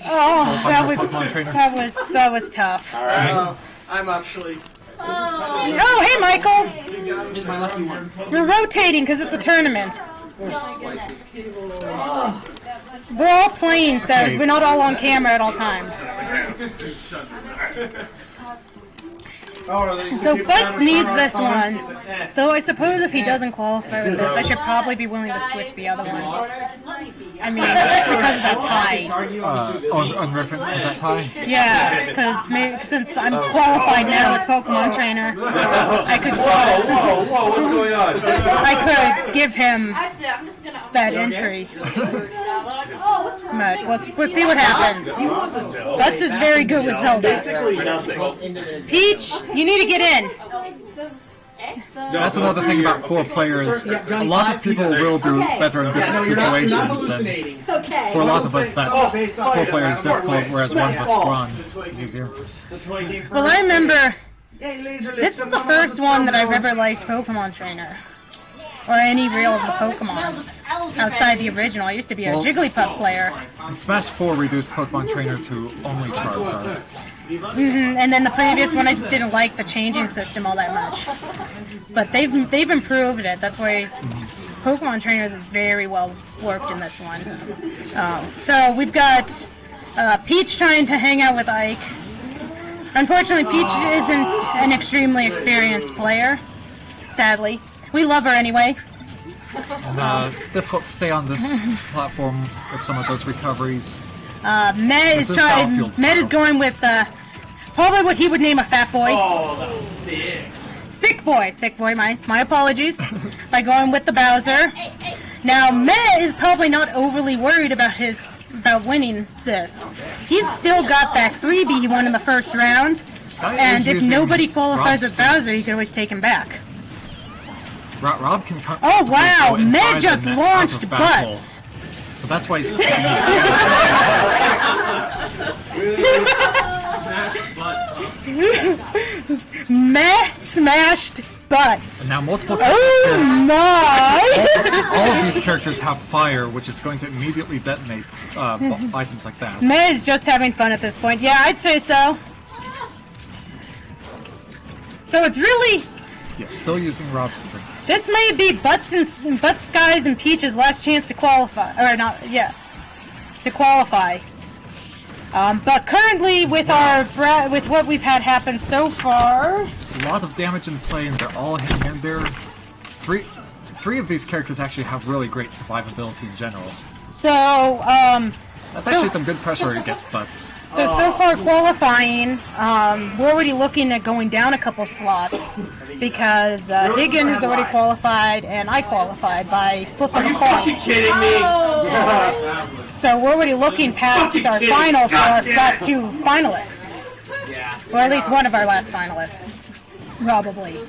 Oh, that was tough. Alright. I'm actually... Oh, hey Michael! Here's my lucky one. We're rotating because it's a tournament. We're all playing, so we're not all on camera at all times. So Butts needs this one. Though I suppose if he doesn't qualify with this, I should probably be willing to switch the other one. I mean, just because of that tie. On reference to that tie? Yeah, because since I'm qualified now with Pokemon Trainer, I could swap. Whoa, what's going on? I could give him that entry. But we'll see what happens. Butts is very good with Zelda. Peach, you need to get in. That's another thing about 4 players. A lot of people will do better in different situations, and for a lot of us, that's 4 players difficult, whereas 1 plus 1 is easier. Well, I remember this is the first one that I've ever liked Pokemon Trainer. Or any real of the Pokemons outside the original. I used to be a Jigglypuff player. And Smash 4 reduced Pokemon Trainer to only Charizard. And then the previous one, I just didn't like the changing system all that much. But they've improved it. That's why Pokemon Trainer is very well worked in this one. So we've got Peach trying to hang out with Ike. Unfortunately, Peach isn't an extremely experienced player, sadly. We love her anyway. And, difficult to stay on this platform with some of those recoveries. Med is going with probably what he would name a fat boy. Oh, that was thick. Thick boy, my apologies. By going with the Bowser. Now, Med is probably not overly worried about winning this. He's still got that 3B he won in the first round. And if nobody qualifies with Bowser, he can always take him back. Rob can oh wow, Med just launched Butts. So that's why he's Med smashed Butts. And now multiple oh my! all of these characters have fire, which is going to immediately detonate items like that. Med is just having fun at this point. Yeah, I'd say so. So it's really... Yeah, still using Rob's strings. This may be Butts, Skies, and Peach's last chance to qualify. Or not, yeah. To qualify. But currently, with with what we've had happen so far... A lot of damage in play, and they're all hanging in there. Three of these characters actually have really great survivability in general. So, That's actually some good pressure against Butts. So far qualifying, we're already looking at going down a couple slots because Higgins has already qualified and I qualified by flipping a coin. Are you fucking kidding me? So we're already looking past our final for our last 2 finalists. Or at least one of our last finalists. Probably.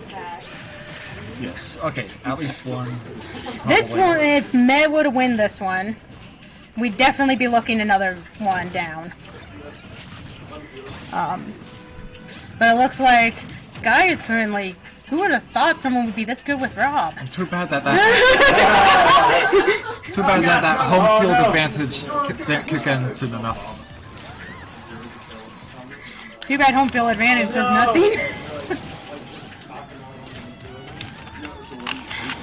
Yes, okay, at least one. This one, if Med were to win this one, we'd definitely be looking another one down. But it looks like Sky is currently... Who would have thought someone would be this good with Rob? And too bad that home field advantage didn't kick in soon enough. Too bad home field advantage does nothing.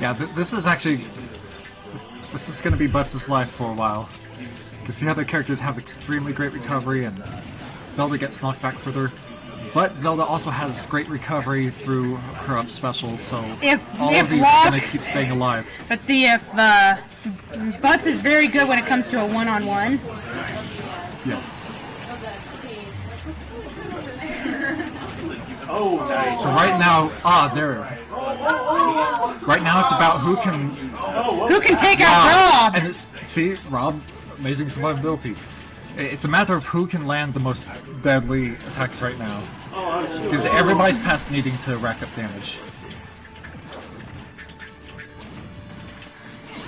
Yeah, this is actually... This is going to be Butts' life for a while. Because the other characters have extremely great recovery, and Zelda gets knocked back further. But Zelda also has great recovery through her up specials, so all of these are going to keep staying alive. Let's see if Butts is very good when it comes to a one-on-one. Yes. Oh, nice. So right now, there. Right now, it's about who can take out Rob. And see, Rob, amazing survivability. It's a matter of who can land the most deadly attacks right now. Because everybody's past needing to rack up damage.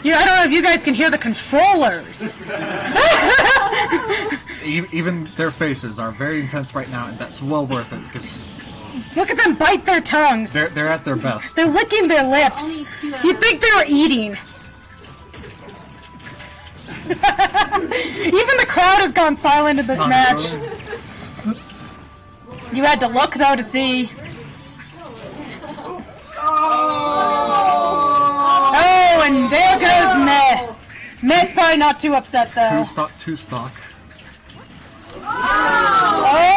Yeah, I don't know if you guys can hear the controllers. Even their faces are very intense right now, and that's well worth it, because... Look at them bite their tongues. They're at their best. They're licking their lips. You'd think they were eating. Even the crowd has gone silent in this match. You had to look, though, to see. Oh, and there goes Meh. Meh's probably not too upset, though. Two stock. Oh!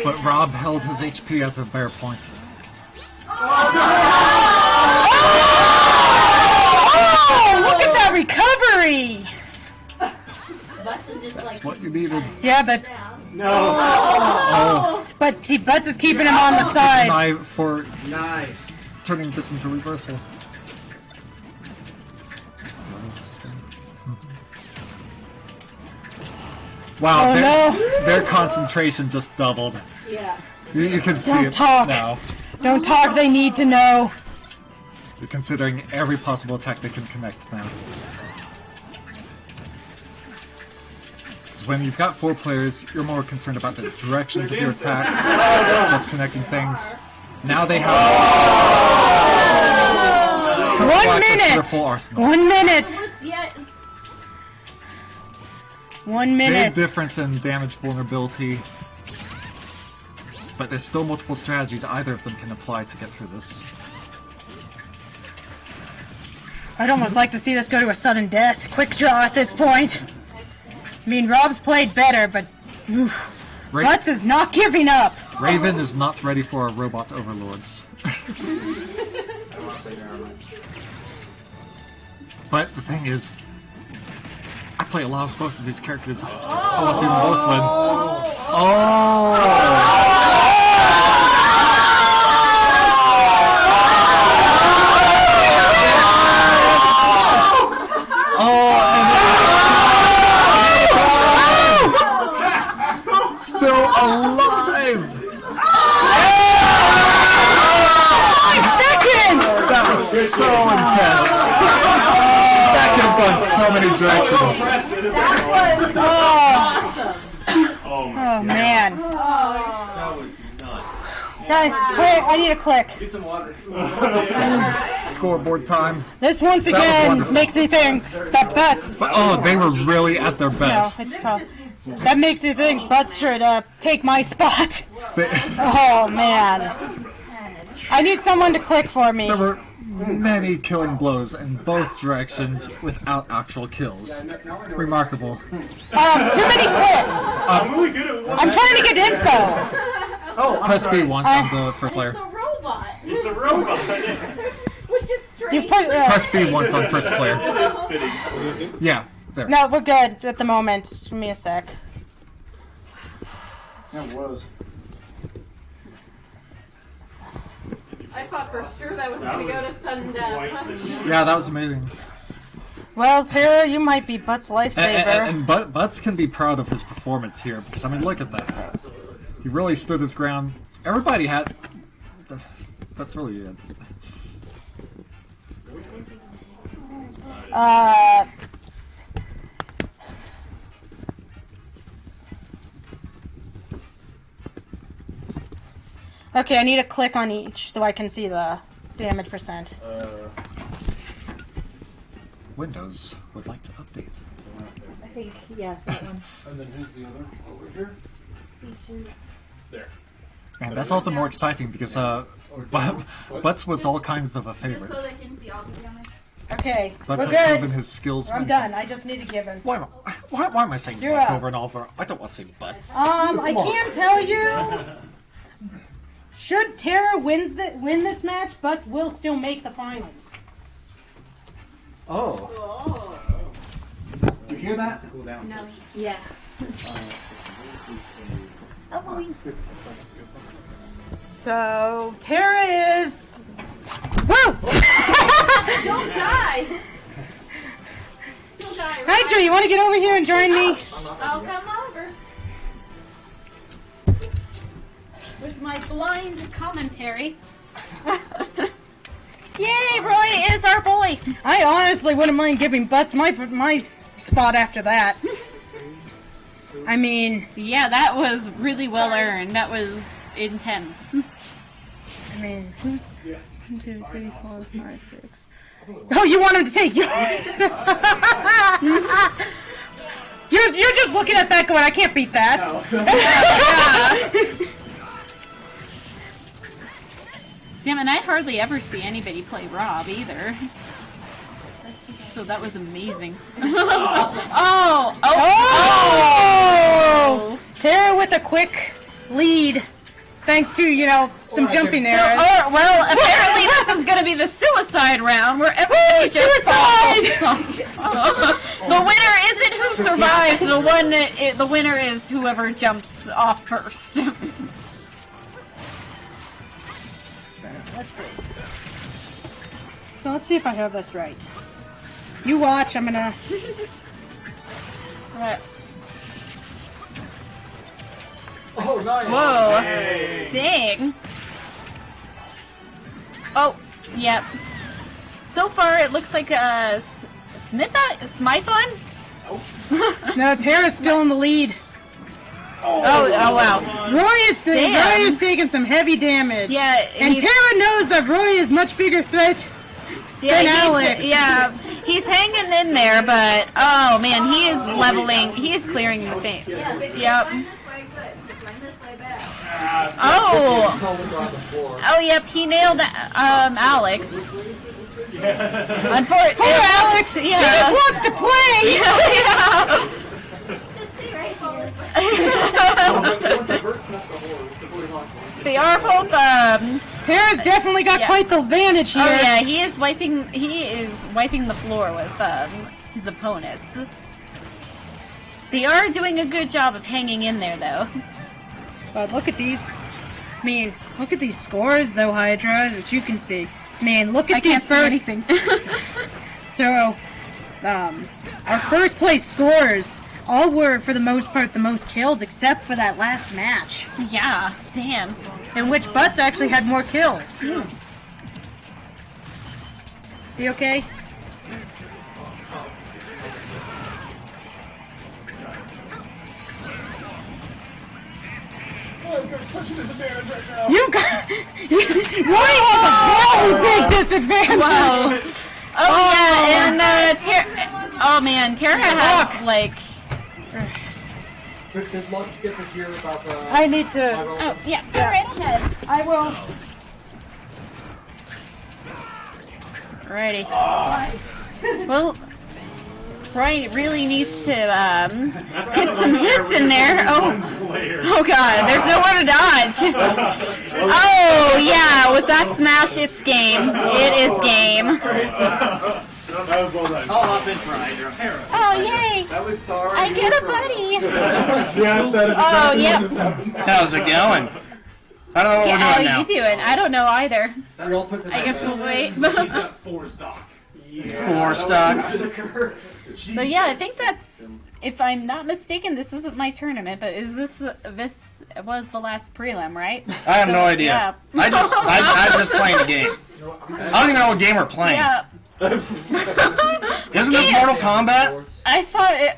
But Rob held his HP at a bare point. Oh! Look at that recovery! That's what you needed. Yeah, but... No. Oh. But Butts is keeping him on the side. For turning this into reversal. Wow, their concentration just doubled. Yeah. You can see Don't it talk. now. Don't talk, they need to know. They're considering every possible attack they can connect now. So when you've got 4 players, you're more concerned about the directions of your attacks, just connecting things. Now they have... 1 minute! 1 minute! 1 minute. Big difference in damage vulnerability. But there's still multiple strategies either of them can apply to get through this. I'd almost like to see this go to a sudden death. Quick draw at this point. I mean, Rob's played better, but... Butts is not giving up. Raven is not ready for robot overlords. But the thing is, I play a lot of both of these characters. I want to see them both win. Still alive! 5 seconds! That was so intense! That could have gone so many directions. That was awesome. Oh man. That was nuts. Guys, wait, I need a click. Need some water. Scoreboard time. This once again makes me think that Butts... Oh, they were really at their best. No, it's probably... That makes me think Butts should take my spot. Oh man. I need someone to click for me. There were many killing blows in both directions without actual kills. Remarkable. Too many clicks. I'm trying to get info. Press B once on the first player. It's a robot. It's a robot. Which is strange. You've put, Press B once on first player. Yeah, there. No, we're good at the moment. Give me a sec. That was. I thought for sure that was going to go to sudden death. Yeah, that was amazing. Well, Tara, you might be Butts' lifesaver. And Butts can be proud of his performance here, because, I mean, look at that. He really stood his ground. Everybody had... That's really good. Okay, I need a click on each so I can see the damage percent. Windows would like to update. I think, yeah, that one. And then who's the other? Over here? Features. There. And that's all the more exciting because Butts was all kinds of a favorite. So they can see all the damage. Okay, Butts we're has good. proven his skills. I'm done. I just need to give him. Why am I saying You're Butts up. over and over? I don't want to say Butts. I can tell you, should Tara win this match, Butts will still make the finals. Oh. You hear that? No. Yeah. So Tara is Woo! Don't die! Don't die. Hydra, you want to get over here and join me? I'll come over. With my blind commentary. Yay, Roy is our boy! I honestly wouldn't mind giving Butts my spot after that. I mean... Yeah, that was really well earned. That was intense. I mean, who's... 1, 2, 3, 4, 5, 6... Oh, you want him to take you? You're just looking at that going, I can't beat that. Damn, and I hardly ever see anybody play Rob either. So that was amazing. Oh! Tara with a quick lead. Thanks to, you know, some jumping there. Well, apparently this is going to be the suicide round where everybody just falls. The winner isn't who survives. The winner is whoever jumps off first. So, let's see. So let's see if I have this right. You watch. I'm gonna. Right. Oh, nice. Whoa. Hey. Dang. Oh, yep. So far, it looks like Smython? No, Tara's still in the lead. Oh wow. Roy is taking some heavy damage. Yeah, and Tara knows that Roy is much bigger threat than Alex. He's hanging in there, but oh man, he is leveling. He is clearing the thing. Yep. Oh, yep, he nailed Alex. Unfortunately, poor Alex. Yeah. She just wants to play. Just stay right here. They are both. Tara's definitely got quite the advantage here. Oh yeah, he is wiping the floor with his opponents. They are doing a good job of hanging in there, though. But look at these. I mean, look at these scores, though, Hydra, that you can see. Man, look at the first. So, our first place scores all were, for the most part, the most kills, except for that last match. Yeah, damn. In which Butts actually had more kills. Is he okay? I've got such a disadvantage right now. You got... Roy has a very big disadvantage! Wow. Oh yeah, and oh man, Tara has, like... Did Lunch get to hear about the... I need to... Oh, yeah, go right ahead. I will... Alrighty. Well... Roy really needs to get some hits in there. Oh god, there's nowhere to dodge. Oh yeah, with that smash, it's game. It is game. That was well done. I'll hop in for Hydra. Oh yay! That was sorry. I get a buddy. Yes, that is exactly yep. How's it going? I don't know what we're doing now. How are you doing? I don't know either. I guess we'll wait. 4 stock. Yeah. 4 stock. So yeah, I think that's, if I'm not mistaken, this isn't my tournament, but is this was the last prelim, right? I have no idea. Yeah. I'm just playing the game. I don't even know what game we're playing. Yeah. Isn't this Mortal Kombat? I thought it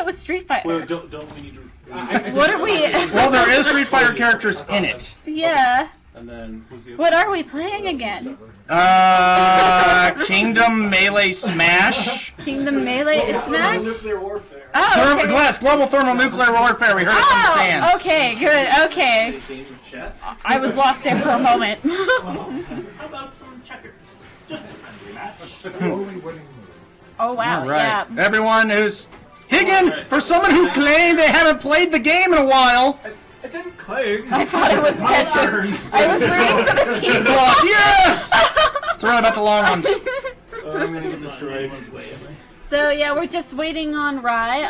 was Street Fighter. Well, don't we need to... What are we? Well, there is Street Fighter characters in it. Yeah. And then, who's the other? What are we playing again? Kingdom Melee Smash. Kingdom Melee Smash? Nuclear warfare. Oh, okay. Glass, Global Thermonuclear Warfare. We heard it from the stands. Okay, good, okay. I was lost there for a moment. How about some checkers? Just a friendly match. Oh, wow, All right. yeah. Everyone who's... Higgin, for someone who claimed they haven't played the game in a while... I didn't claim. I thought it was Tetris. I was rooting for the team. Yes! It's really about the long ones. I'm gonna get destroyed. So yeah, we're just waiting on Rye.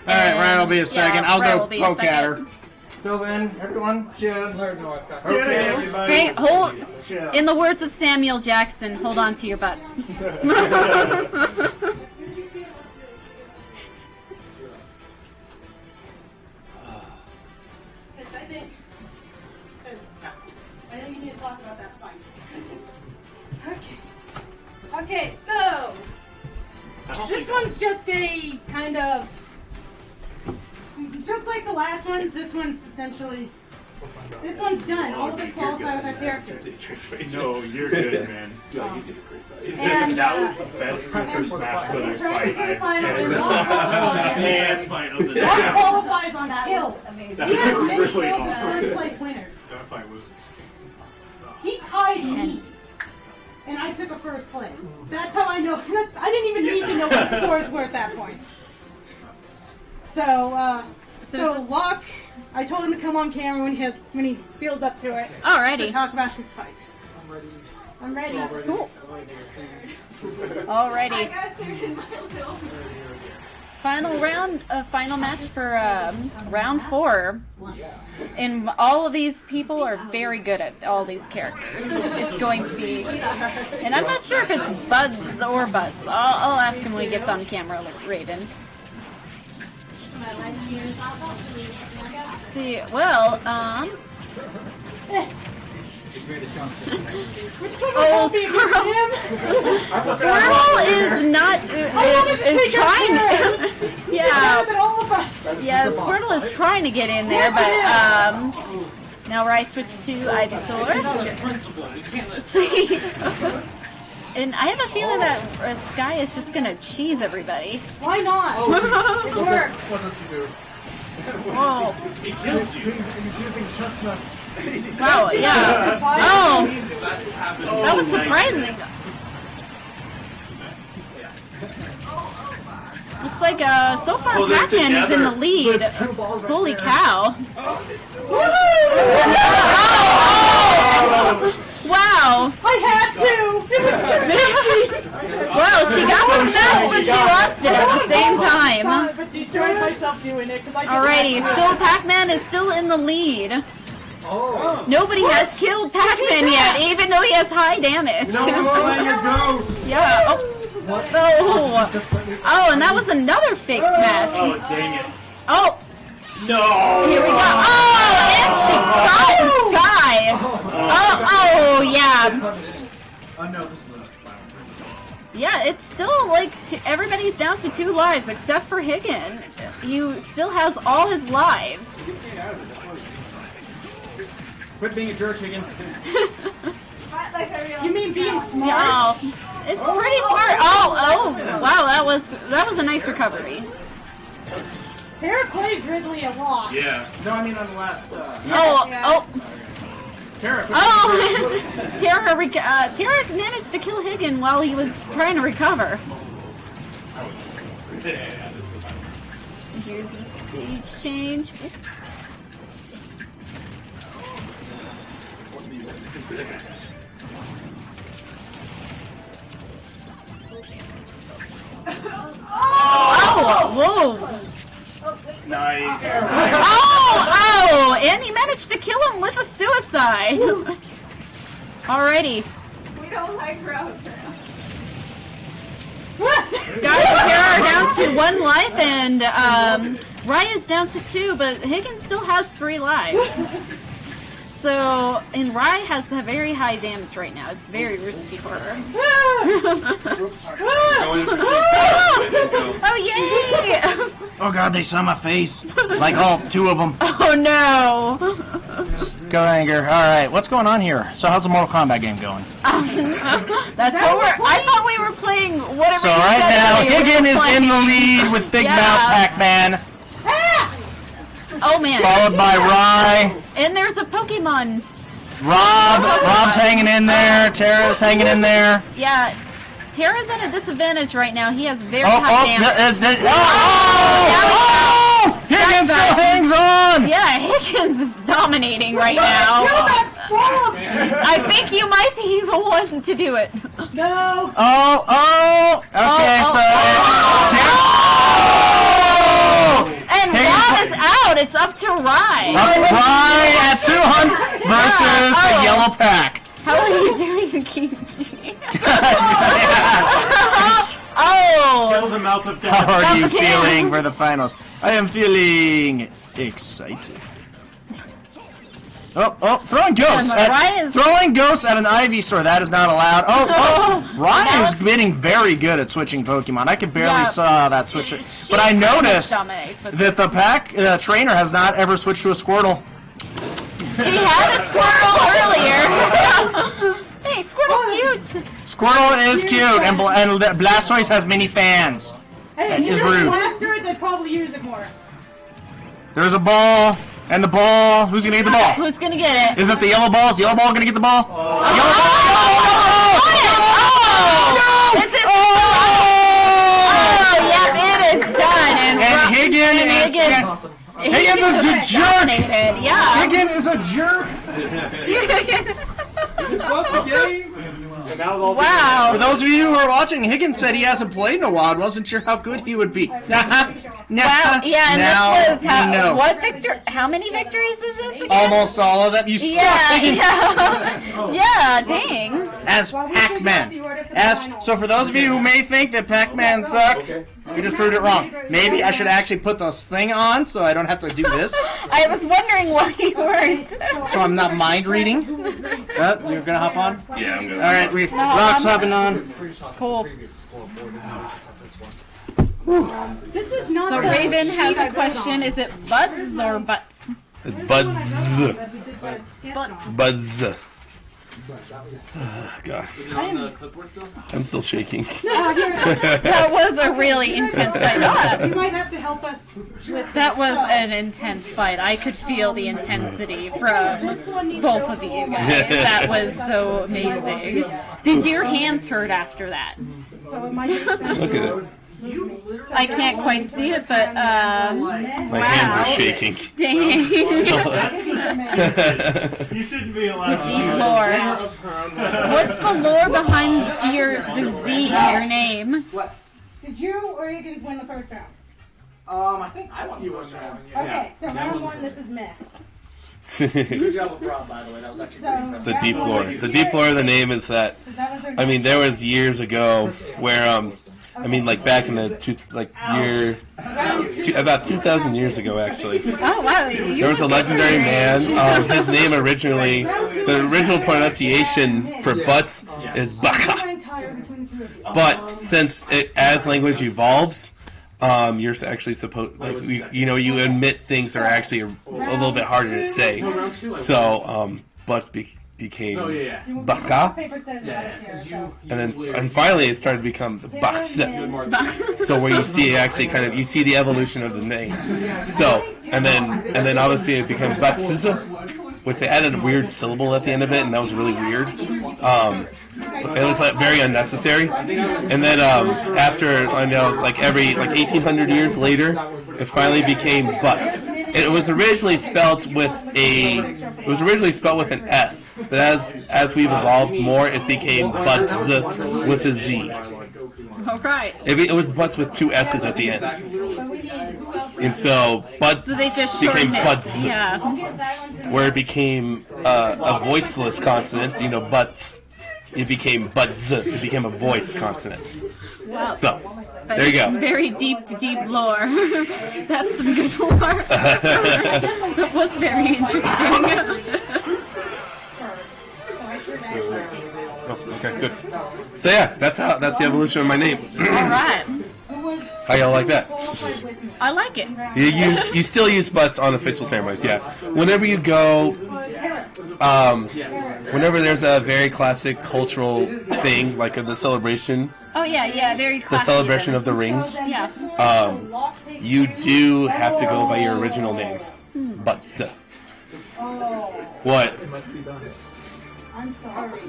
Alright, Ryan will be a second. I'll go poke at her. Fill in. Everyone, chill. No, I've got Okay, everybody. Hey, hold. Chill. In the words of Samuel Jackson, hold on to your butts. I think you need to talk about that fight. Okay, so this one's just a kind of just like the last ones. This one's essentially done. All of us qualify with our characters. No, you're good, man. And that was the best first match for this fight I've ever Hands That qualifies on kills. He That has was many really kills awesome. and first place winners. That fight was. He tied me, and I took a first place. That's how I know. I didn't even need to know what the scores were at that point. So Locke, I told him to come on camera when he feels up to it. Alrighty. To talk about his fight. I'm ready. Cool. Alrighty. Final round, final match for round 4. And all of these people are very good at all these characters. It's going to be, and I'm not sure if it's buds or butts. I'll ask him when he gets on camera, like Raven. See, well, oh, Squirrel is not is trying. Yeah, Squirtle is trying to get in there, but now Rai switched to Ivysaur. See, and I have a feeling that Sky is just gonna cheese everybody. Why not? It works. What does he do? Whoa. He kills you. He's using chestnuts. Wow, yeah. Oh, that was surprising. Looks like so far Pac-Man is in the lead. Holy cow. Wow. I had to. It was too easy. Wow, she got the smash, but she lost it at the same time. But destroyed myself doing it because I. Alrighty, so Pac-Man is still in the lead. Nobody has killed Pac-Man yet, even though he has high damage. No, your ghost. Yeah. Oh, and that was another fake smash. Oh, dang it. Oh. No. Here we go. Oh, and she got Sky. Oh, yeah. No, this is the Yeah, it's still like everybody's down to 2 lives except for Higgin. He still has all his lives. Quit being a jerk, Higgin. You mean being smart? Yeah, it's pretty smart. Oh, wow, that was a nice recovery. Tara plays Ridley a lot. Yeah. No, I mean on the last. Tara. Oh, Tara managed to kill Higgin while he was trying to recover. Here's the stage change. Oh, whoa. Nice. Oh, and he managed to kill him with a suicide. Alrighty. We don't like road. Sky and Tara are down to 1 life, and Raya's down to 2, but Higgins still has 3 lives. So, and Raya has a very high damage right now. It's very risky for her. Oh, yay! Oh god, they saw my face. Like all 2 of them. Oh no! Go anger. Alright, what's going on here? So how's the Mortal Kombat game going? That's what I thought we were playing whatever So you right said now, earlier we were Higgin is playing. in the lead with Big Mouth Pac-Man. Oh man. Followed by Rai. And there's a Pokemon. Rob's hanging in there. Tara's hanging in there. Yeah. Tara's at a disadvantage right now. He has very high damage. Higgins still hangs on! Yeah, Higgins is dominating right now. I think you might be the one to do it. No. Okay, so... And Rob is out. out. It's up to Rye. Up Rye at 200 versus the yellow pack. How are you doing, Kiji? Oh! Kill the mouth of death. How are you feeling for the finals? I am feeling excited. Oh, throwing ghosts. Throwing ghosts at an Ivysaur. That is not allowed. Ryan is getting very good at switching Pokemon. I could barely saw that switch. But I noticed that the pack trainer has not ever switched to a Squirtle. She had a Squirtle earlier. Hey, Squirtle's cute. Squirtle is cute, and Blastoise has many fans. Hey, is rude. Blastoise, I'd probably use it more. There's a ball, and the ball. Who's gonna get the ball? Who's gonna get it? Is it the yellow ball? Is the yellow ball gonna get the ball? Yellow ball! Yep, it is done. And Higgins is a jerk. Yeah. Higgins is a jerk. Wow. For those of you who are watching, Higgins said he hasn't played in a while. Wasn't sure how good he would be. Wow. Yeah, and now this was know. How many victories is this again? Almost all of them. You suck, Higgins. Yeah, dang. As Pac-Man. So for those of you who may think that Pac-Man sucks, you just proved it wrong. Maybe I should actually put this thing on so I don't have to do this. I was wondering why you weren't. So I'm not mind reading. You're gonna hop on? Yeah, I'm gonna. All right, Rock's hopping on. Cool. This is not. So Raven has a question. Is it buds or butts? It's buds. Buds. God. I'm still shaking. That was a really intense fight. You might have to help us with That was an intense fight. I could feel the intensity from both of you guys. That was so amazing. Did your hands hurt after that? Look at it. I can't quite see it, but my hands are shaking. Dang. You shouldn't be allowed. The deep lore. What's the lore behind the Z in your name? What? Did you or Higgins win the first round? I think I won the first round. Okay, so round one, this is meh. Good job with Rob, by the way. That was actually pretty impressive. The deep lore. The deep lore of the name is that. I mean, there was years ago where I mean, like back in the about 2,000 years ago, actually. Oh wow! There was a legendary man. His name originally, the original pronunciation for butts is Baka. But since as language evolves, you're actually supposed, like, you admit things that are actually a little bit harder to say. So butts became Baka, and finally it started to become the Baksa. So where you see actually you see the evolution of the name. So and then obviously it became Batsuza, which they added a weird syllable at the end of it, and that was really weird. It was very unnecessary. And then after every 1,800 years later, it finally became Butts. It was originally spelt with an S, but as we've evolved more, it became Butts with a Z. All right. It was Butts with two S's at the end, and so Butts became Butts, where it became a voiceless consonant. Butts. It became Butts. It became a voiced consonant. Wow. So, but there you go. Very deep lore. That's some good lore. That was very interesting. Okay, good. So yeah, that's the evolution of my name. All right. How y'all like that? I like it. You still use butts on official ceremonies, yeah. Whenever you go, whenever there's a very classic cultural thing, like the celebration. Oh yeah, very classic. The celebration of the rings. Yeah. You do have to go by your original name. Butts. What? I'm sorry.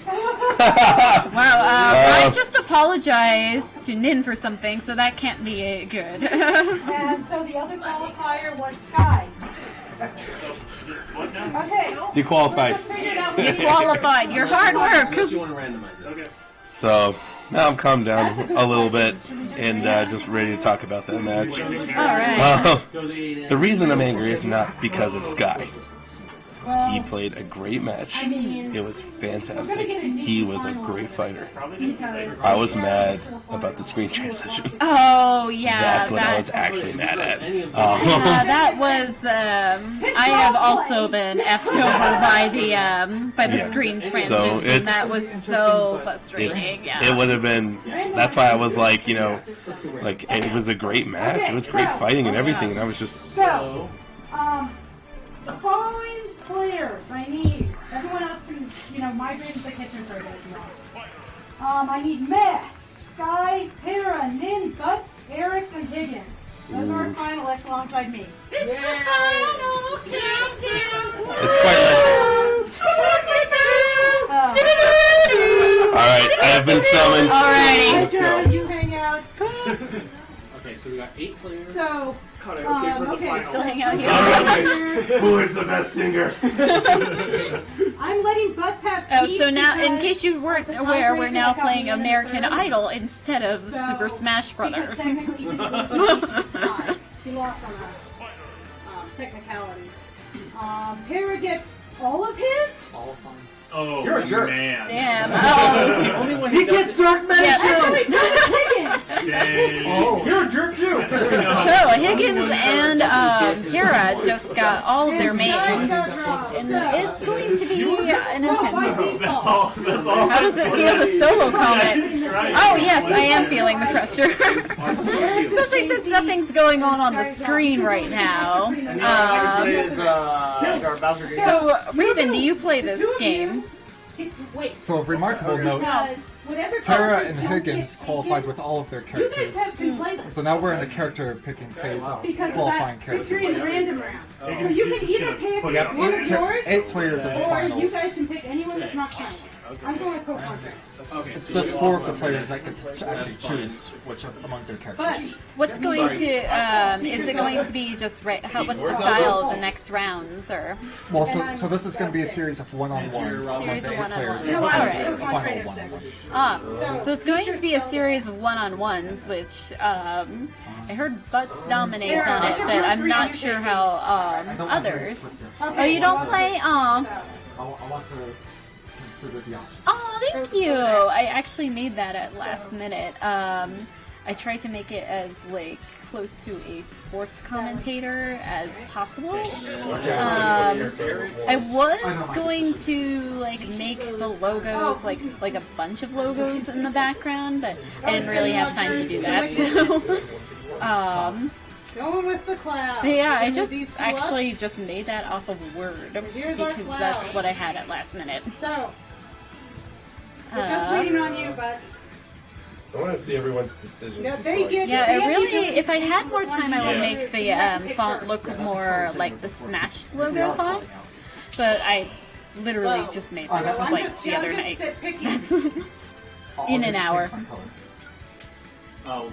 Wow, I just apologized to Nin for something, so that can't be good. And so the other qualifier was Sky. Okay. You qualified. You qualified. Your hard work. You want to randomize it. Okay. So now I'm calmed down a little bit and just ready to talk about that match. Alright. The reason I'm angry is not because of Sky. He played a great match. It was fantastic. He was a great fighter. I was mad about the screen transition. Oh, yeah. That's what I was actually mad at. That was. I have also been effed over by the screen transition. So that was so frustrating. Yeah. It would have been. That's why I was like, like it was a great match. It was great fighting and everything, and I was just. So, the following players I need. Everyone else can, migrate into the kitchen for a bit if you want. I need Meh, Sky, Tara, Nin, Butts, Erics, and Higgins. Those are our finalists alongside me. It's the final countdown. It's quite Alright, I have been summoned. Alrighty. John, you hang out. Okay, so we got 8 players. So, Still hang out here. Alright, who is the best singer? I'm letting Butts have peace. So now, in case you weren't aware, we're now playing American Idol instead of Super Smash Brothers. He lost on a technicality. Tara gets all of his? All of them. Oh, you're a jerk. Man. Damn. The only one he gets dark magic too. Oh, you're a jerk too. So Higgins and Tara just got all of their mains, and it's going to be an intense. That's all. How does it feel to solo comment? Oh yes, I am feeling the pressure, especially since nothing's going on the screen right now. So Raven, do you play this game? So, a remarkable note, Tara and Higgins qualified with all of their characters. So now we're in the character picking phase of qualifying characters. Random round. So you can either pick one of yours, 8 players in the or you finals. guys can pick anyone that's not playing. I'm going with co-conference. It's just 4 of the players that get to actually choose which among their characters. What's going to, is it going to be just, what's the style of the next rounds, or? Well, so this is going to be a series of one-on-ones among the 8 players. So it's going to be a series of one-on-ones, which, I heard Butts dominates on it, but I'm not sure how, others. Oh, you don't play? I want to consider the options. Oh, thank you! I actually made that at last minute. I tried to make it as, close to a sports commentator as possible. I was going to, make the logos, like a bunch of logos in the background, but I didn't really have time to do that, so... Going with the cloud. Yeah, I just made that off of Word because that's what I had at last minute. So, we're just waiting on you, Butts. I want to see everyone's decision. If I had more time, I would make the font look more like the Smash logo fonts. But I literally just made this the other night. In an hour.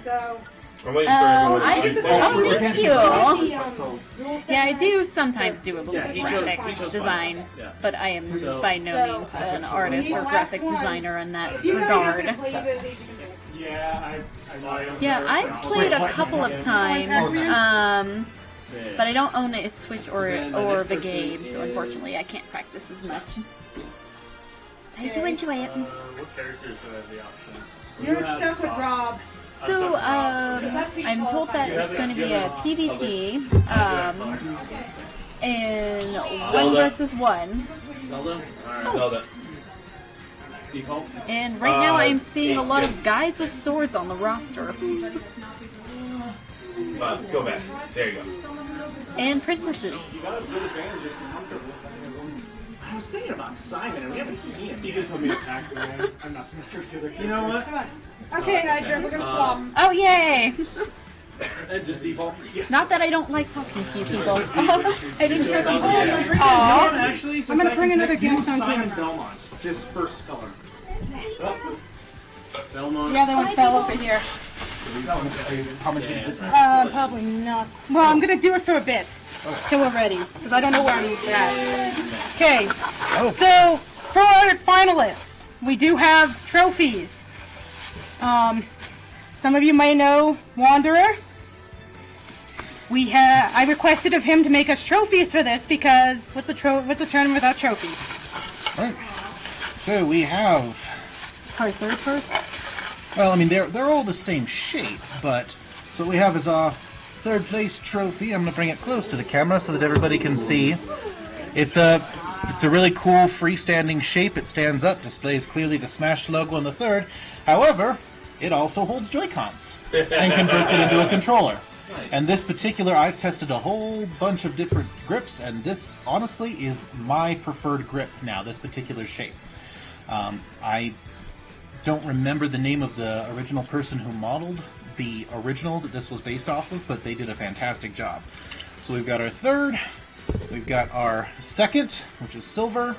So. I'm waiting for everyone. Thank you. Yeah, I do sometimes do a little graphic design, but I am by no means an artist or graphic designer in that regard. Yeah, I've played a couple of times, but I don't own a Switch or Brigade, so unfortunately I can't practice as much. I do enjoy it. What characters do I have the option? You're stuck with Rob. So, I'm told that it's going to be a PvP, in 1 versus 1. Zelda. And right now I'm seeing a lot of guys with swords on the roster. Go back. There you go. And princesses. I was thinking about Simon, and we haven't seen him. You can tell me to attack the man. I'm not familiar. You know what? Okay, Hydra, we're gonna swap. Oh, yay! And just default. Not that I don't like talking to you people. I didn't hear them. Actually, I'm gonna bring another guest on Simon camera. Belmont, just first color. Belmont. Yeah, the one fell over here. How much did this? Probably not. Well, I'm gonna do it for a bit till we're ready, because I don't know where I'm at. Okay. So for our finalists, we do have trophies. Some of you may know Wanderer. I requested of him to make us trophies for this because what's a tournament without trophies? Right. So we have. Our third first. Well, I mean they're all the same shape, but so what we have is our third place trophy. I'm going to bring it close to the camera so that everybody can see. It's a really cool freestanding shape. It stands up, displays clearly the Smash logo on the third. However, it also holds Joy-Cons and converts it into a controller. And this particular, I've tested a whole bunch of different grips, and this, honestly, is my preferred grip now, this particular shape. I don't remember the name of the original person who modeled the original that this was based off of, but they did a fantastic job. So we've got our third, we've got our second, which is silver.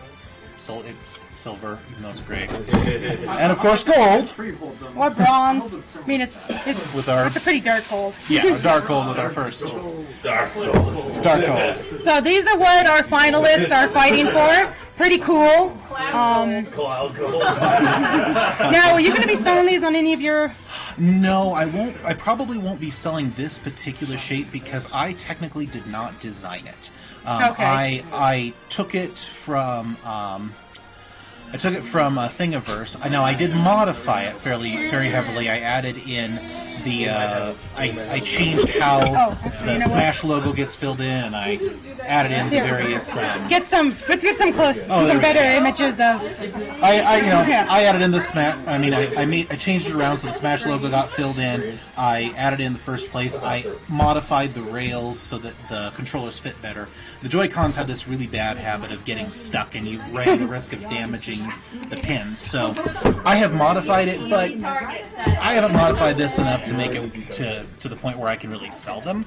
So it's silver, even though it's gray. And of course gold. Or bronze. I mean, it's a pretty dark gold. Yeah, our dark gold with our first. Dark gold. Dark gold. So these are what our finalists are fighting for. Pretty cool. Cloud gold. Now, are you going to be selling these on any of your... No, I won't. I probably won't be selling this particular shape because I technically did not design it. Okay. I took it from Thingiverse. Now I did modify it very heavily. I added in the I changed how the Smash logo gets filled in, and I added in the various. Let's get some better images of. I added in the Smash. I mean, I changed it around so the Smash logo got filled in. I added in the first place. I modified the rails so that the controllers fit better. The Joy-Cons had this really bad habit of getting stuck, and you ran the risk of damaging the pins. So I have modified it, but I haven't modified this enough to make it to the point where I can really sell them.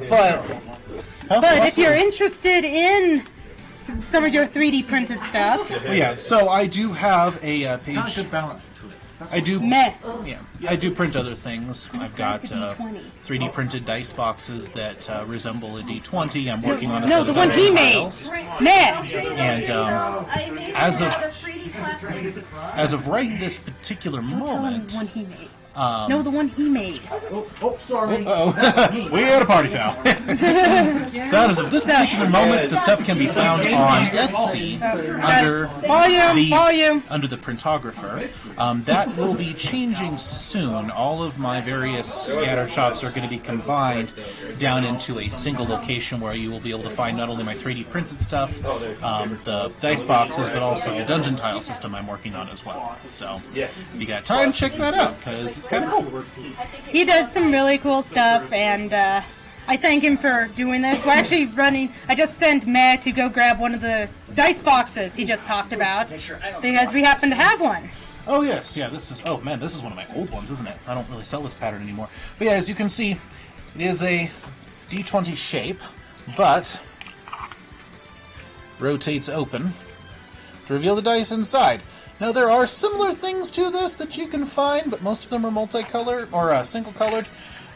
But if you're interested in some of your 3D printed stuff, yeah. So I do have a page. It's got a good balance to it. I do. Meh. Yeah, I do print other things. I've got 3D printed dice boxes that resemble a D20. I'm working on a set the of one he made. tiles. Meh. And as of right this particular moment, the one he made. No, the one he made. Sorry. We had a party foul. So as of this particular moment, the stuff can be found on Etsy under the Printographer. That will be changing soon. All of my various scatter shops are going to be combined down into a single location where you will be able to find not only my 3D printed stuff, the dice boxes, but also the dungeon tile system I'm working on as well. So if you got time, check that out, because it's kind of cool. He does some really cool stuff, and I thank him for doing this. We're actually running... I just sent Matt to go grab one of the dice boxes he just talked about, because we happen to have one. Oh, yes. Yeah, this is... Oh, man, this is one of my old ones, isn't it? I don't really sell this pattern anymore. But yeah, as you can see, it is a D20 shape, but rotates open to reveal the dice inside. Now, there are similar things to this that you can find, but most of them are multicolored, or single-colored.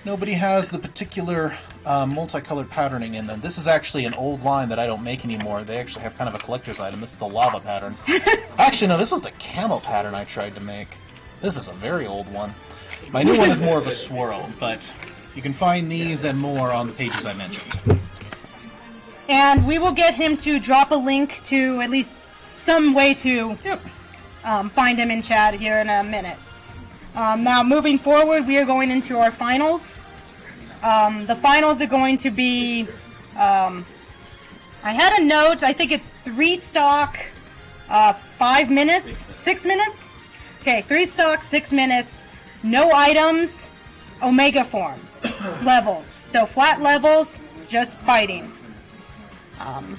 Nobody has the particular multicolored patterning in them. This is actually an old line that I don't make anymore. They actually have kind of a collector's item. This is the lava pattern. Actually, no, this was the camel pattern I tried to make. This is a very old one. My new one is more of a swirl, but you can find these and more on the pages I mentioned. And we will get him to drop a link to at least some way to... Yep. Find him in chat here in a minute. Now, moving forward, we are going into our finals. The finals are going to be... I had a note. I think it's 3 stock, 5 minutes, 6 minutes? Okay, 3 stock, 6 minutes, no items, Omega form levels. So flat levels, just fighting.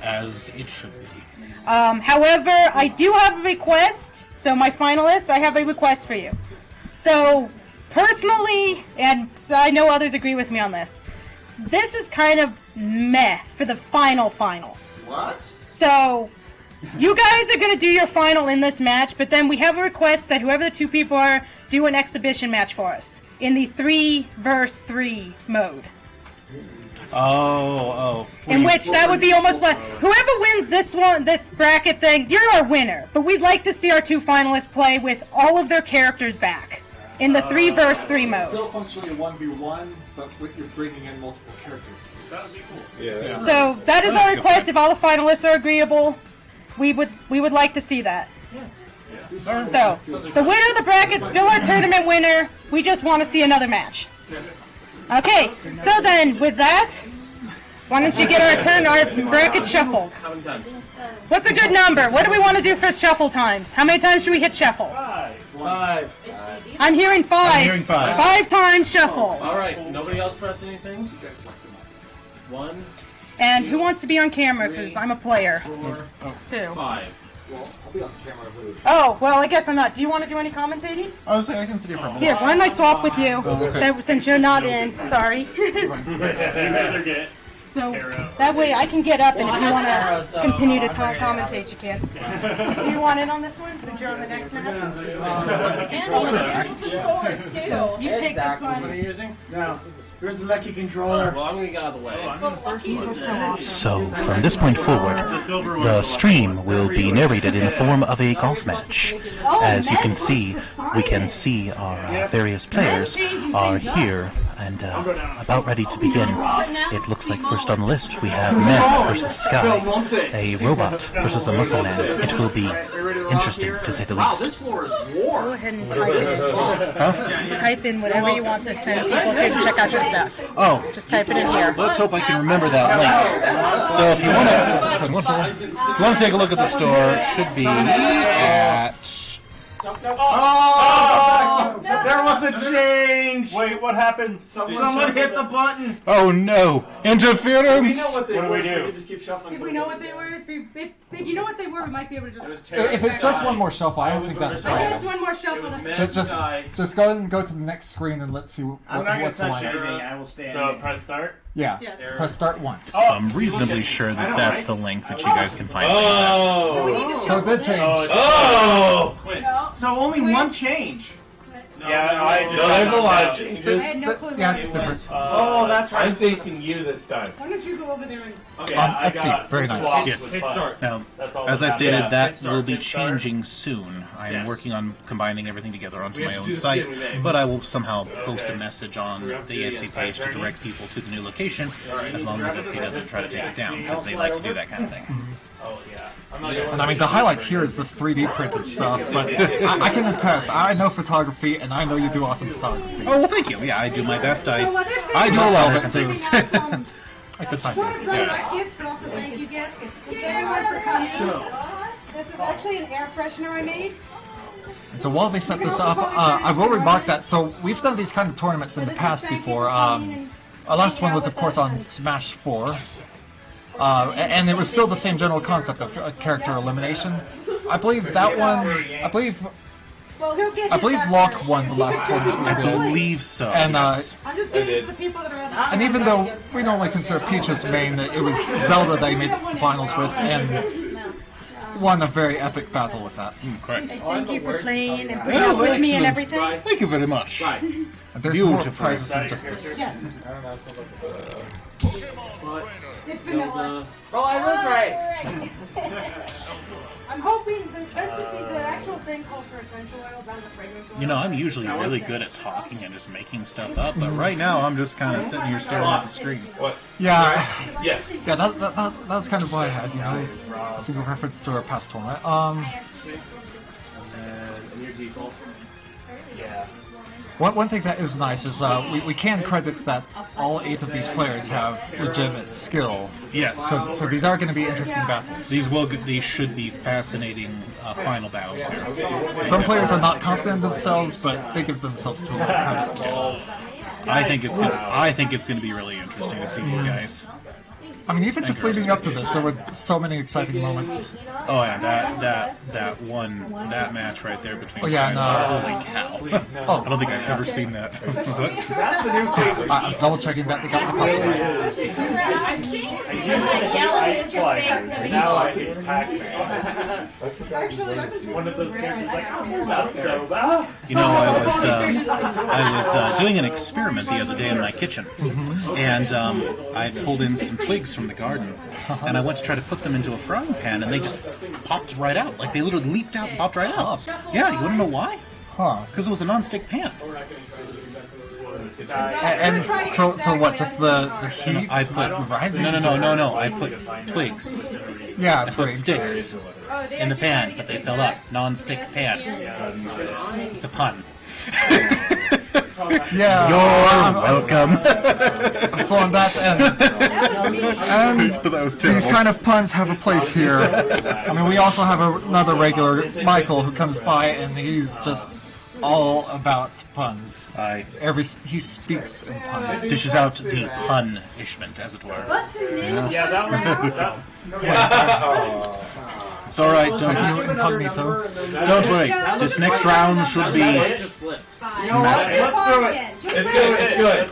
As it should be. However, I do have a request. So my finalists, I have a request for you. So, personally, and I know others agree with me on this, this is kind of meh for the final. What? So, you guys are going to do your final in this match, but then we have a request that whoever the two people are, do an exhibition match for us in the 3 versus 3 mode. In which that would be almost like whoever wins this bracket thing, you're our winner. But we'd like to see our two finalists play with all of their characters back in the 3 versus 3 mode. Still functionally a 1v1, but you're bringing in multiple characters. That would be cool. Yeah. So that is our request. If all the finalists are agreeable, we would like to see that. So the winner of the bracket still our tournament winner. We just want to see another match. Okay, so then with that, why don't you get our bracket shuffled? How many times? What's a good number? What do we want to do for shuffle times? How many times should we hit shuffle? 5. I'm hearing 5. I'm hearing 5. 5 times shuffle. All right. Nobody else press anything? 1. And who wants to be on camera? Because I'm a player. 2. 5. Well, I'll be on camera if it is. Oh, well, I guess I'm not. Do you want to do any commentating? I was saying I can sit here for a minute. Here, why don't I swap with you? Since you're not in. Sorry. So that way I can get up, and if you want to continue to commentate, you can. Do you want in on this one, since you're on the next match? And You take this one. What are you using? No. Here's the lucky controller. Well, I'm going to get out of the way. So, from this point forward, the stream will be narrated in the form of a golf match. As you can see, we can see our various players are here and about ready to begin. It looks like first on the list we have Man versus Sky, a robot versus a muscle man. It will be interesting, to say the least. Go ahead and type in. Type in whatever you want to send people to check out your stuff. Oh, just type it in here. Let's hope I can remember that link. So if you want to take a look at the store, it should be at... Oh! There was a change! Wait, what happened? Someone hit the button! Oh no! Interference! What do we do? We just keep shuffling. If we know what they were, if you know what they were, we might be able to just... If it's just one more shuffle, I don't think that's a I problem. guess one more shuffle. Just go ahead and go to the next screen and let's see I'm not going to what's touch lined. anything. I will stand. So press start? Yeah. Yes. Press start once. So I'm reasonably sure that that's the link that you guys can find things at. So we need to So shuffle good this. change. Oh! So only one change. Yeah, there's a lot of changes. I had no clue. Yeah, it's different. Oh, that's right. I'm facing you this time. Why don't you go over there and... Okay, let's see. Very nice. Yes. Hit start. Now, That's all as I that stated, matters. that Hit start, will be hit start. changing soon. I'm Yes. working on combining everything together onto We my have to own do this site, again today. but I will somehow post a message on We have to the do the Etsy page to entire direct people to the new location, Alright. as long as Etsy doesn't try to take it down, because they like to do that kind of thing. Oh, yeah. And I mean, the highlight here is this 3D printed stuff, but I can attest, I know photography, and I know you do awesome photography. Oh, well, thank you. Yeah, I do my best. I So what if do a lot of different we things. have some Exciting. sort of gifts, but also thank you gifts. Thank everyone for coming. This is actually an air freshener I made. So while they set this up, I will remark that, so we've done these kind of tournaments in the past before. Our last one was, of course, on Smash 4. And it was still the same general concept of character elimination. I believe that one, I believe Locke won the last tournament we I did. believe so. And, yes. I'm just giving it to the people that are at and even though we normally consider Peach's main, it was Zelda that he made it to the finals with, and won a very epic battle with that. Correct. Thank you for playing and putting up with me and everything. Thank you very much. And there's more Beautiful. prizes than just this. Yes. It's vanilla. Oh, I was right. I'm hoping the actual thing called for essential oils and the fragrance oil. You know, I'm usually really good at talking and just making stuff up, but right now I'm just kind of sitting here staring at the screen. What? Yeah. Yes. Yeah, that was kind of what I had, you know, a single reference to our past tournament. And your default. Yeah. One thing that is nice is we can credit that all 8 of these players have legitimate skill. Yes. So these are going to be interesting battles. These should be fascinating final battles here. Some players are not confident in themselves, but they give themselves too much credit. I think it's going to be really interesting to see these guys. I mean, even just leading up to this, there were so many exciting moments. Oh yeah, that match right there between. Oh yeah, and, holy cow! Oh, I don't think I've ever seen that. What? That's the new face. I was double checking that they got my costume right. I'm seeing that yellow is your face. Now I can pack one of those characters like, that's so bad. You know, I was doing an experiment the other day in my kitchen, and I pulled in some twigs from the garden, and I went to try to put them into a frying pan, and they just popped right out. Like, they literally leaped out and popped right out. Yeah, you want to know why? Huh. Because it was a non-stick pan. And so what? Just the heat? I put rising? No. I put twigs. Yeah, I put twigs. sticks in the pan, but they fell up. Non-stick pan. It's a pun. Yeah. You're welcome. So on that end, and these kind of puns have a place here. I mean, we also have another regular, Michael, who comes by, and he's just all about puns. He speaks in puns. Dishes out the punishment, as it were. Yes. Yeah, that one. It's alright, don't worry. This next round should be smashing. It's good.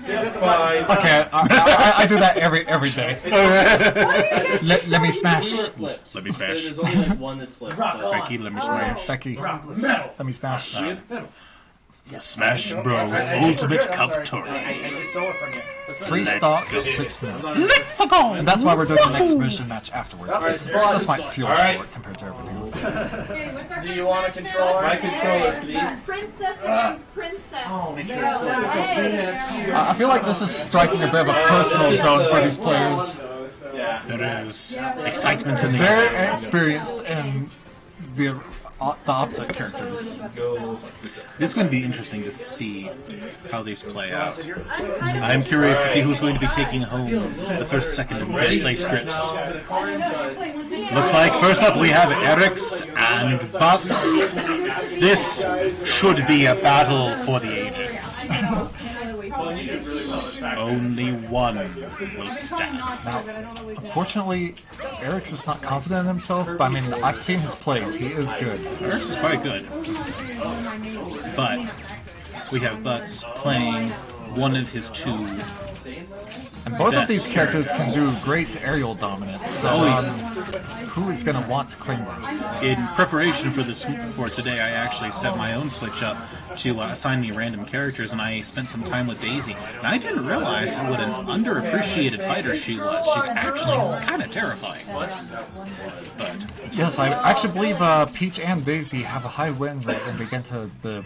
It's fine. Okay, I do that every day. Let me smash. Let me smash. There's only like one that's flipped. Becky, let me smash. Becky, let me smash. Smash Bros. Ultimate Cup Tournament. 3 stocks, 6 minutes. Let's go! And that's why we're doing the next mission match afterwards. This might feel short compared to everything else. Do you want a controller? My controller, please. Princess and princess. I feel like this is striking a bit of a personal zone for these players. There is excitement in the They're air. experienced in the opposite characters. It's going to be interesting to see how these play out. I'm curious to see who's going to be taking home the first, second, and third place grips. Looks like first up we have Eric's and Bucks. This should be a battle for the ages. Only one will stand. Now, unfortunately, Eric's is not confident in himself, but I mean, I've seen his plays. He is good. Eric's is quite good. But we have Butts playing one of his two. And both of these characters can do great aerial dominance, so who is going to want to claim that? In preparation for today, I actually set my own switch up to assign me random characters, and I spent some time with Daisy. And I didn't realize what an underappreciated fighter she was. She's actually kind of terrifying. But yes, I actually believe Peach and Daisy have a high win rate when they get into the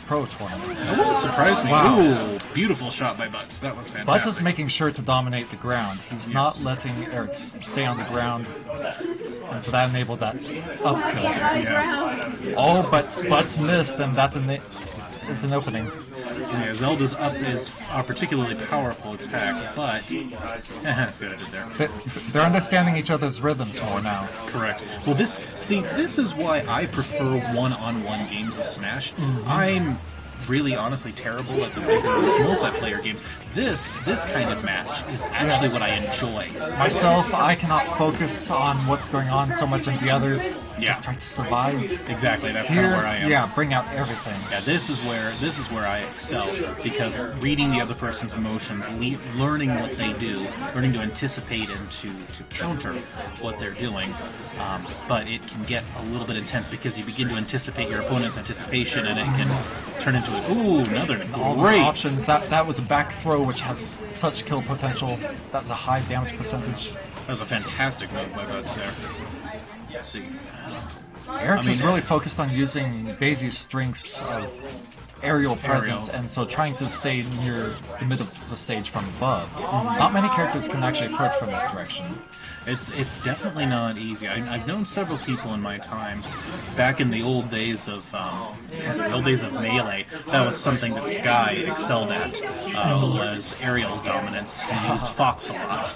pro tournaments. That surprised me. Wow. Ooh, beautiful shot by Butts. That was fantastic. Butts is making sure to dominate the ground. He's not letting Eric stay on the ground, and so that enabled that up kill. Yeah. Oh, but Butts missed, and that is an opening. Yeah, Zelda's up is a particularly powerful attack, but see what I did there. They're understanding each other's rhythms more now. Correct. Well, this is why I prefer one-on-one games of Smash. I'm really honestly terrible at the bigger multiplayer games. This kind of match is actually what I enjoy. Myself, I cannot focus on what's going on so much in the others. Just try to survive. Exactly, that's kind of where I am. Yeah, bring out everything. Yeah, this is where I excel, because reading the other person's emotions, learning what they do, learning to anticipate and to counter what they're doing. But it can get a little bit intense because you begin to anticipate your opponent's anticipation, and it can turn into another all those great options. That was a back throw, which has such kill potential. That was a high damage percentage. That was a fantastic move by Butts there. Let's see. Eric's is really focused on using Daisy's strengths of aerial presence, and so trying to stay near the mid of the stage from above. Not many characters can actually approach from that direction. It's definitely not easy. I've known several people in my time, back in the old days of Melee. That was something that Sky excelled at, was aerial dominance. He used Fox a lot.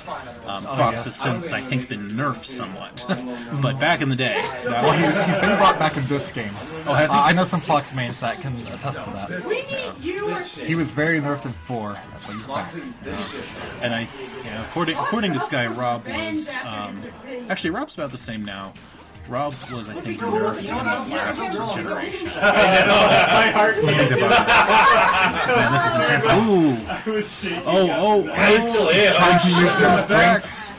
Fox has since, I think, been nerfed somewhat. But back in the day... Well, he's been brought back in this game. Oh, has he? I know some Fox mains that can attest to that. He was very nerfed in 4, but he's back. And according to Sky, Rob was... actually, Rob's about the same now. Rob was, I think, nerfed in the last generation. Man, this is intense. Ooh. Oh, He's trying to use his strengths.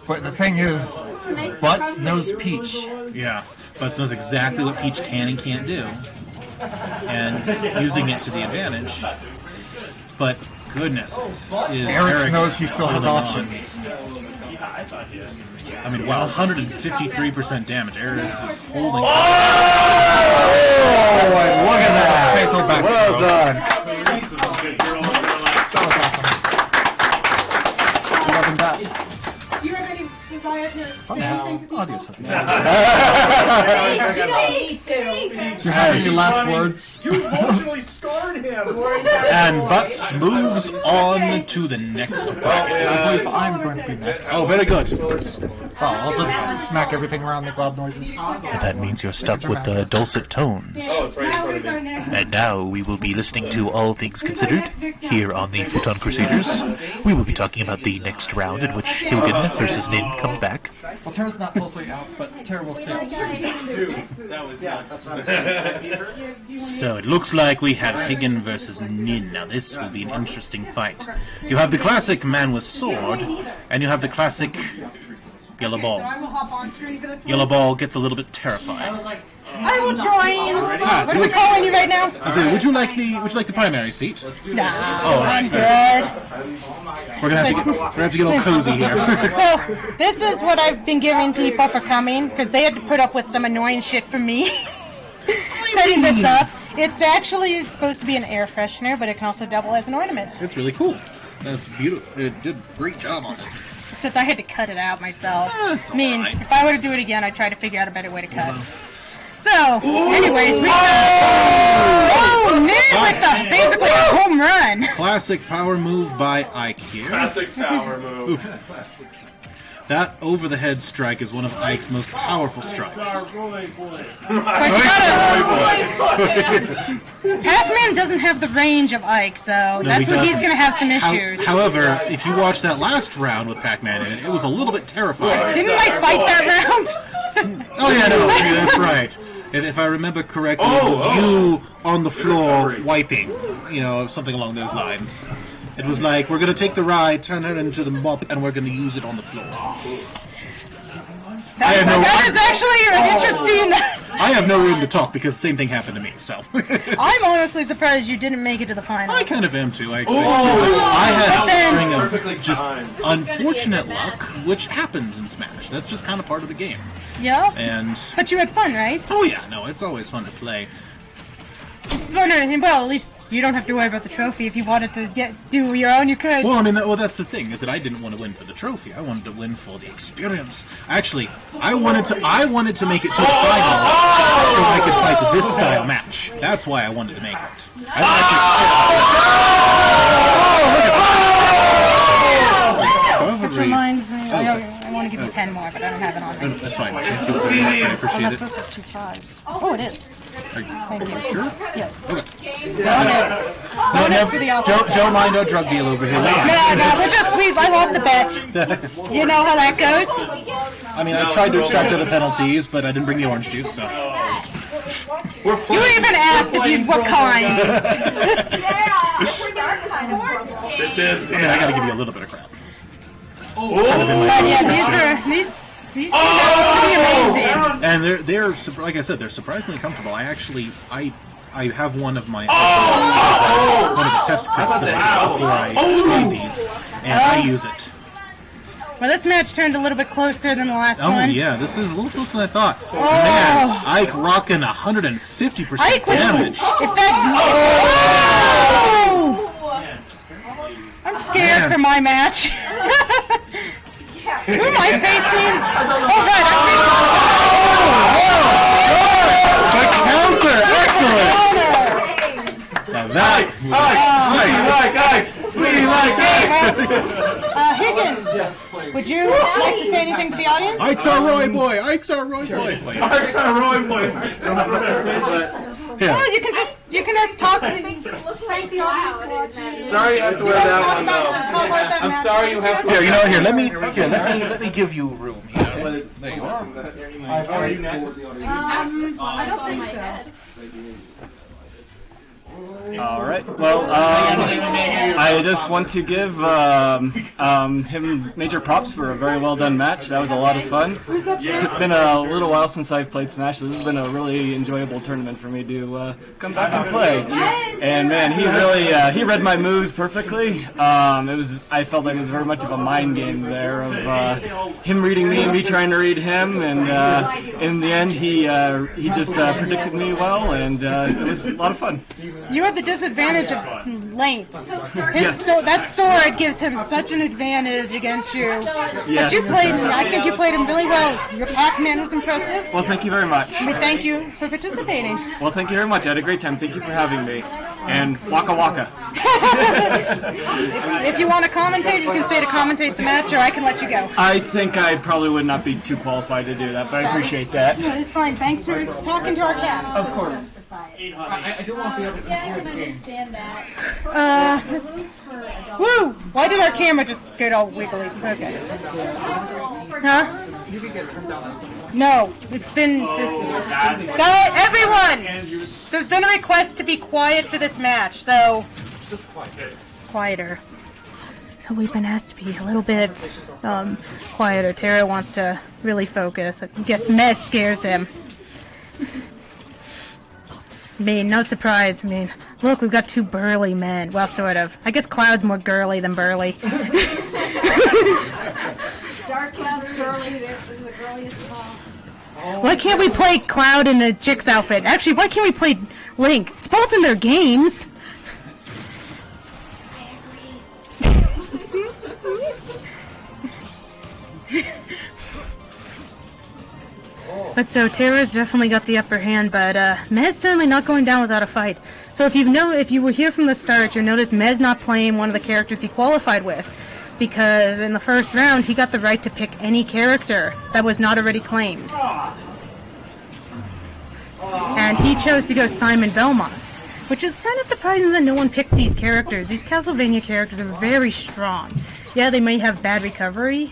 But the thing is, Butts knows Peach. Yeah, Butts knows exactly what Peach can and can't do. And using it to the advantage. But goodness, is Eric's knows he still has options. I mean, wow, 153% damage. Eric's is holding. Oh, look at that! Fatal back. Well done. That was awesome. 11 bats. You have any desire to say anything to Audio settings. You don't need to. Do you have any last words? You emotionally scarred him. And Butts moves on to the next bracket. I believe I'm going to be next. Oh, very good. Well, I'll just smack everything around the loud noises. That means you're stuck with the dulcet tones. Oh, it's right in front of me. And now we will be listening to All Things Considered here on the Futon Crusaders. We will be talking about the next round in which Hilgen versus Nin comes back. Well, Tara's not totally out, but Tara will stay out. That was nuts. So it looks like we have Higgin versus Nin. Now this will be an interesting fight. You have the classic man with sword, and you have the classic yellow ball. So I will hop on screen for this one. Yellow ball gets a little bit terrified. I will join. What are we calling you right now? I say, would you like the primary seat? Nah, Oh, I'm good. We're gonna have to get all cozy here. So this is what I've been giving people for coming because they had to put up with some annoying shit from me setting this up. It's supposed to be an air freshener, but it can also double as an ornament. It's really cool. That's beautiful. It did a great job on it. Except I had to cut it out myself. That's I mean, alright. if I were to do it again, I'd try to figure out a better way to cut. So, anyways, we Nick with basically a home run. Classic power move by Ike here. Classic power move. That over-the-head strike is one of Ike's most powerful strikes. Pac-Man doesn't have the range of Ike, so that's he when he's doesn't. going to have some issues. However, if you watch that last round with Pac-Man in it, it was a little bit terrifying. Didn't I fight that round? Oh yeah, no, yeah, that's right. And if I remember correctly, it was you on the floor wiping, something along those lines. It was like, we're going to take the rye, turn it into the mop, and we're going to use it on the floor. That is actually an interesting... I have no room to talk because the same thing happened to me, so... I'm honestly surprised you didn't make it to the finals. I kind of am too, I expect you. I had a string of just unfortunate luck, which happens in Smash. That's just kind of part of the game. Yeah? But you had fun, right? Oh yeah, no, it's always fun to play. It's fun, well, at least you don't have to worry about the trophy. If you wanted to do your own, you could. Well, that's the thing, is that I didn't want to win for the trophy. I wanted to win for the experience. Actually, I wanted to make it to the finals so I could fight this style match. That's why I wanted to make it. Which reminds me, I want to give you 10 more, but I don't have it on me. That's fine. Thank you very much. I appreciate it. This is 2 5s. Oh, it is. Thank you. Sure? Yes. Okay. Bonus for the awesome stuff. Don't mind our drug deal over here. No, I lost a bet. You know how that goes? I mean, I tried to extract other penalties, but I didn't bring the orange juice, so... You even asked what kind. I mean, I gotta give you a little bit of crap. But yeah, these things are pretty amazing. And they're like I said, they're surprisingly comfortable. I have one of my one of the test prints that I did before I made these, and I use it. Well, this match turned a little bit closer than the last one. Oh yeah, this is a little closer than I thought. Man, Ike rocking 150% damage. I'm scared for my match. Who am I facing? Oh, right, I'm facing... The counter! Excellent! Now that... Higgins, would you like to say anything to the audience? Ike's our Roy boy! Ike's our Roy boy! Ike's our Roy boy! Yeah. Well, you can just talk to thank the audience for watching. Sorry you have to wear that one, though. I'm sorry you have to... Here, let me give you room here. There you are. Are you next? I don't think so. All right. Well, I just want to give him major props for a very well done match. That was a lot of fun. It's been a little while since I've played Smash. This has been a really enjoyable tournament for me to come back and play. And man, he really he read my moves perfectly. I felt like it was very much of a mind game there of him reading me and me trying to read him. And in the end, he just predicted me well, and it was a lot of fun. You have the disadvantage of length. Yes. So that sword gives him such an advantage against you. Yes. But you played. I think you played him really well. Your Pac-Man was impressive. Well, thank you very much. We thank you for participating. Well, thank you very much. I had a great time. Thank you for having me. And waka waka. If you want to commentate, you can say to commentate the match, or I can let you go. I think I probably would not be too qualified to do that, but I appreciate that. No, it's fine. Thanks for talking to our cast. Of course. I do want to be able to hear the game. Woo! Why did our camera just get all wiggly? Okay. Huh? You can get turned down. No, it's been this. Go, everyone! There's been a request to be quiet for this match, so Just quiet. Quieter. So we've been asked to be a little bit quieter. Tara wants to really focus. I guess Mez scares him. I mean, no surprise. I mean, look, we've got two burly men. Well, sort of. I guess Cloud's more girly than burly. Dark Cloud girly, this is the girliest of all. Why can't we play Cloud in a chick's outfit? Actually, why can't we play Link? It's both in their games. But so Tara's definitely got the upper hand, but Mez certainly not going down without a fight. So if you were here from the start, you'll notice Mez not playing one of the characters he qualified with, because in the first round he got the right to pick any character that was not already claimed, and he chose to go Simon Belmont, which is kind of surprising that no one picked these characters. These Castlevania characters are very strong. Yeah, they may have bad recovery,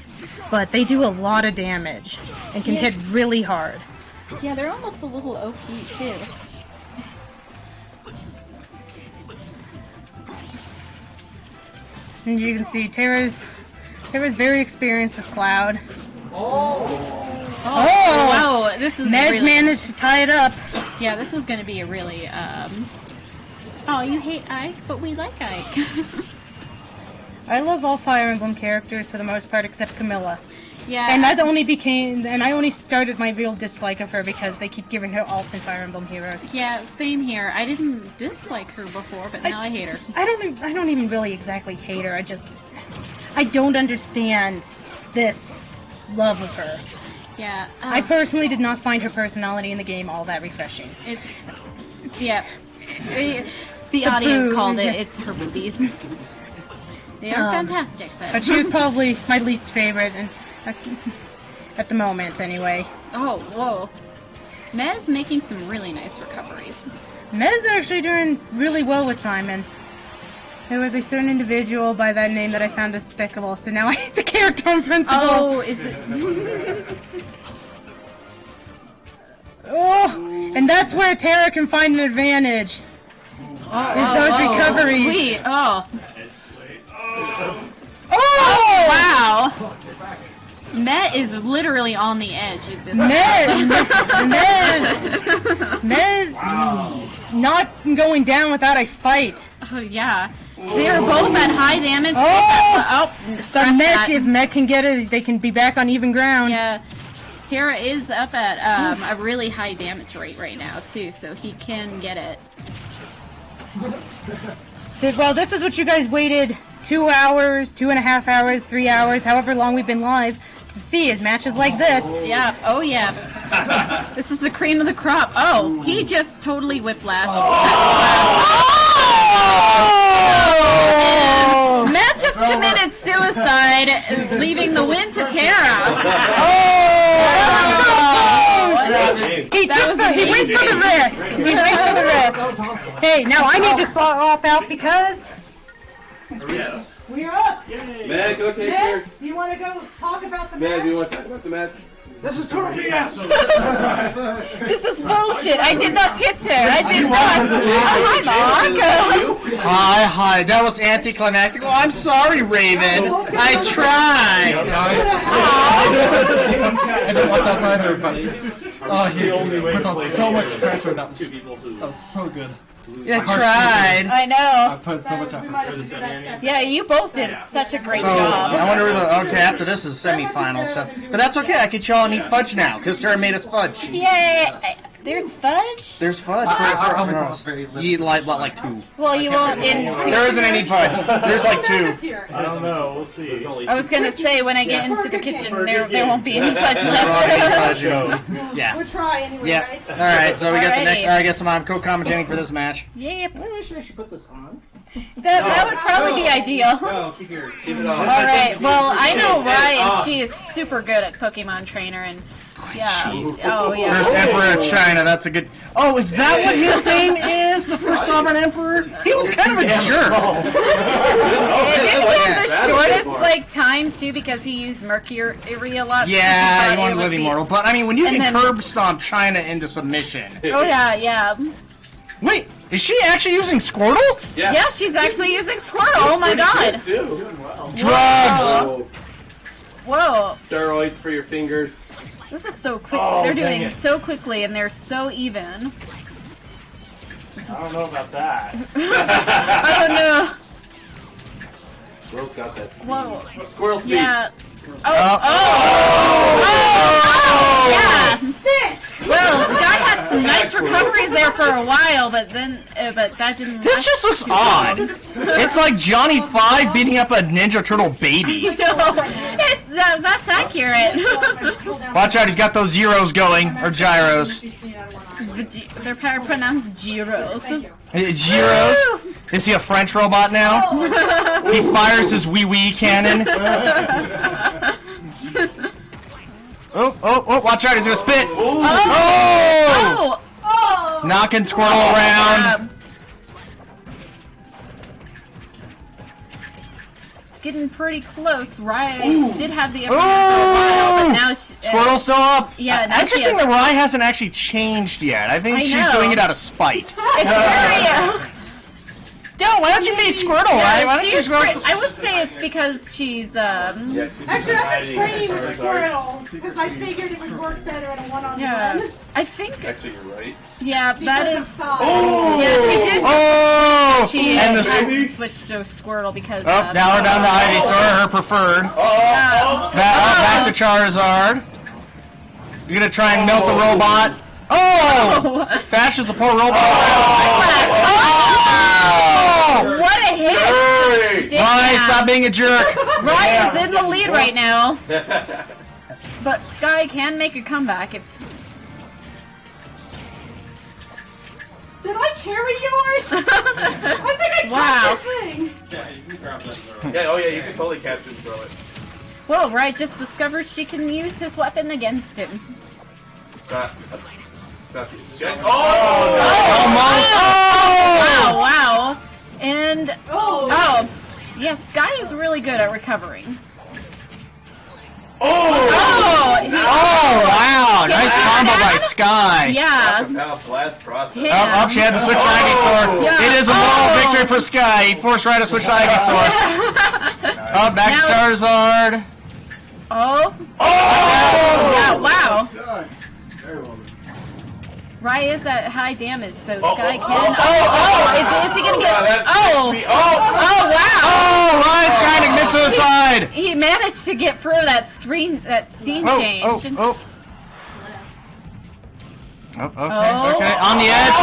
but they do a lot of damage and can hit really hard. Yeah, they're almost a little OP too. And you can see Tara's very experienced with Cloud. Oh, wow! This is Mez really... managed to tie it up. Yeah, this is going to be a really. Oh, you hate Ike, but we like Ike. I love all Fire Emblem characters for the most part, except Camilla. Yeah. And I only started my real dislike of her because they keep giving her alts in Fire Emblem Heroes. Yeah, same here. I didn't dislike her before, but now I hate her. I don't even really exactly hate her. I don't understand this love of her. Yeah. I personally did not find her personality in the game all that refreshing. Yeah. The audience called it. It's her boobies. They are fantastic, but she was probably my least favorite, and at the moment, anyway. Oh, whoa. Mez making some really nice recoveries. Mez is actually doing really well with Simon. There was a certain individual by that name that I found despicable, so now I hate the character on principle. Oh, is it? Oh, and that's where Tara can find an advantage. Those recoveries. Sweet. Oh. Oh! Wow. Met is literally on the edge of this. Mez, not going down without a fight. Oh yeah, they are both at high damage. So if Met can get it, they can be back on even ground. Yeah, Tara is up at a really high damage rate right now too, so he can get it. Well, this is what you guys waited 2 hours, 2.5 hours, 3 hours, however long we've been live to see, is matches like this. Yeah, oh yeah. This is the cream of the crop. Oh, he just totally whiplashed. Oh! Matt just committed suicide, leaving the win to Tara. He went for the risk. He went for the risk. Hey, now I need to swap out because... We're up! Man, go take care. Do you want to go talk about the match? Man, do you want to talk about the match? This is total BS! This is bullshit. I did not hit her. I did not. Oh, hi, Mark. Hi. That was anticlimactic. Oh, I'm sorry, Raven. I tried. I didn't want that either, but he put on so much pressure. That was so good. You tried. I know. I put so much effort. Yeah, you both did such a great So, job. I wonder okay, after this is semifinals. So, but that's okay. I get y'all and eat fudge now, because Tara made us fudge. Yay! There's fudge? There's fudge. You eat like 2. Well, you won't in 2. There isn't any fudge. There's like 2. I don't know. We'll see. I was gonna say, when I get into the kitchen, there won't be any fudge left. Yeah. We'll try anyway, Yeah. right? Alright, so we got the next. Alrighty. I guess I'm co-commentating for this match. Yep. I should put this on. That would probably be ideal. Oh, keep it on. Alright, well, I know Rye, and she is super good at Pokemon Trainer, and yeah. Oh, yeah. First Emperor of China, that's a good... Oh, is that what his name is? The first Sovereign Emperor? He was kind of a jerk. Didn't he have the shortest, time, too, because he used Mercury a lot? Yeah, he wanted to live immortal. But, I mean, when you can curb stomp China into submission... Oh, yeah. Wait, is she actually using Squirtle? Yeah, she's actually using Squirtle. Oh, my God. Drugs! Whoa. Steroids for your fingers. This is so quick. Oh, they're dang doing it. so quickly, and they're so even. I don't know about that. Oh, no. Squirrel's got that speed. Whoa. Squirrel speed. Yeah. Oh, yeah. Well, Sky had some nice recoveries there for a while, but then, but that didn't. This just looks odd. It's like Johnny 5 beating up a Ninja Turtle baby. That's accurate. Watch out, he's got those zeros going, or gyros. They're pronounced gyros. Gyros? Is he a French robot now? He fires his wee-wee cannon. Oh, watch out, he's gonna spit. Oh! Knocking Squirtle around. It's getting pretty close. Rye did have the upper hand for a while, but now Squirtle's still up. Yeah, now interesting that Rye hasn't actually changed yet. I think she's doing it out of spite. It's very. No, why don't you be Squirtle, Rye? Why don't you Squirtle? I would say it's because she's Actually, I've been training with Squirtle because I figured it would work better at a one-on-one. Yeah, I think. Actually, you're right. Yeah, that is. Oh! Yeah, she did. Oh! She And the switched to Squirtle because. Oh, now we're down to Ivysaur, her preferred. Back to Charizard. You're gonna try and melt the robot. Oh! Bashes the poor robot. What a hit! Rye, stop being a jerk. Rye is in the lead right now. But Sky can make a comeback if. Did I carry yours? I think I Wow. caught your thing. Yeah, you can grab that and throw it. Yeah, oh yeah, you can totally catch it and throw it. Well, Rye just discovered she can use his weapon against him. Almost! Oh! Wow! And yes, Sky is really good at recovering. Oh, wow! Nice combo by Sky. Yeah. Oh, she had to switch to Ivysaur. Yeah. It is a moral victory for Sky. He forced Rye to switch to Ivysaur. Back to Charizard. Yeah, wow. Rye is at high damage, so Sky can. Is he gonna get? Wow! Oh, Rye's trying to commit suicide. He managed to get through that scene change. Okay. On the edge.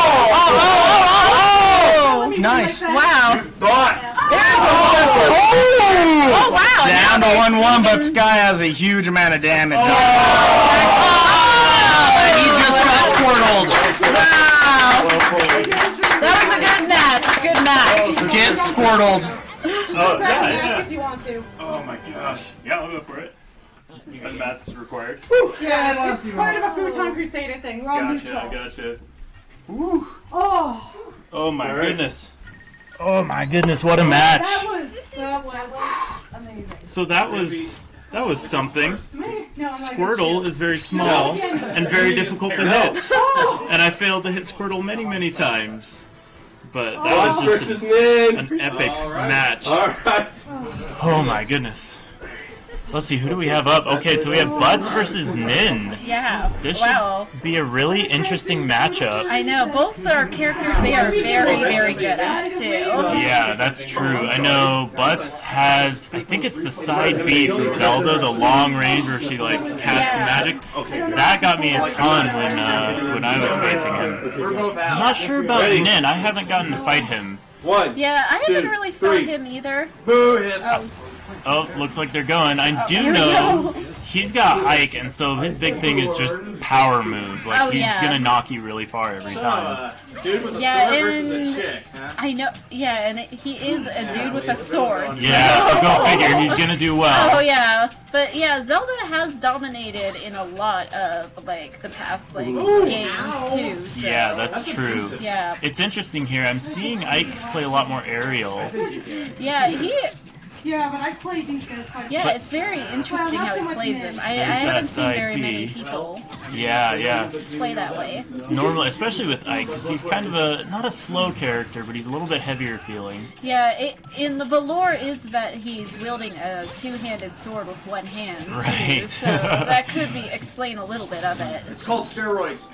Nice. Wow. Oh, wow. Down to 1-1, but Sky has a huge amount of damage. He just got squirtled. Wow. That was a good match. Good match. Get squirtled. If you want to. Oh my gosh. Yeah, I'll go for it. Even masks required. Yeah, it's part of a Futon Crusader thing. We're all neutral. Gotcha. Oh my goodness. Oh my goodness, what a match. That was amazing. So that was something. Squirtle is very small and very difficult to hit. And I failed to hit Squirtle many, many times. But that was just an epic match. Oh my goodness. Let's see, who do we have up? Okay, so we have Butts versus Nin. Yeah. This should be a really interesting matchup. I know. Both are characters they are very, very good at, too. Yeah, that's true. I know Butts has, I think it's the side B from Zelda, the long range where she, like, casts the magic. That got me a ton when I was facing him. I'm not sure about Nin. I haven't gotten to fight him. Yeah, I haven't really fought him either. Oh, looks like they're going. I do know he's got Ike, and so his big thing is just power moves. Like, he's gonna knock you really far every time. Dude with a sword versus a chick, huh? I know, yeah, and he is a dude with a sword. Yeah, so go figure, he's gonna do well. Oh, yeah. But, yeah, Zelda has dominated in a lot of, like, the past, like, games, too. So. Yeah, that's true. Yeah. It's interesting here. I'm seeing Ike play a lot more aerial. Yeah, Yeah, but I played these guys quite a bit. Yeah, it's very interesting how he plays them. I haven't seen very many people play that way. Normally, especially with Ike, because he's kind of not a slow character, but he's a little bit heavier feeling. Yeah, the lore is that he's wielding a two-handed sword with one hand. Right. Too, so that could explain a little bit of it. It's called steroids.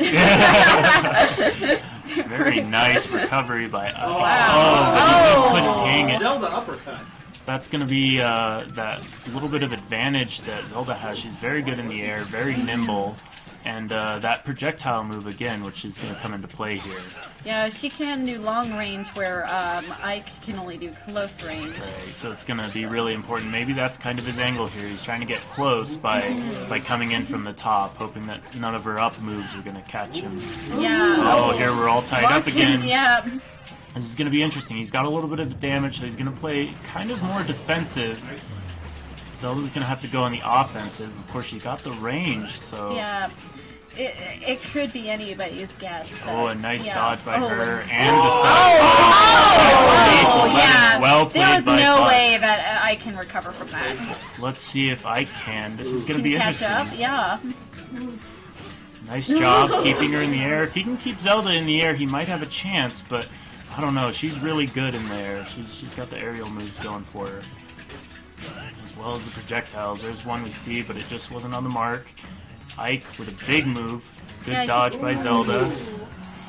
Very nice recovery by Ike. Wow. Oh, but he just couldn't hang it. Zelda uppercut. That's going to be that little bit of advantage that Zelda has. She's very good in the air, very nimble, and that projectile move again, which is going to come into play here. Yeah, she can do long range where Ike can only do close range. Right, so it's going to be really important. Maybe that's kind of his angle here. He's trying to get close by coming in from the top, hoping that none of her up moves are going to catch him. Yeah. Oh, here we're all tied up again. Yeah. This is going to be interesting. He's got a little bit of damage, so he's going to play kind of more defensive. Zelda's going to have to go on the offensive. Of course, she got the range, so... Yeah. It could be anybody's guess. Oh, a nice dodge by her, and the side. Oh, yeah. Well played There's by no Butts. way that I can recover from that. Let's see if I can. This is going to be Catch interesting. up? Yeah. Nice job keeping her in the air. If he can keep Zelda in the air, he might have a chance, but I don't know. She's really good in there. She's got the aerial moves going for her. As well as the projectiles. There's one we see, but it just wasn't on the mark. Ike with a big move. Good dodge by Zelda.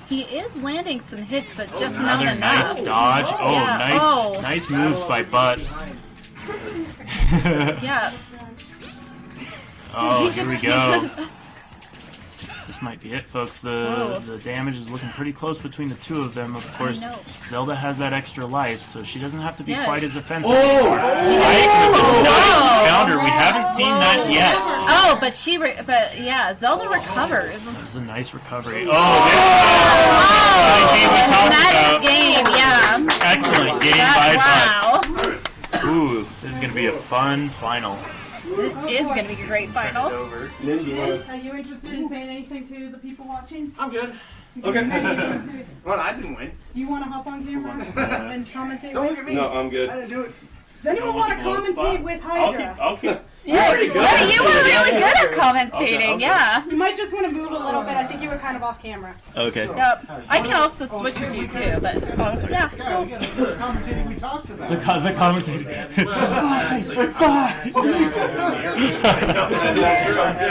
He is landing some hits, but just Another not enough. nice dodge. Oh, Yeah. nice moves by Butts. Yeah. Oh, here we go. This might be it, folks. The damage is looking pretty close between the two of them. Of course, Zelda has that extra life, so she doesn't have to be quite as offensive anymore. Ike with a nice counter. We haven't seen that yet. Oh, but Zelda recovers. That was a nice recovery. Oh, this game, yeah. Excellent game by Butts. Ooh, this is going to be a fun final. This is going to be a great final. Are you interested in saying anything to the people watching? I'm good. Okay. Well, I didn't win. Do you want to hop on camera and commentate? Don't look at me. No, I'm good. I didn't do it. Does anyone want to commentate with Hydra? Okay. Yeah, you were really good at commentating, yeah. You might just want to move a little bit. I think you were kind of off camera. Okay. Yep. I can also switch with you too, but yeah. The commentating we talked about. The commentating.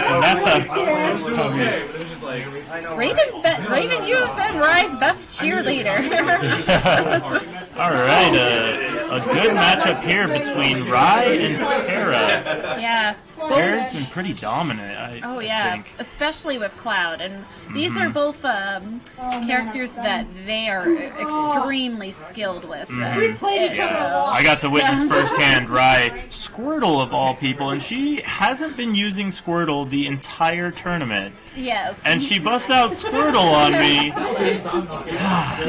And that's Raven, you have been Rye's best cheerleader. All right, a good matchup here between Rye and Terra. Yeah. Terra's been pretty dominant, I think. Especially with Cloud, and these are both characters that they are extremely skilled with. I got to witness firsthand Rye Squirtle of all people, and she hasn't been using Squirtle the entire tournament. Yes. And she busts out Squirtle on me.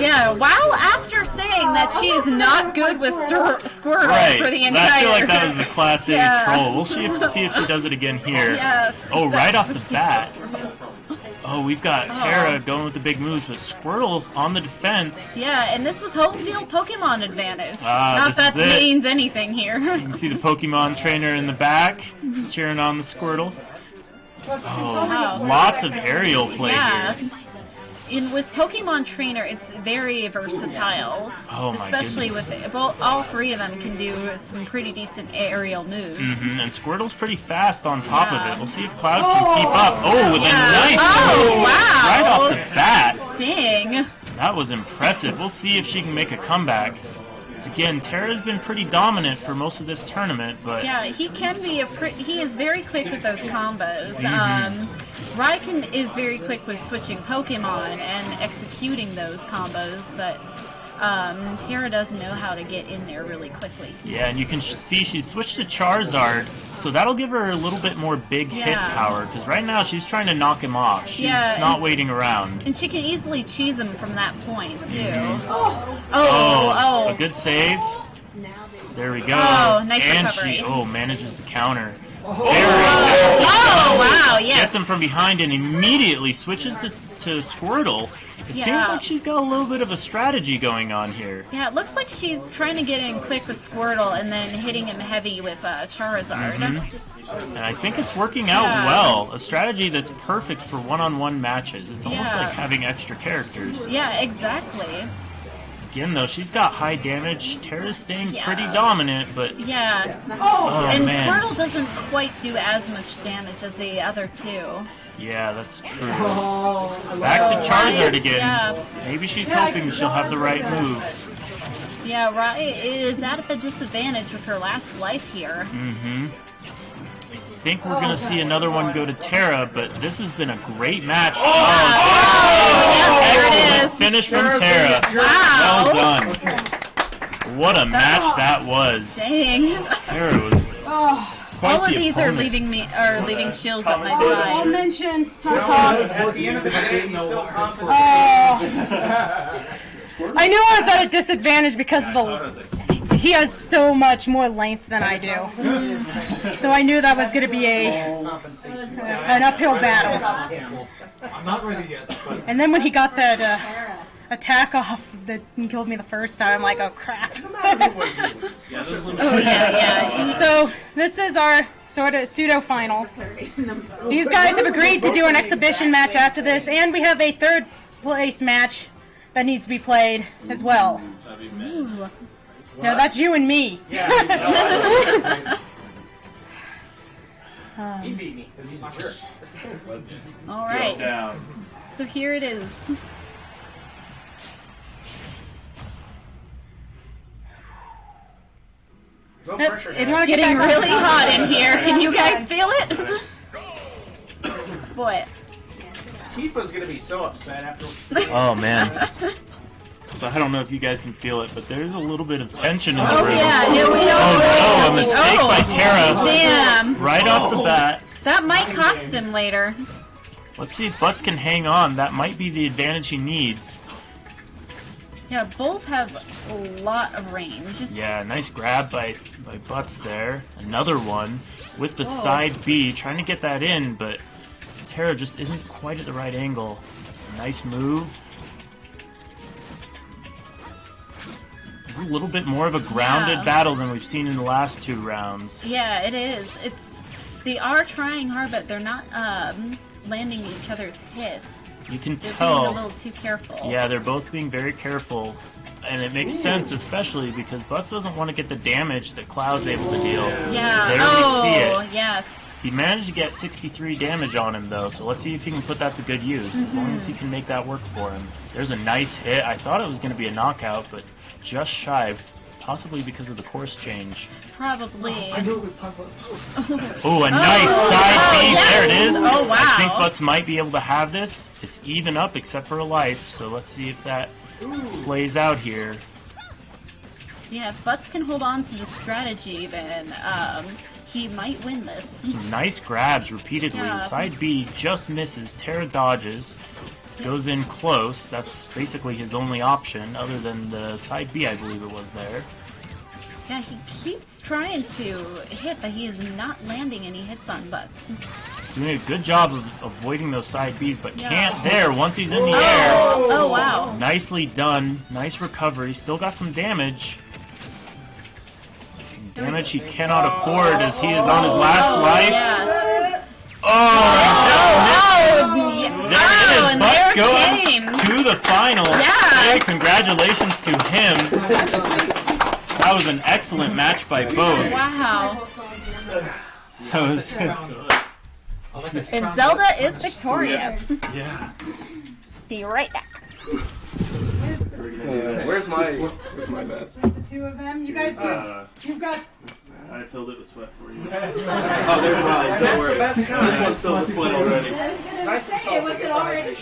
Yeah, while after saying that she is not good with Squirtle for the entire... I feel like that was a classic troll. We'll see if she does it again here. Yes. Oh, right off the bat. Oh, we've got Terra going with the big moves, but Squirtle on the defense. Yeah, and this is home field Pokemon advantage. Not Not that means anything here. You can see the Pokemon trainer in the back cheering on the Squirtle. Oh, lots of aerial play Yeah. here. With Pokemon Trainer, it's very versatile. Oh my Especially goodness. with all three of them can do some pretty decent aerial moves. And Squirtle's pretty fast on top of it. We'll see if Cloud can keep up. Oh, with a nice move wow. right off the bat. Dang. That was impressive. We'll see if she can make a comeback. Again, Terra's been pretty dominant for most of this tournament, but Yeah, he can be he is very quick with those combos. Raiken is very quick with switching Pokemon and executing those combos, but Terra does know how to get in there really quickly. yeah, and you can see she switched to Charizard, so that'll give her a little bit more big hit power, because right now she's trying to knock him off. She's not waiting around. And she can easily cheese him from that point, too. A good save. There we go. Oh, nice and recovery. she manages to counter. Oh, wow, yes. Gets him from behind and immediately switches to Squirtle. It seems like she's got a little bit of a strategy going on here. Yeah, it looks like she's trying to get in quick with Squirtle and then hitting him heavy with Charizard. And I think it's working out well. A strategy that's perfect for one-on-one matches. It's almost like having extra characters. Yeah, exactly. Again, though, she's got high damage. Terra's staying pretty dominant, but... Yeah. and man. Squirtle doesn't quite do as much damage as the other two. Yeah, that's true. Back to Charizard again. Yeah. Maybe she's hoping she'll have the right moves. Yeah, Rai is at a disadvantage with her last life here. I think we're going to see another one go to Terra, but this has been a great match. There it is. Finish from Terra. Wow. Well done. What a match that was. Dang. Terra was quite All of the these opponent. are leaving chills up my I'll spine. mention, talk. At the end of the day, you still have to. I knew I was at a disadvantage because of he has so much more length than I do. So I knew that was going to be an uphill battle. I'm not ready yet. But And then when he got that attack off that killed me the first time, I'm like, oh crap. So this is our sort of pseudo final. These guys have agreed to do an exhibition match after this, and we have a third place match that needs to be played as well. No, that's you and me. He beat me because he's a jerk. All right. So here it is. It's getting really hot in here. Can you guys feel it? Boy. Tifa's gonna be so upset after. Oh, man. So I don't know if you guys can feel it, but there's a little bit of tension in the room. Yeah, we don't. Oh, no, a mistake by Terra. Damn. Right off the bat. That might cost him later. Let's see if Butts can hang on. That might be the advantage he needs. Yeah, both have a lot of range. Yeah, nice grab by Butts there. Another one with the side B, trying to get that in, but Terra just isn't quite at the right angle. Nice move. It's a little bit more of a grounded battle than we've seen in the last two rounds. Yeah, it is. They are trying hard, but they're not landing each other's hits. You can They're tell. being a little too careful. Yeah, they're both being very careful. And it makes sense, especially because Butts doesn't want to get the damage that Cloud's able to deal. Yeah. There we see it. Yes. He managed to get 63 damage on him, though, so let's see if he can put that to good use, as long as he can make that work for him. There's a nice hit. I thought it was going to be a knockout, but just shy, possibly because of the course change. Probably. I knew it was time for. Oh, a nice side B. Yes. There it is. Oh, wow. I think Butts might be able to have this. It's even up except for a life, so let's see if that plays out here. Yeah, if Butts can hold on to the strategy, then he might win this. Some nice grabs repeatedly. Yeah. Side B just misses. Terra dodges. Goes in close. That's basically his only option, other than the side B, I believe it was there. Yeah, he keeps trying to hit, but he is not landing any hits on Butts. He's doing a good job of avoiding those side Bs, but can't there once he's in the air. Oh, wow. Nicely done. Nice recovery. Still got some damage. Damage he cannot afford as he is on his last life. And there came to the final. Yeah. Hey, congratulations to him. That was an excellent match by both. Wow. That was. And Zelda is victorious. Yeah. Be right back. Where's my vest? The two of them. You guys, you've got. I filled it with sweat for you. Oh, there's mine. Don't worry. This one's filled with sweat already. Nice and salty. Was it already?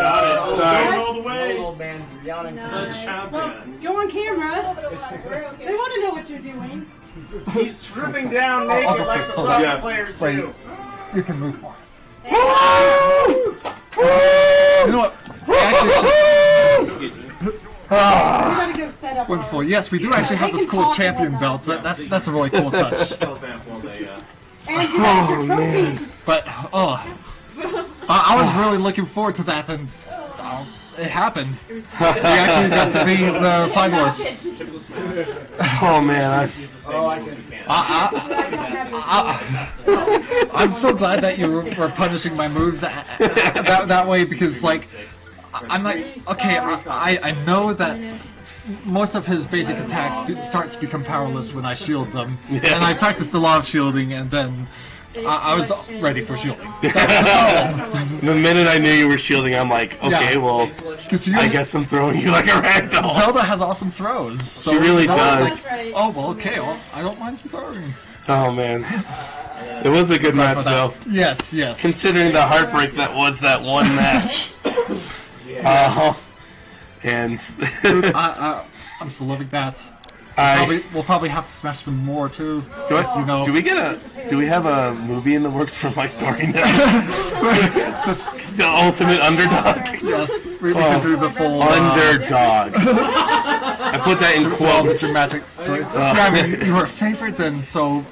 Got it. Sorry. All the way. Old man yawning. The champion. Go on camera. They want to know what you're doing. He's stripping down naked like the soccer players do. You can move more. You know what? Wonderful. Yes, we do actually have this cool champion belt. That's a really cool touch. Oh man! But I was really looking forward to that, and it happened. We actually got to be the finalists. Oh man, I'm so glad that you were punishing my moves that way, because like I'm like, okay, I know that most of his basic attacks start to become powerless when I shield them, and I practiced a lot of shielding, and then I was ready for shielding. the minute I knew you were shielding, I'm like, okay, well, I guess I'm throwing you like a ragdoll. Zelda has awesome throws. So She really does. Oh well, okay, I don't mind throwing. Oh man, it was a good match though. Yes, yes. Considering the heartbreak that was that one match. And I'm still loving that. We'll probably have to smash some more too. Do we have a movie in the works for my story now? Just the ultimate underdog. Yes, we can do the full underdog. I put that in quotes. Dramatic story. Yeah, I mean, you were favorite, and so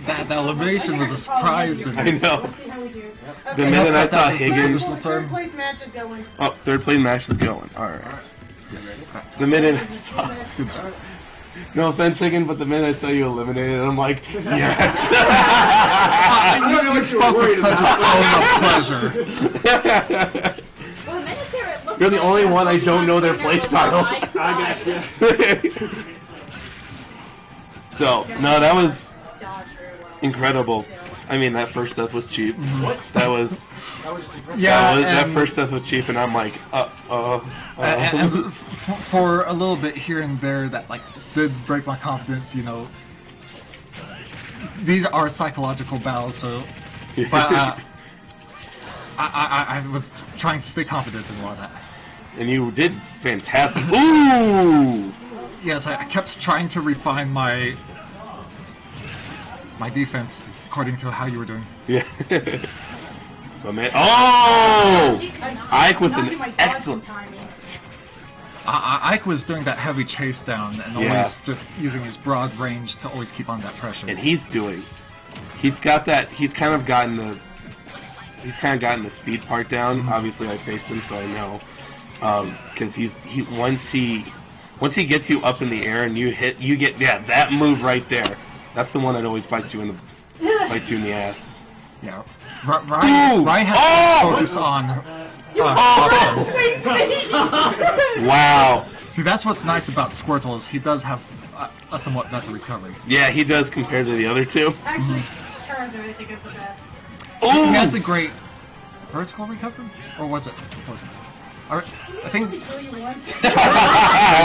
that elimination was a surprise. And I know. The minute I saw Higgins, Third place match is going. oh, third place match is going. All right. The minute I saw. No offense, Higgins, but the minute I saw you eliminated, I'm like, yes. You spoke with such a tone of pleasure. You're the only one I don't know their play style. I got you. So, no, that was incredible. I mean, that first death was cheap. That was... that first death was cheap, and I'm like, And for a little bit here and there, that like did break my confidence. You know, these are psychological battles, so. But I was trying to stay confident in all of that. And you did fantastic. Ooh. Yes, I kept trying to refine my defense according to how you were doing. Yeah. But man, oh! Ike with an excellent. Ike was doing that heavy chase down and always just using his broad range to always keep on that pressure. And he's got that. He's kind of gotten the speed part down. Obviously, I faced him, so I know. Because once he gets you up in the air and you get that move right there. That's the one that always bites you in the ass. Yeah. Ryan has to focus on offense. Wow. See, that's what's nice about Squirtle is he does have a somewhat better recovery. Yeah, he does compared to the other two. Actually, Charizard I think is the best. He has a great vertical recovery, or was it? I think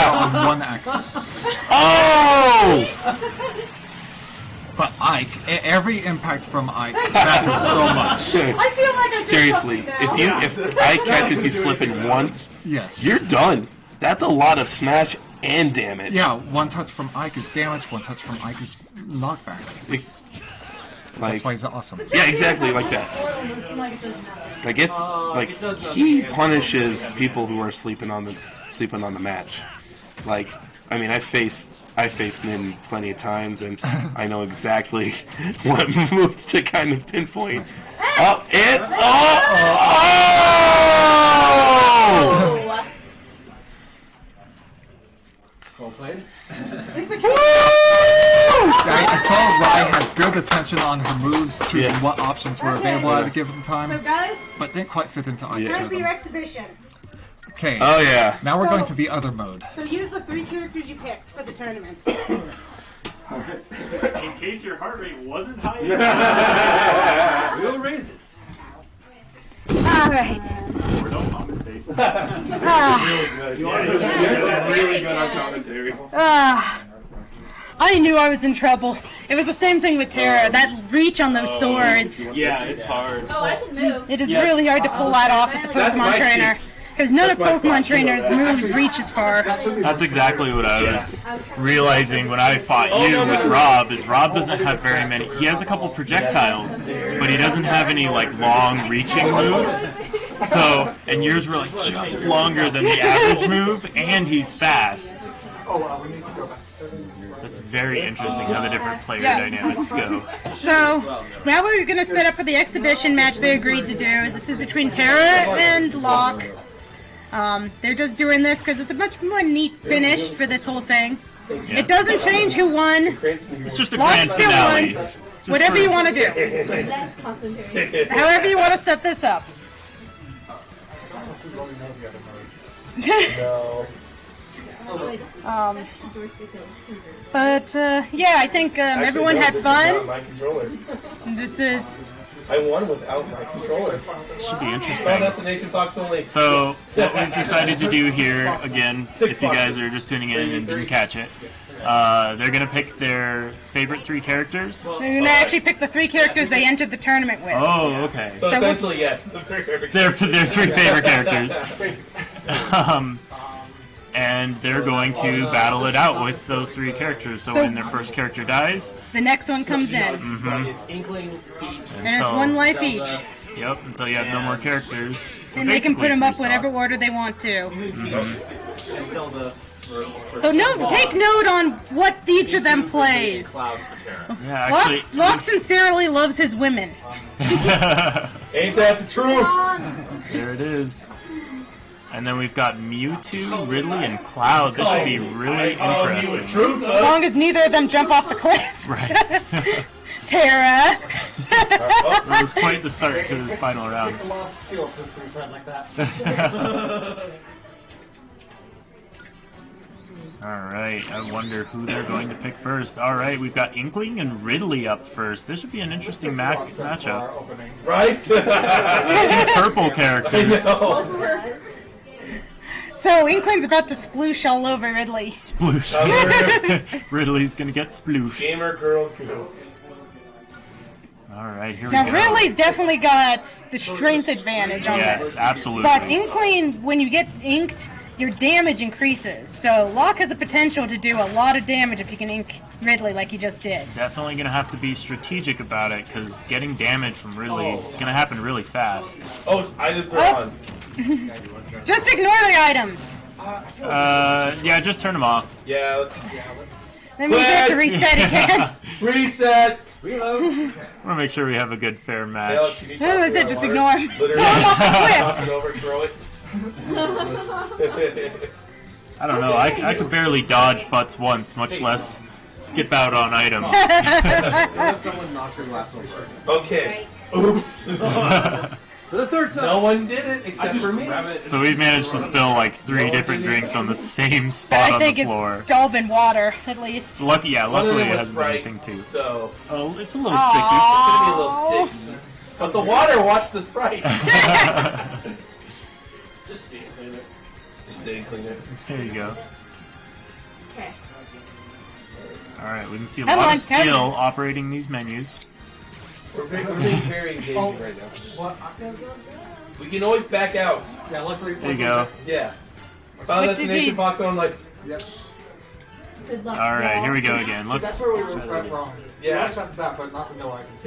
on one axis. Oh! But Ike, every impact from Ike matters so much. I feel like seriously, if Ike catches you slipping once, you're done. That's a lot of smash and damage. Yeah, one touch from Ike is damage, one touch from Ike is knockback. That's why he's awesome. Yeah, exactly like that. Like he punishes people who are sleeping on the match. Like, I mean, I faced Nin plenty of times, and I know exactly what moves to kind of pinpoint. Oh! Well played. I saw Rye had good attention on her moves, choosing what options were available at a given time, So guys, but didn't quite fit into Ike's time for your rhythm. exhibition. Okay. Oh, yeah. Now we're going to the other mode. So use the 3 characters you picked for the tournament. In case your heart rate wasn't high We'll raise it. Alright. don't commentate. Really good. You're really good on commentary. I knew I was in trouble. It was the same thing with Terra. That reach on those swords. Yeah, it's hard. Oh, I can move. It is really hard to pull that off with the Pokemon trainer. Because none of Pokemon trainers' moves reach as far. That's exactly what I was realizing when I fought you with Rob, is Rob doesn't have very many. He has a couple projectiles, but he doesn't have any, like, long reaching moves. So, and yours were, like, just longer than the average move, and he's fast. That's very interesting how the different player dynamics go. So, now we're going to set up for the exhibition match they agreed to do. This is between Terra and Locke. They're just doing this because it's a much more neat finish for this whole thing. Yeah. It doesn't change who won. It's just a Locke grand still finale. won. Just Whatever for- you want to do. Less concentrated. However you want to set this up. But yeah, I think everyone had fun. This is. I won without my controller. Should be interesting. Final Destination Fox only. So, what we've decided to do here, again, if you guys are just tuning in and didn't catch it, they're going to pick their favorite 3 characters. They're going to actually pick the 3 characters they entered the tournament with. Oh, okay. So essentially, yes. The 3 favorite Their 3 favorite characters. And they're going to battle it out with those 3 characters. So when their first character dies, the next one comes in. It's Inkling, Peach. And it's 1 life each. Yep, until you have no more characters. So And they can put basically them up free whatever stock. order they want to. And Zelda. So take note on what each of them plays. Yeah, actually. Locke sincerely loves his women. Ain't that the truth? There it is. And then we've got Mewtwo, Ridley, and Cloud. This should be really interesting. As long as neither of them jump off the cliff. Right. Terra. It was quite the start to this final round. Takes a lot of skill to suicide like that. Alright, I wonder who they're going to pick first. Alright, we've got Inkling and Ridley up first. This should be an interesting matchup. Right? 2 purple characters. So Inkling's about to sploosh all over Ridley. Sploosh. Ridley's gonna get sploosh. Gamer girl go. Alright, here we Now go. Ridley's definitely got the strength advantage on Yes, this. absolutely. But Inkling, when you get inked, your damage increases. So Locke has the potential to do a lot of damage if you can ink Ridley like he just did. Definitely gonna have to be strategic about it, because getting damage from Ridley is gonna happen really fast. Oh, items are on. Just ignore the items. Yeah, just turn them off. Yeah, let's. That means you have to reset again. Reset. Reload. I want to make sure we have a good, fair match. No, I said just ignore him. Throw Literally. him off the cliff. Toss it over, throw it. I don't know, I could barely dodge butts once, much less skip out on items. Someone knocked your glass over. Okay. Oops. For the 3rd time. No one did it except for me. So we've managed to spill like 3 different drinks on the same But spot I on think the floor. it's all been water, at least. Luckily One of it them was hasn't been Sprite, anything too. So. Oh, it's a little It's gonna be a little sticky. But the water watched the Sprite. Just stay cleaner. Just stay cleaner. sticky. There you go. Okay. Alright, we can see a Come lot on, of skill operating these menus. We're being very engaging right now. What? We can always back out. Yeah, luckily. There you go. Yeah. Final Destination Fox on like. Yep. Good luck. Alright, here we go again. See, that's where we were wrong. Yeah. We always have that, but not the no items.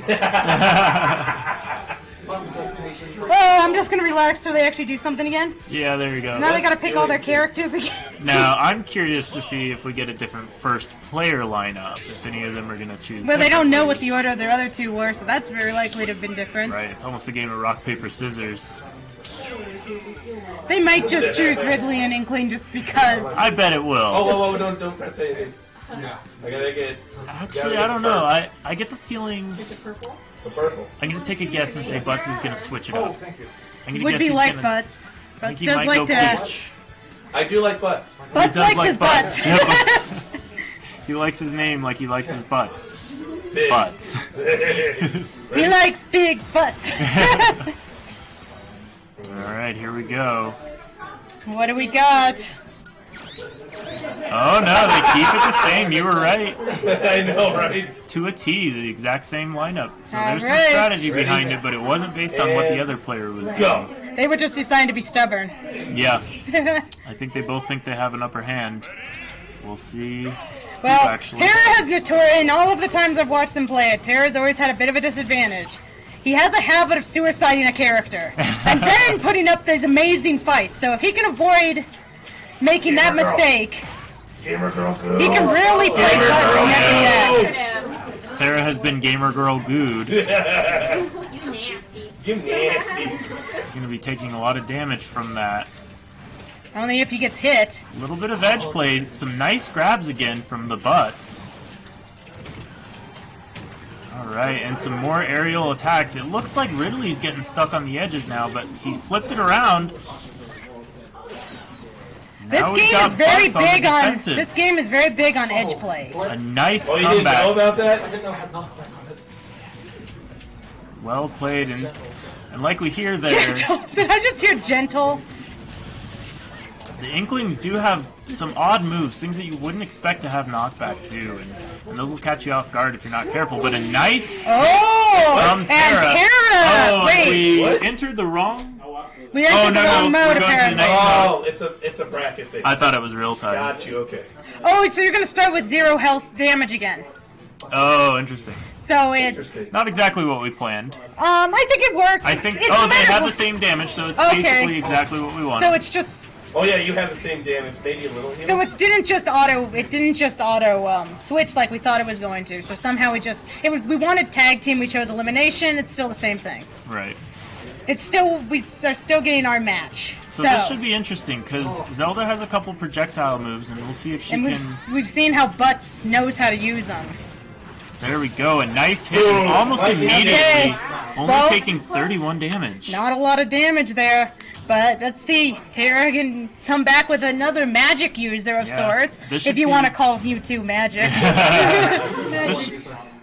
Final Destination. Well, I'm just gonna relax till they actually do something again. Yeah, there you go. Now they gotta pick all their characters again. Now, I'm curious to see if we get a different first player lineup, if any of them are going to choose Well, they don't know what differently. the order of their other 2 were, so that's very likely to have been different. Right, it's almost a game of rock, paper, scissors. They might just choose Ridley and Inkling just because. I bet it will. Oh, don't press anything. Yeah. I gotta get. Actually, I don't know. I get the feeling. The purple? The purple. I'm gonna take a guess and say Butts is gonna switch it up. I'm gonna Would guess be he's like gonna, Butts. I Butts think he does might like go to. Peach. I do like butts. Butts He does likes like his butts. He likes his name like he likes his butts. Big. Butts. He likes big butts. Alright, here we go. What do we got? Oh no, they keep it the same. You were right. I know, right? To a T, the exact same lineup. So All there's some right. strategy behind it, but it wasn't based on what the other player was doing. They were just designed to be stubborn. Yeah. I think they both think they have an upper hand. We'll see. Well, who actually Terra does. has notorious, in all of the times I've watched them play it, Terra's always had a bit of a disadvantage. He has a habit of suiciding a character, and then putting up these amazing fights. So if he can avoid making that mistake, Gamer girl good. he can really play butts neck and neck. Terra has been gamer girl gooed. You nasty. You nasty. He's going to be taking a lot of damage from that. Only if he gets hit. A little bit of edge play, some nice grabs again from the butts. Alright, and some more aerial attacks. It looks like Ridley's getting stuck on the edges now, but he's flipped it around. This Now we've game got is very Butts on the big on. defensive. This game is very big on edge play. A nice Oh, you didn't know comeback. about that? I didn't know I had knockback on it. Well played, and like we hear there, Gentle. Did I just hear gentle? the Inklings do have some odd moves, things that you wouldn't expect to have knockback do, and those will catch you off guard if you're not careful. But a nice Oh! from And Terra. Terra! Oh, Wait. we What? entered the wrong. We entered the wrong mode, we're going to the apparently. next Oh, mode. it's a bracket thing. I thought it was real time. Got you. Okay. Oh, so you're gonna start with 0 health damage again. Oh, interesting. So it's Not exactly what we planned. I think it works. I think. It's Oh, no they matter have the what- same damage, so it's Okay. basically exactly what we wanted. So it's just Oh yeah, you have the same damage, maybe a little. Here. so it didn't just auto switch like we thought it was going to. So somehow we wanted tag team, we chose elimination. It's still the same thing. Right. It's still we are still getting our match. So this should be interesting because Zelda has a couple projectile moves, and we'll see if she and can. we've seen how Butts knows how to use them. There we go, a nice hit, and almost immediately, Okay. only Well, taking 31 damage. Not a lot of damage there, but let's see. Terra can come back with another magic user of Yeah, sorts, this if should you be- want to call Mewtwo magic.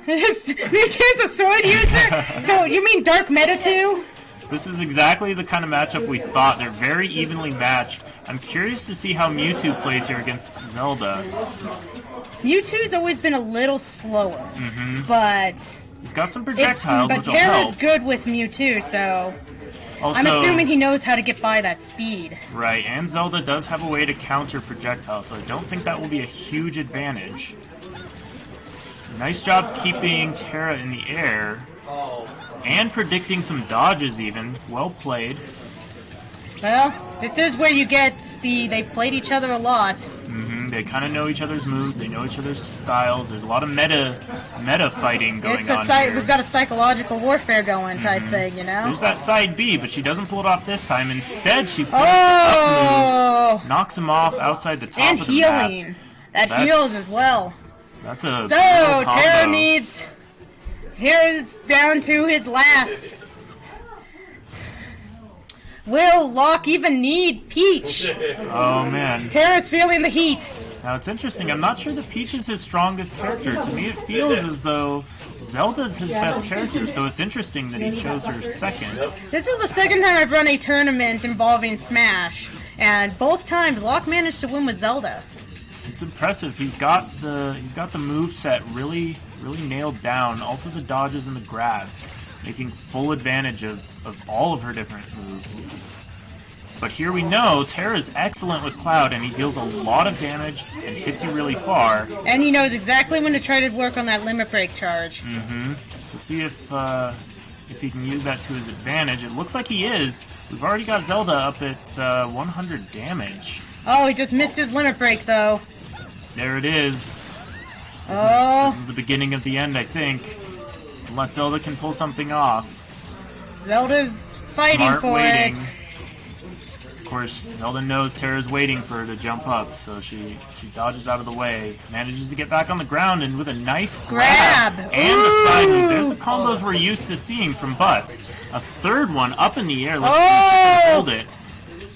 Mewtwo's a sword user? So you mean Dark Meta too? This is exactly the kind of matchup we thought. They're very evenly matched. I'm curious to see how Mewtwo plays here against Zelda. Mewtwo's always been a little slower, Mm-hmm. but He's got some projectiles, but which will Terra's help. good with Mewtwo, so Also, I'm assuming he knows how to get by that speed. Right, and Zelda does have a way to counter projectiles, so I don't think that will be a huge advantage. Nice job keeping Terra in the air. And predicting some dodges even. Well played. Well, this is where you get they've played each other a lot. Mm-hmm. They kind of know each other's moves. They know each other's styles. There's a lot of meta fighting going It's on here. we've got a psychological warfare going type thing, you know? There's that side B, but she doesn't pull it off this time. Instead, she pulls Oh! the up move, knocks him off outside the top And of the map. healing. That That's- heals as well. That's a So, brutal Terra combo. Terra's down to his last. Will Locke even need Peach? Oh man. Terra's feeling the heat. Now it's interesting. I'm not sure that Peach is his strongest character. To me, it feels as though Zelda's his best character. So it's interesting that he chose her second. This is the second time I've run a tournament involving Smash, and both times Locke managed to win with Zelda. It's impressive. He's got the move set really nailed down. Also the dodges and the grabs, making full advantage of all of her different moves. But here we know Terra's excellent with Cloud, and he deals a lot of damage and hits you really far. And he knows exactly when to try to work on that limit break charge. Mm-hmm. We'll see if he can use that to his advantage. It looks like he is. We've already got Zelda up at 100 damage. Oh, he just missed his limit break, though. There it is. This is the beginning of the end, I think. Unless Zelda can pull something off. Zelda's fighting Smart for waiting. it. course, Zelda knows Terra's waiting for her to jump up, so she dodges out of the way, manages to get back on the ground, and with a nice grab and the side move. There's the combos we're used to seeing from Butts. A third one up in the air. Let's see if she can hold it.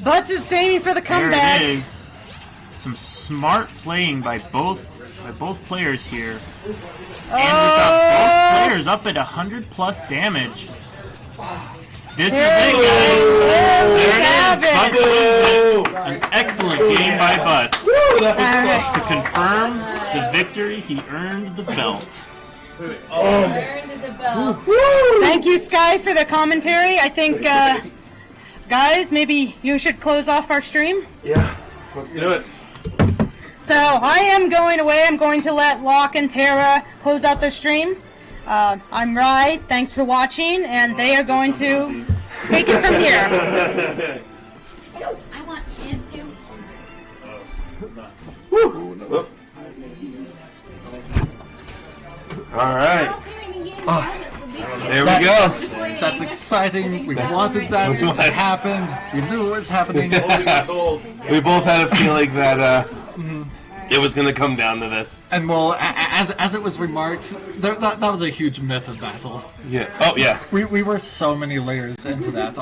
Butts is aiming for the comeback. There it is. Some smart playing by both players here. And we've got both players up at 100+ damage. This is it, guys. There it is. Butts wins it. An excellent game by Butts. To confirm the victory, he earned the belt. Thank you, Sky, for the commentary. I think, guys, maybe you should close off our stream. Yeah, let's do it. So I am going away. I'm going to let Locke and Tara close out the stream. I'm Rye. Thanks for watching, and they are going to take it from here. I want him Woo. All right. There we go. That's exciting. We wanted that. It happened. We knew it was happening. We both had a feeling that it was going to come down to this. And well, as it was remarked, that was a huge meta battle. Yeah. Oh yeah. We were so many layers into that.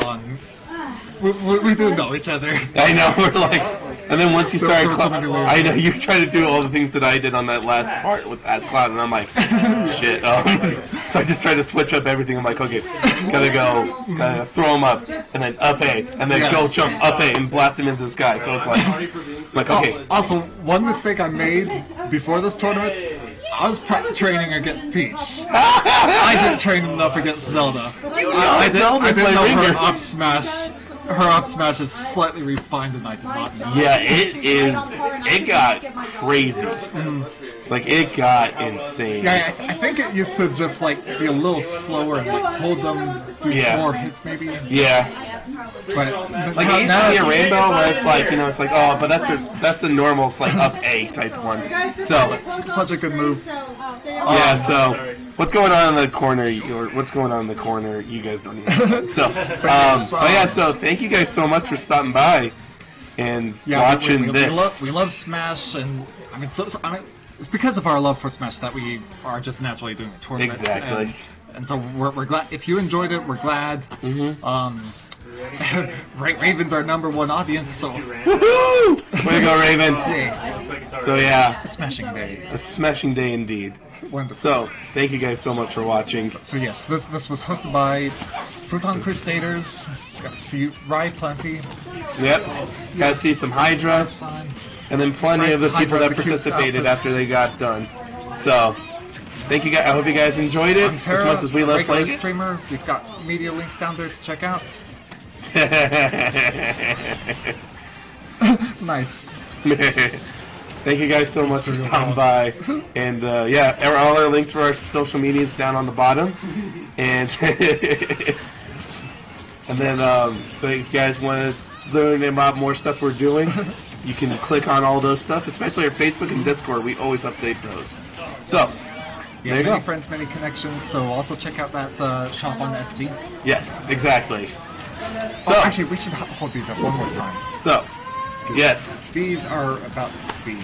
We do know each other. I know. We're like, and then once you started, I know you tried to do all the things that I did on that last part with As Cloud, and I'm like, shit. So I just tried to switch up everything. I'm like, okay, gotta throw him up, and then up A, and then go jump up A and blast him into the sky. So it's like okay. Also, one mistake I made before this tournament, I was training against Peach. I didn't train enough against Zelda. I didn't know her up smash. Her up smash is slightly refined, and I did not know. Yeah, it is. It got crazy. Like, it got insane. Yeah, I think it used to just, like, be a little slower and, like, hold them, do more hits, maybe. Yeah. But like, it used to be a rainbow where it's like, you know, it's like, oh, but that's the normal, it's like, up A type one. So, it's such a good move. Yeah, so, what's going on in the corner, or what's going on in the corner, you guys don't even know. So, thank you guys so much for stopping by and watching this. We love Smash, and, I mean, it's because of our love for Smash that we are just naturally doing a tournament. Exactly. And so we're glad. If you enjoyed it, we're glad. Raven's our #1 audience, so... Woohoo! Way to go, Raven! Yay. So yeah. A smashing day. A smashing day indeed. Wonderful. So, thank you guys so much for watching. So yes, this was hosted by Futon Crusaders. Got to see Rye plenty. Yep. Got to see some Hydra. And then plenty of the people that participated after they got done. So, thank you guys. I hope you guys enjoyed it as much as we love playing it. Streamer. We've got media links down there to check out. Nice. Thank you guys so much for stopping by. And yeah, all our links for our social media is down on the bottom. And and then so if you guys want to learn about more stuff we're doing, you can click on all those stuff, especially our Facebook and Discord. We always update those. So, there you go. Many friends, many connections. So also check out that shop on Etsy. Yes, exactly. So actually, we should hold these up one more time. So, yes, these are about to be.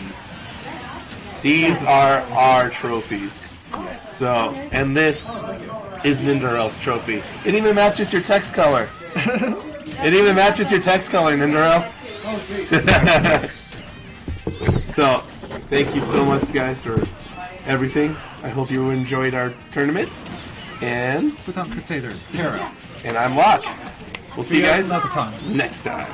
These are our trophies. So, and this is Ninderel's trophy. It even matches your text color. It even matches your text color, Ninderel. So, thank you so much, guys, for everything. I hope you enjoyed our tournament. And Futon Crusaders, Tara. And I'm Locke. We'll see you guys another time. next time.